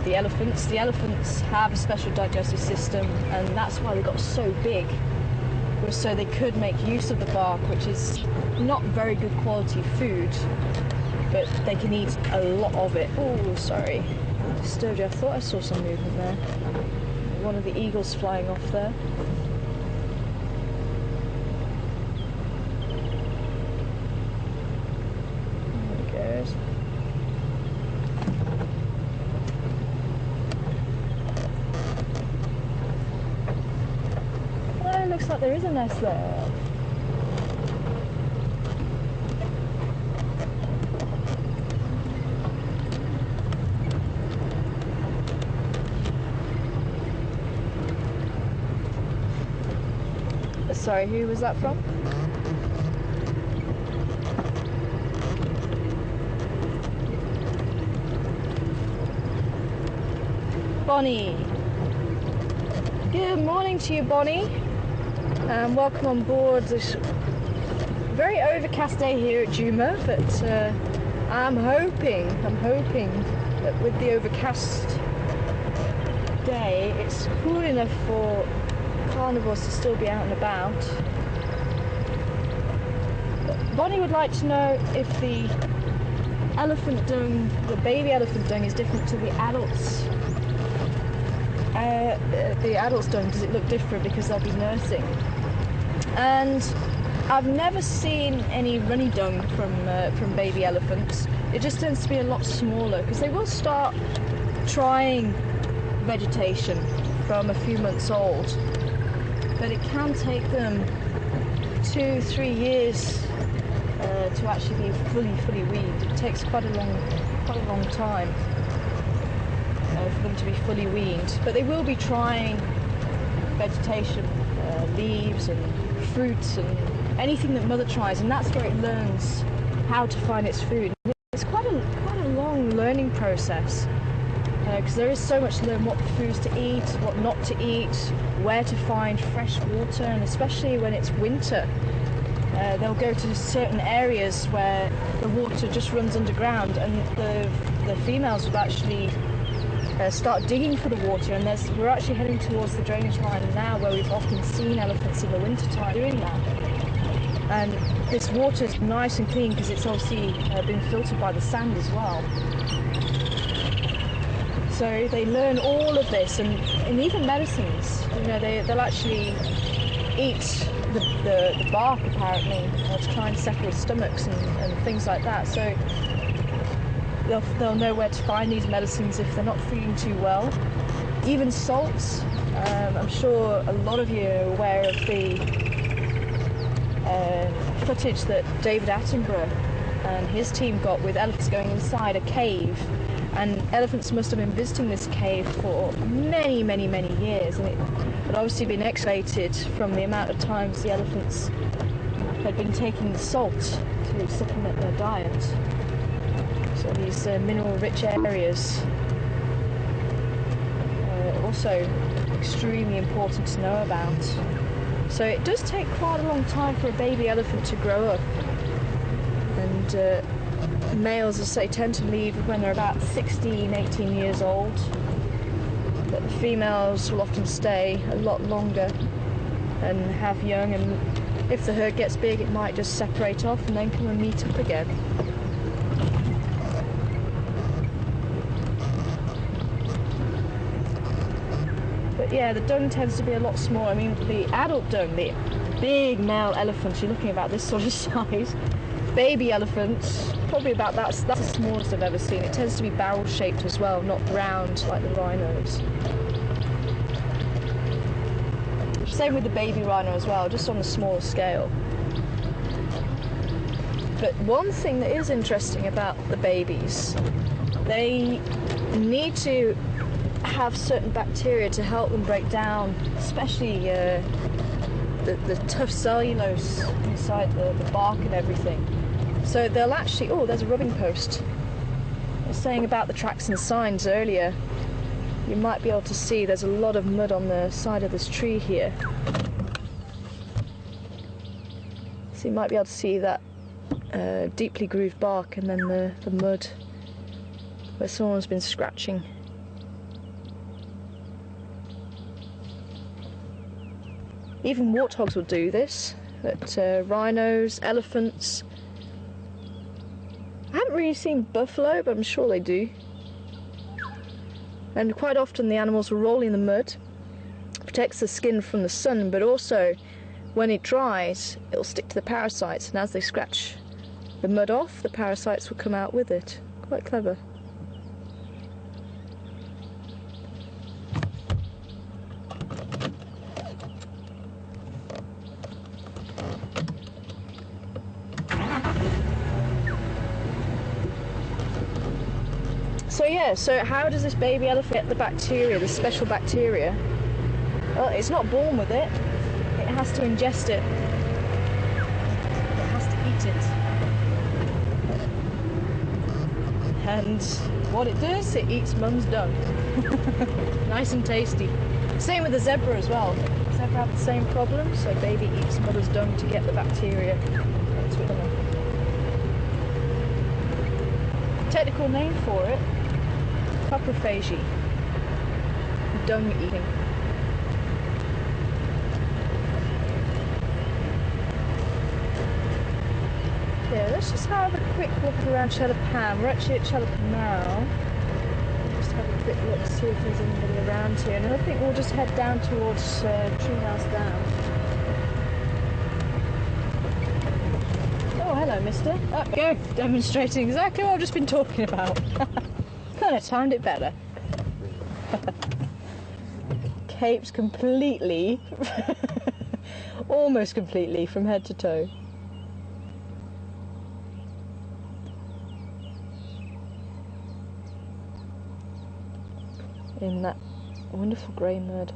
the elephants. The elephants have a special digestive system, and that's why they got so big. Was so they could make use of the bark, which is not very good quality food, but they can eat a lot of it. Oh, sorry, I disturbed you. I thought I saw some movement there. One of the eagles flying off there. There it goes. Oh, it looks like there is a nest there. Sorry, who was that from? Bonnie. Good morning to you, Bonnie. Welcome on board this very overcast day here at Djuma, but I'm hoping that with the overcast day, it's cool enough for carnivores to still be out and about. Bonnie would like to know if the elephant dung, the baby elephant dung, is different to the adults. The adults' dung, does it look different because they'll be nursing? And I've never seen any runny dung from baby elephants. It just tends to be a lot smaller because they will start trying vegetation from a few months old. But it can take them 2-3 years to actually be fully weaned. It takes quite a long time for them to be fully weaned. But they will be trying vegetation, leaves and fruits and anything that mother tries, and that's where it learns how to find its food. It's quite a long learning process. Because there is so much to learn: what foods to eat, what not to eat, where to find fresh water, and especially when it's winter. They'll go to certain areas where the water just runs underground, and the females will actually start digging for the water, and we're actually heading towards the drainage line now, where we've often seen elephants in the winter time doing that. And this water is nice and clean because it's obviously been filtered by the sand as well. So they learn all of this, and even medicines. You know, they'll actually eat the bark apparently to try and settle stomachs and things like that. So they'll know where to find these medicines if they're not feeling too well. Even salts. I'm sure a lot of you are aware of the footage that David Attenborough and his team got with elephants going inside a cave. And elephants must have been visiting this cave for many years, and it had obviously been excavated from the amount of times the elephants had been taking the salt to supplement their diet. So these mineral-rich areas are also extremely important to know about. So it does take quite a long time for a baby elephant to grow up, and males, as I say, tend to leave when they're about 16, 18 years old, but the females will often stay a lot longer and have young, and if the herd gets big, it might just separate off and then come and meet up again. yeah, the dung tends to be a lot smaller. I mean, the adult dung, the big male elephants, you're looking about this sort of size. Baby elephants, probably about that's the smallest I've ever seen. It tends to be barrel shaped as well, not round like the rhinos. Same with the baby rhino as well, just on a smaller scale. But one thing that is interesting about the babies, they need to have certain bacteria to help them break down, especially the tough cellulose inside the bark and everything. So they'll actually, oh, there's a rubbing post. I was saying about the tracks and signs earlier. You might be able to see there's a lot of mud on the side of this tree here. So you might be able to see that deeply grooved bark and then the mud where someone's been scratching. Even warthogs will do this, but rhinos, elephants. I haven't really seen buffalo, but I'm sure they do. And quite often the animals will roll in the mud, protects the skin from the sun, but also when it dries, it'll stick to the parasites, and as they scratch the mud off, the parasites will come out with it. Quite clever. So yeah, so how does this baby elephant get the bacteria, the special bacteria? Well, it's not born with it. It has to ingest it. It has to eat it. And what it does, it eats mum's dung. Nice and tasty. Same with the zebra as well. Zebra have the same problem, so baby eats mother's dung to get the bacteria into it. Technical name for it, coprophagy, dung eating. Yeah, let's just have a quick look around Chelapan. We're actually at Chelapan now. Just have a quick look, see if there's anybody around here. And I think we'll just head down towards Treehouse Dam. Oh, hello, mister. Up we go, demonstrating exactly what I've just been talking about. Kind of timed it better. Capes completely, almost completely from head to toe. In that wonderful grey mud.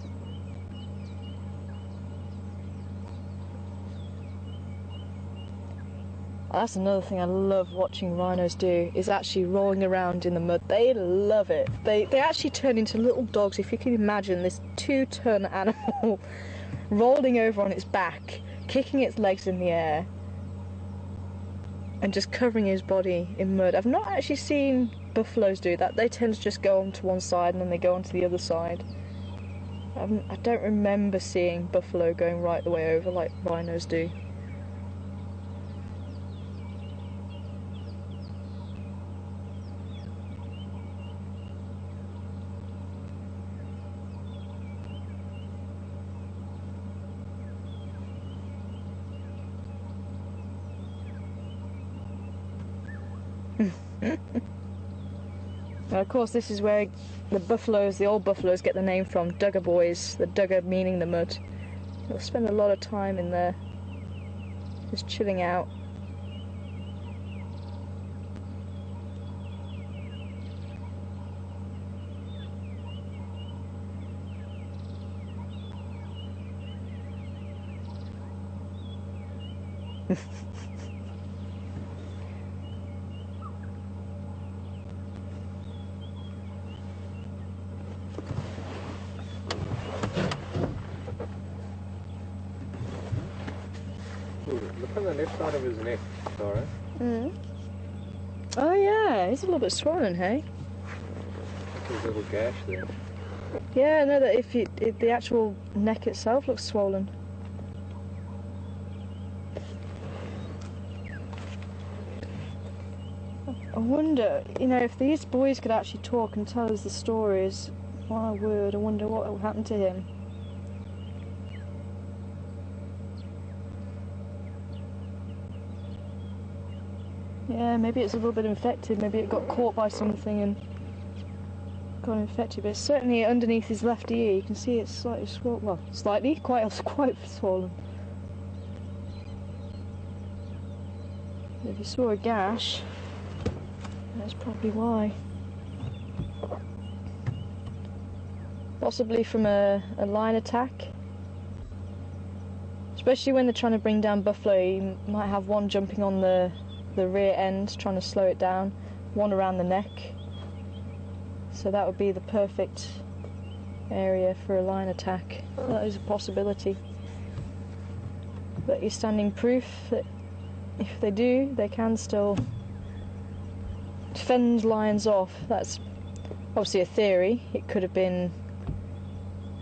That's another thing I love watching rhinos do, is actually rolling around in the mud. They love it. They actually turn into little dogs. If you can imagine this 2-ton animal rolling over on its back, kicking its legs in the air, and just covering his body in mud. I've not actually seen buffaloes do that. They tend to just go onto one side and then they go onto the other side. I don't remember seeing buffalo going right the way over like rhinos do. Now, of course, this is where the buffaloes, the old buffaloes, get the name from. Dugger boys, the dugger meaning the mud. They'll spend a lot of time in there, just chilling out. Look on the left side of his neck, Tara. Mm. Oh yeah, he's a little bit swollen, hey? Look at his little gash there. Yeah, no, that if the actual neck itself looks swollen. I wonder, you know, if these boys could actually talk and tell us the stories, My word, I wonder what will happen to him. Yeah, maybe it's a little bit infected. Maybe it got caught by something and got infected. But it's certainly underneath his left ear. You can see it's slightly swollen. Well, slightly, quite swollen. If you saw a gash, that's probably why. Possibly from a lion attack. Especially when they're trying to bring down buffalo, you might have one jumping on the rear end, trying to slow it down, one around the neck. So that would be the perfect area for a lion attack. That is a possibility. But you're standing proof that if they do, they can still fend lions off. That's obviously a theory. It could have been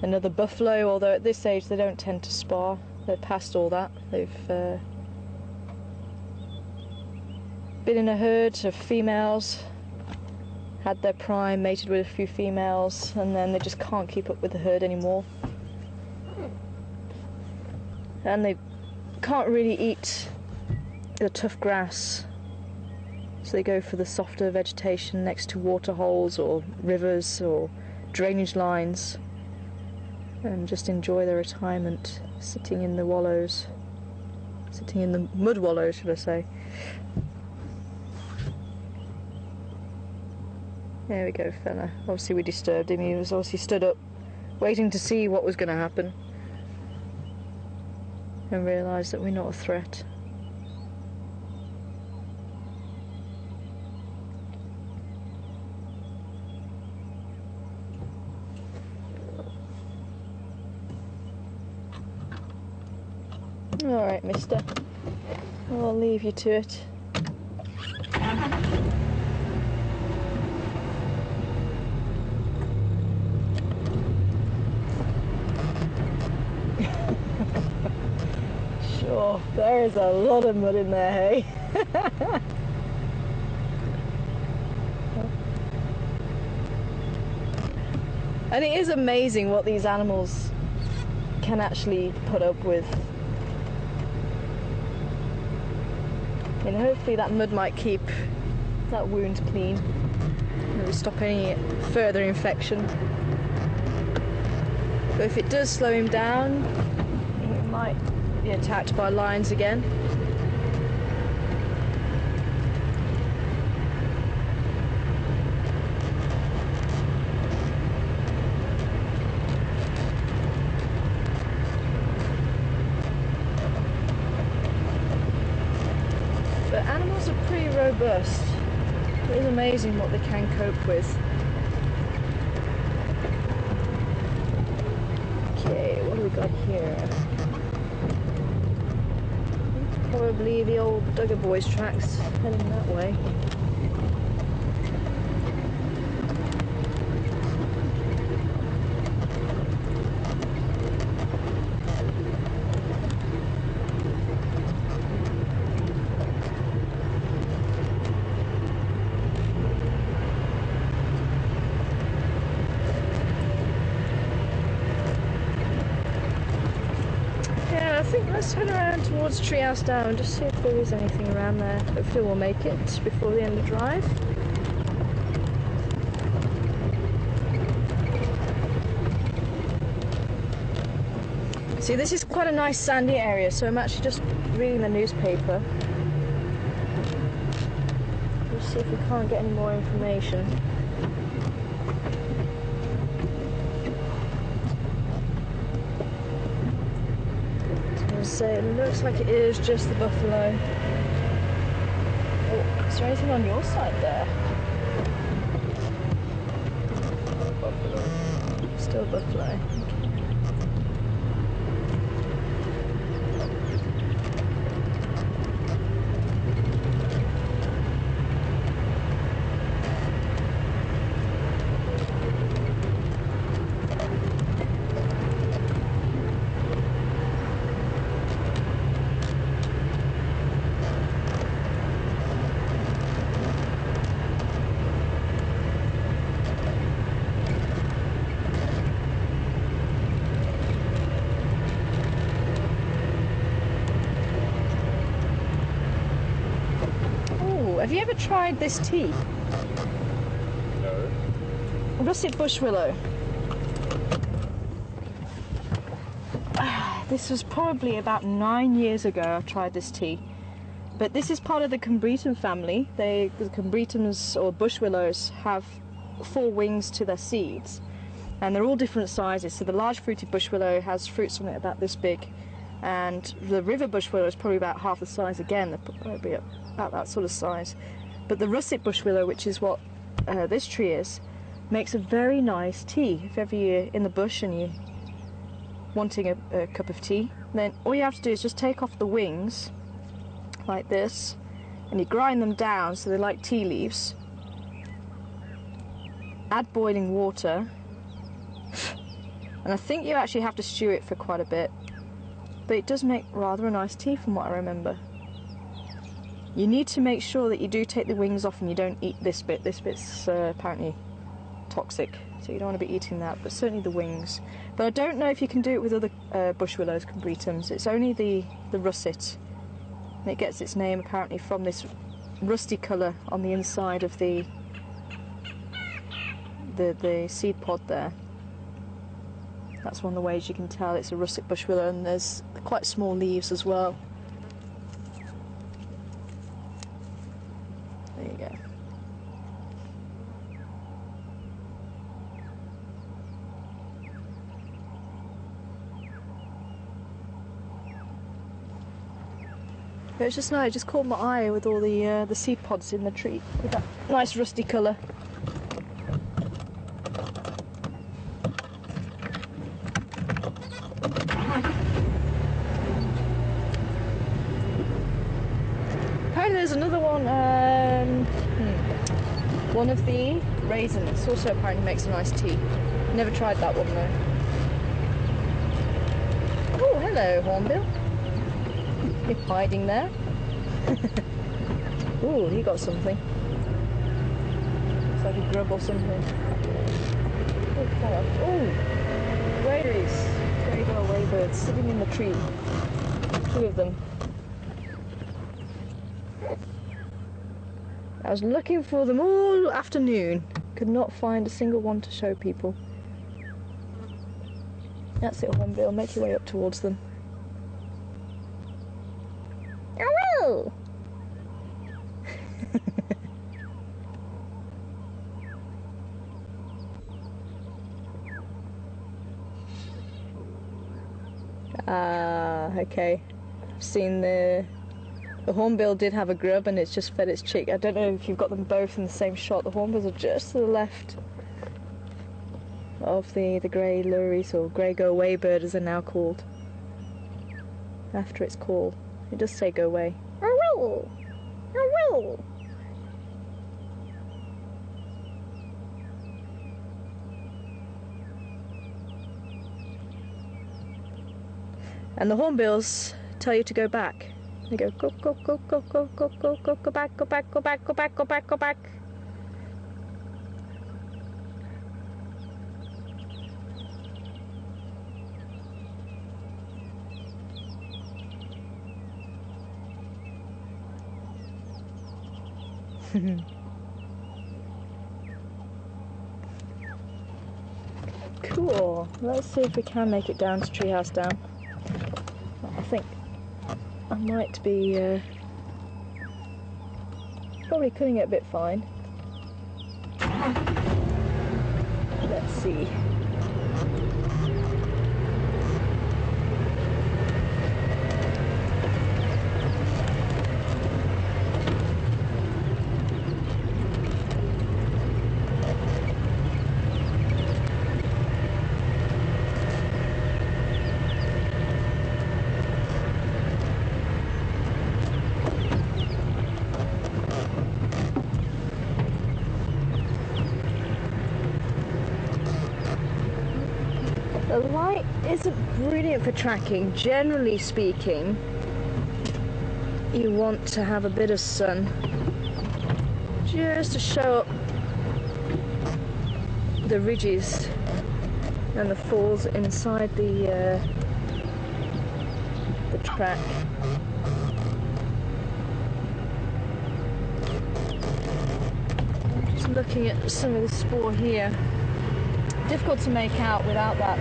another buffalo, although at this age they don't tend to spar. They're past all that. They've been in a herd of females, had their prime, mated with a few females, and then they just can't keep up with the herd anymore. And they can't really eat the tough grass, so they go for the softer vegetation next to water holes or rivers or drainage lines and just enjoy their retirement sitting in the wallows, sitting in the mud wallows, should I say. There we go, fella. Obviously we disturbed him. He was obviously stood up waiting to see what was going to happen and realised that we're not a threat. Alright, mister. I'll leave you to it. Sure, there is a lot of mud in there, hey? And it is amazing what these animals can actually put up with. And hopefully that mud might keep that wound clean. Maybe stop any further infection. But if it does slow him down, he might be attacked by lions again. But animals are pretty robust. It is amazing what they can cope with. Okay, what do we got here? Probably the old Duggar Boys tracks heading that way. I think let's turn around towards Treehouse Down and just see if there is anything around there. Hopefully we'll make it before the end of the drive. See, this is quite a nice sandy area, so I'm actually just reading the newspaper. Let's see if we can't get any more information. So it looks like it is just the buffalo. Oh, is there anything on your side there? Buffalo. Still buffalo. Have you ever tried this tea? No. Russet bush willow. This was probably about 9 years ago I tried this tea. But this is part of the combretum family. The combretums, or bush willows, have 4 wings to their seeds. And they're all different sizes. So the large fruited bush willow has fruits on it about this big. And the river bush willow is probably about half the size again. They're probably about that sort of size. But the russet bush willow, which is what this tree is, makes a very nice tea. If ever you're in the bush and you're wanting a cup of tea, then all you have to do is just take off the wings like this, and you grind them down so they're like tea leaves. Add boiling water, and I think you actually have to stew it for quite a bit, but it does make rather a nice tea from what I remember. You need to make sure that you do take the wings off and you don't eat this bit. This bit's apparently toxic, so you don't want to be eating that, but certainly the wings. But I don't know if you can do it with other bush willows, combretums. It's only the russet, and it gets its name apparently from this rusty colour on the inside of the seed pod there. That's one of the ways you can tell it's a russet bush willow, and there's quite small leaves as well. There you go. But it's just nice, it just caught my eye with all the seed pods in the tree, with that nice rusty colour. Apparently there's another one, one of the raisins, also apparently makes a nice tea. Never tried that one though. Oh, hello, hornbill. You're hiding there. Ooh, he got something. Looks like a grub or something. Oh, greyberries. Grey-bill waybirds sitting in the tree. 2 of them. I was looking for them all afternoon. Could not find a single one to show people. That's it, hornbill. Make your way up towards them. Oh! Okay. I've seen the hornbill did have a grub and it's just fed its chick. I don't know if you've got them both in the same shot. The hornbills are just to the left of the grey lories, or grey go-away bird as they're now called, after its call. It does say go away. Oh, oh. And the hornbills tell you to go back. They go go go go go go go go go go back, go back, go back, go back, go back, go back. Cool. Let's see if we can make it down to Treehouse Down. I think I might be probably cutting it a bit fine. Let's see. The light isn't brilliant for tracking. Generally speaking, you want to have a bit of sun just to show up the ridges and the falls inside the track. looking at some of the spoor here. Difficult to make out without that,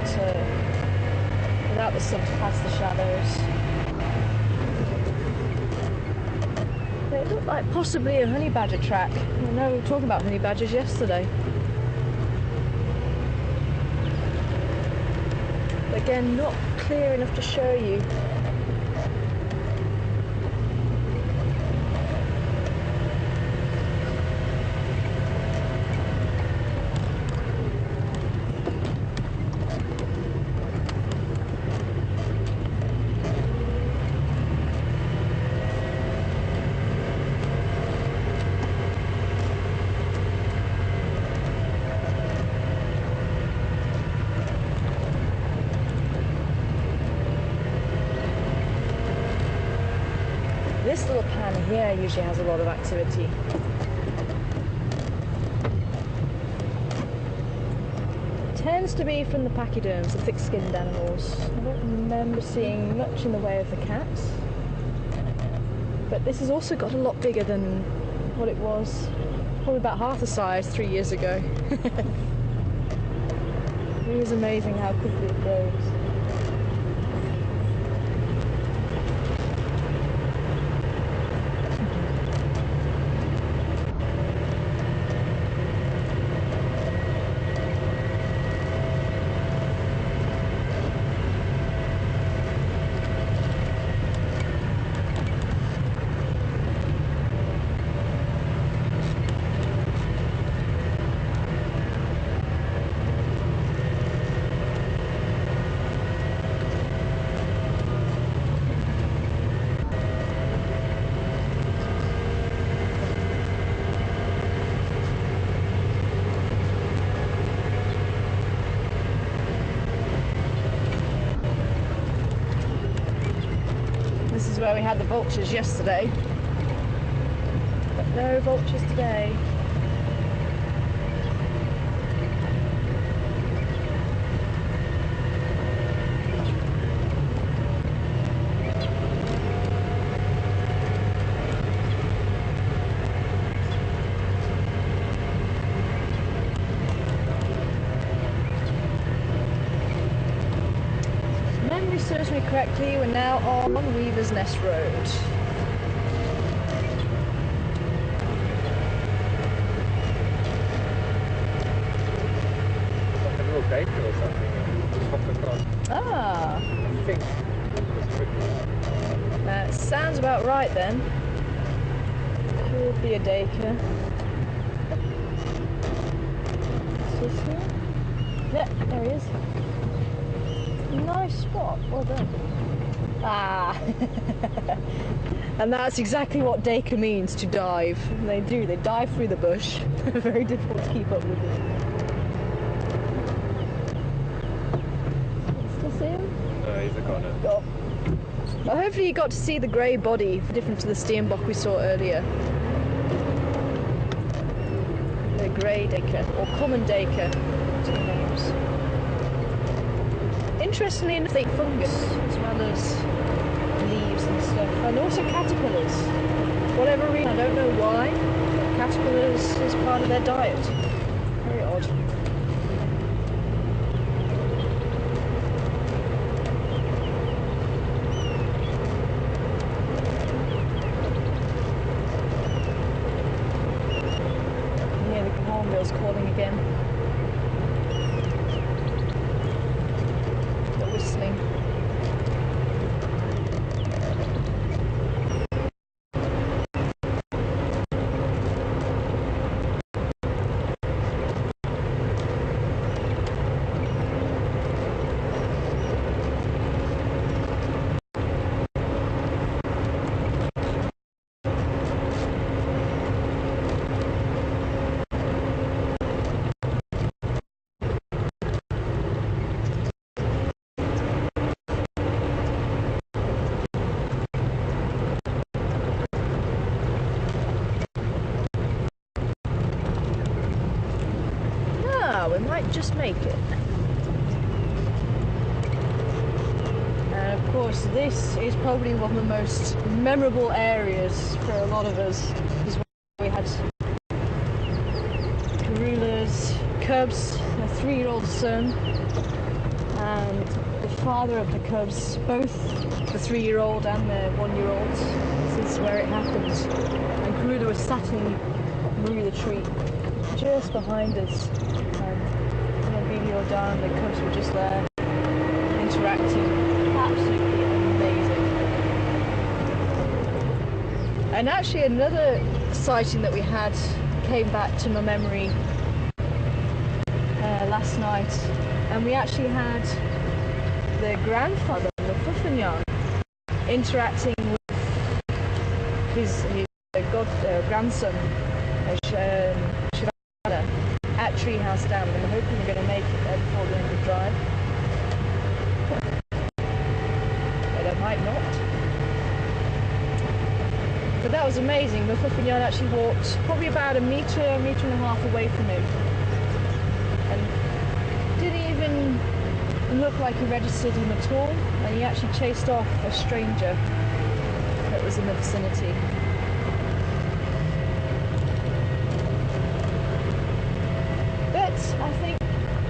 without the sun past the shadows. It looked like possibly a honey badger track. I know we were talking about honey badgers yesterday. But again, not clear enough to show you. This little pan here usually has a lot of activity. Tends to be from the pachyderms, the thick-skinned animals. I don't remember seeing much in the way of the cats. But this has also got a lot bigger than what it was, probably about half the size 3 years ago. It is amazing how quickly it grows. This is where we had the vultures yesterday, but no vultures today. If memory serves me correctly, we're now on Weaver's Nest Road. A little baker or something. Just hopped across. Ah, I think. sounds about right then. Could be a Dacre. Is this here? Yeah, there he is. Nice spot, well done. Ah! And that's exactly what Dacre means, to dive. And they do, they dive through the bush. Very difficult to keep up with it. Still see him? No, he's a goner. Oh. Well, hopefully you got to see the grey body, different to the Steenbok we saw earlier. The grey Dacre, or common Dacre, two names. Interestingly enough, they eat fungus as well as leaves and stuff, and also caterpillars. Whatever reason, I don't know why, but caterpillars is part of their diet. Very odd. Yeah, the hornbill's calling again. The whistling. We might just make it. And of course this is probably one of the most memorable areas for a lot of us, is where we had cubs, a 3-year-old son, and the father of the cubs, both the 3-year-old and the 1-year-old. This is where it happened. And Garuda was sat in the tree just behind us. And on video down, the cubs were just there interacting. Absolutely amazing. And actually another sighting that we had came back to my memory last night, and we actually had the grandfather, the Fufanyan, interacting with his grandson, Shirada, at Treehouse Dam, and I'm hoping we're going to make it there before the end of the drive. But I might not. But that was amazing. The Fufanyan actually walked probably about a metre and a half away from him, and didn't even look like he registered him at all, and he actually chased off a stranger that was in the vicinity. But I think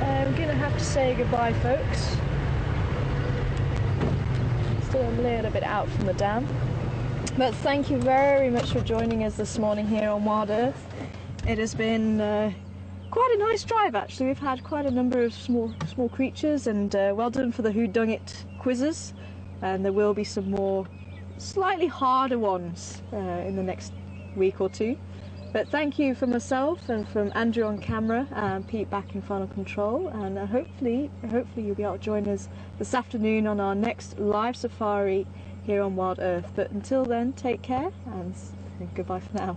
I'm going to have to say goodbye, folks. Still a little bit out from the dam. But thank you very much for joining us this morning here on Wild Earth. It has been quite a nice drive, actually. We've had quite a number of small creatures, and well done for the Who Done It quizzes. And there will be some more slightly harder ones in the next week or two. But thank you from myself and from Andrew on camera and Pete back in final control. And hopefully you'll be able to join us this afternoon on our next live safari here on Wild Earth. But until then, take care and goodbye for now.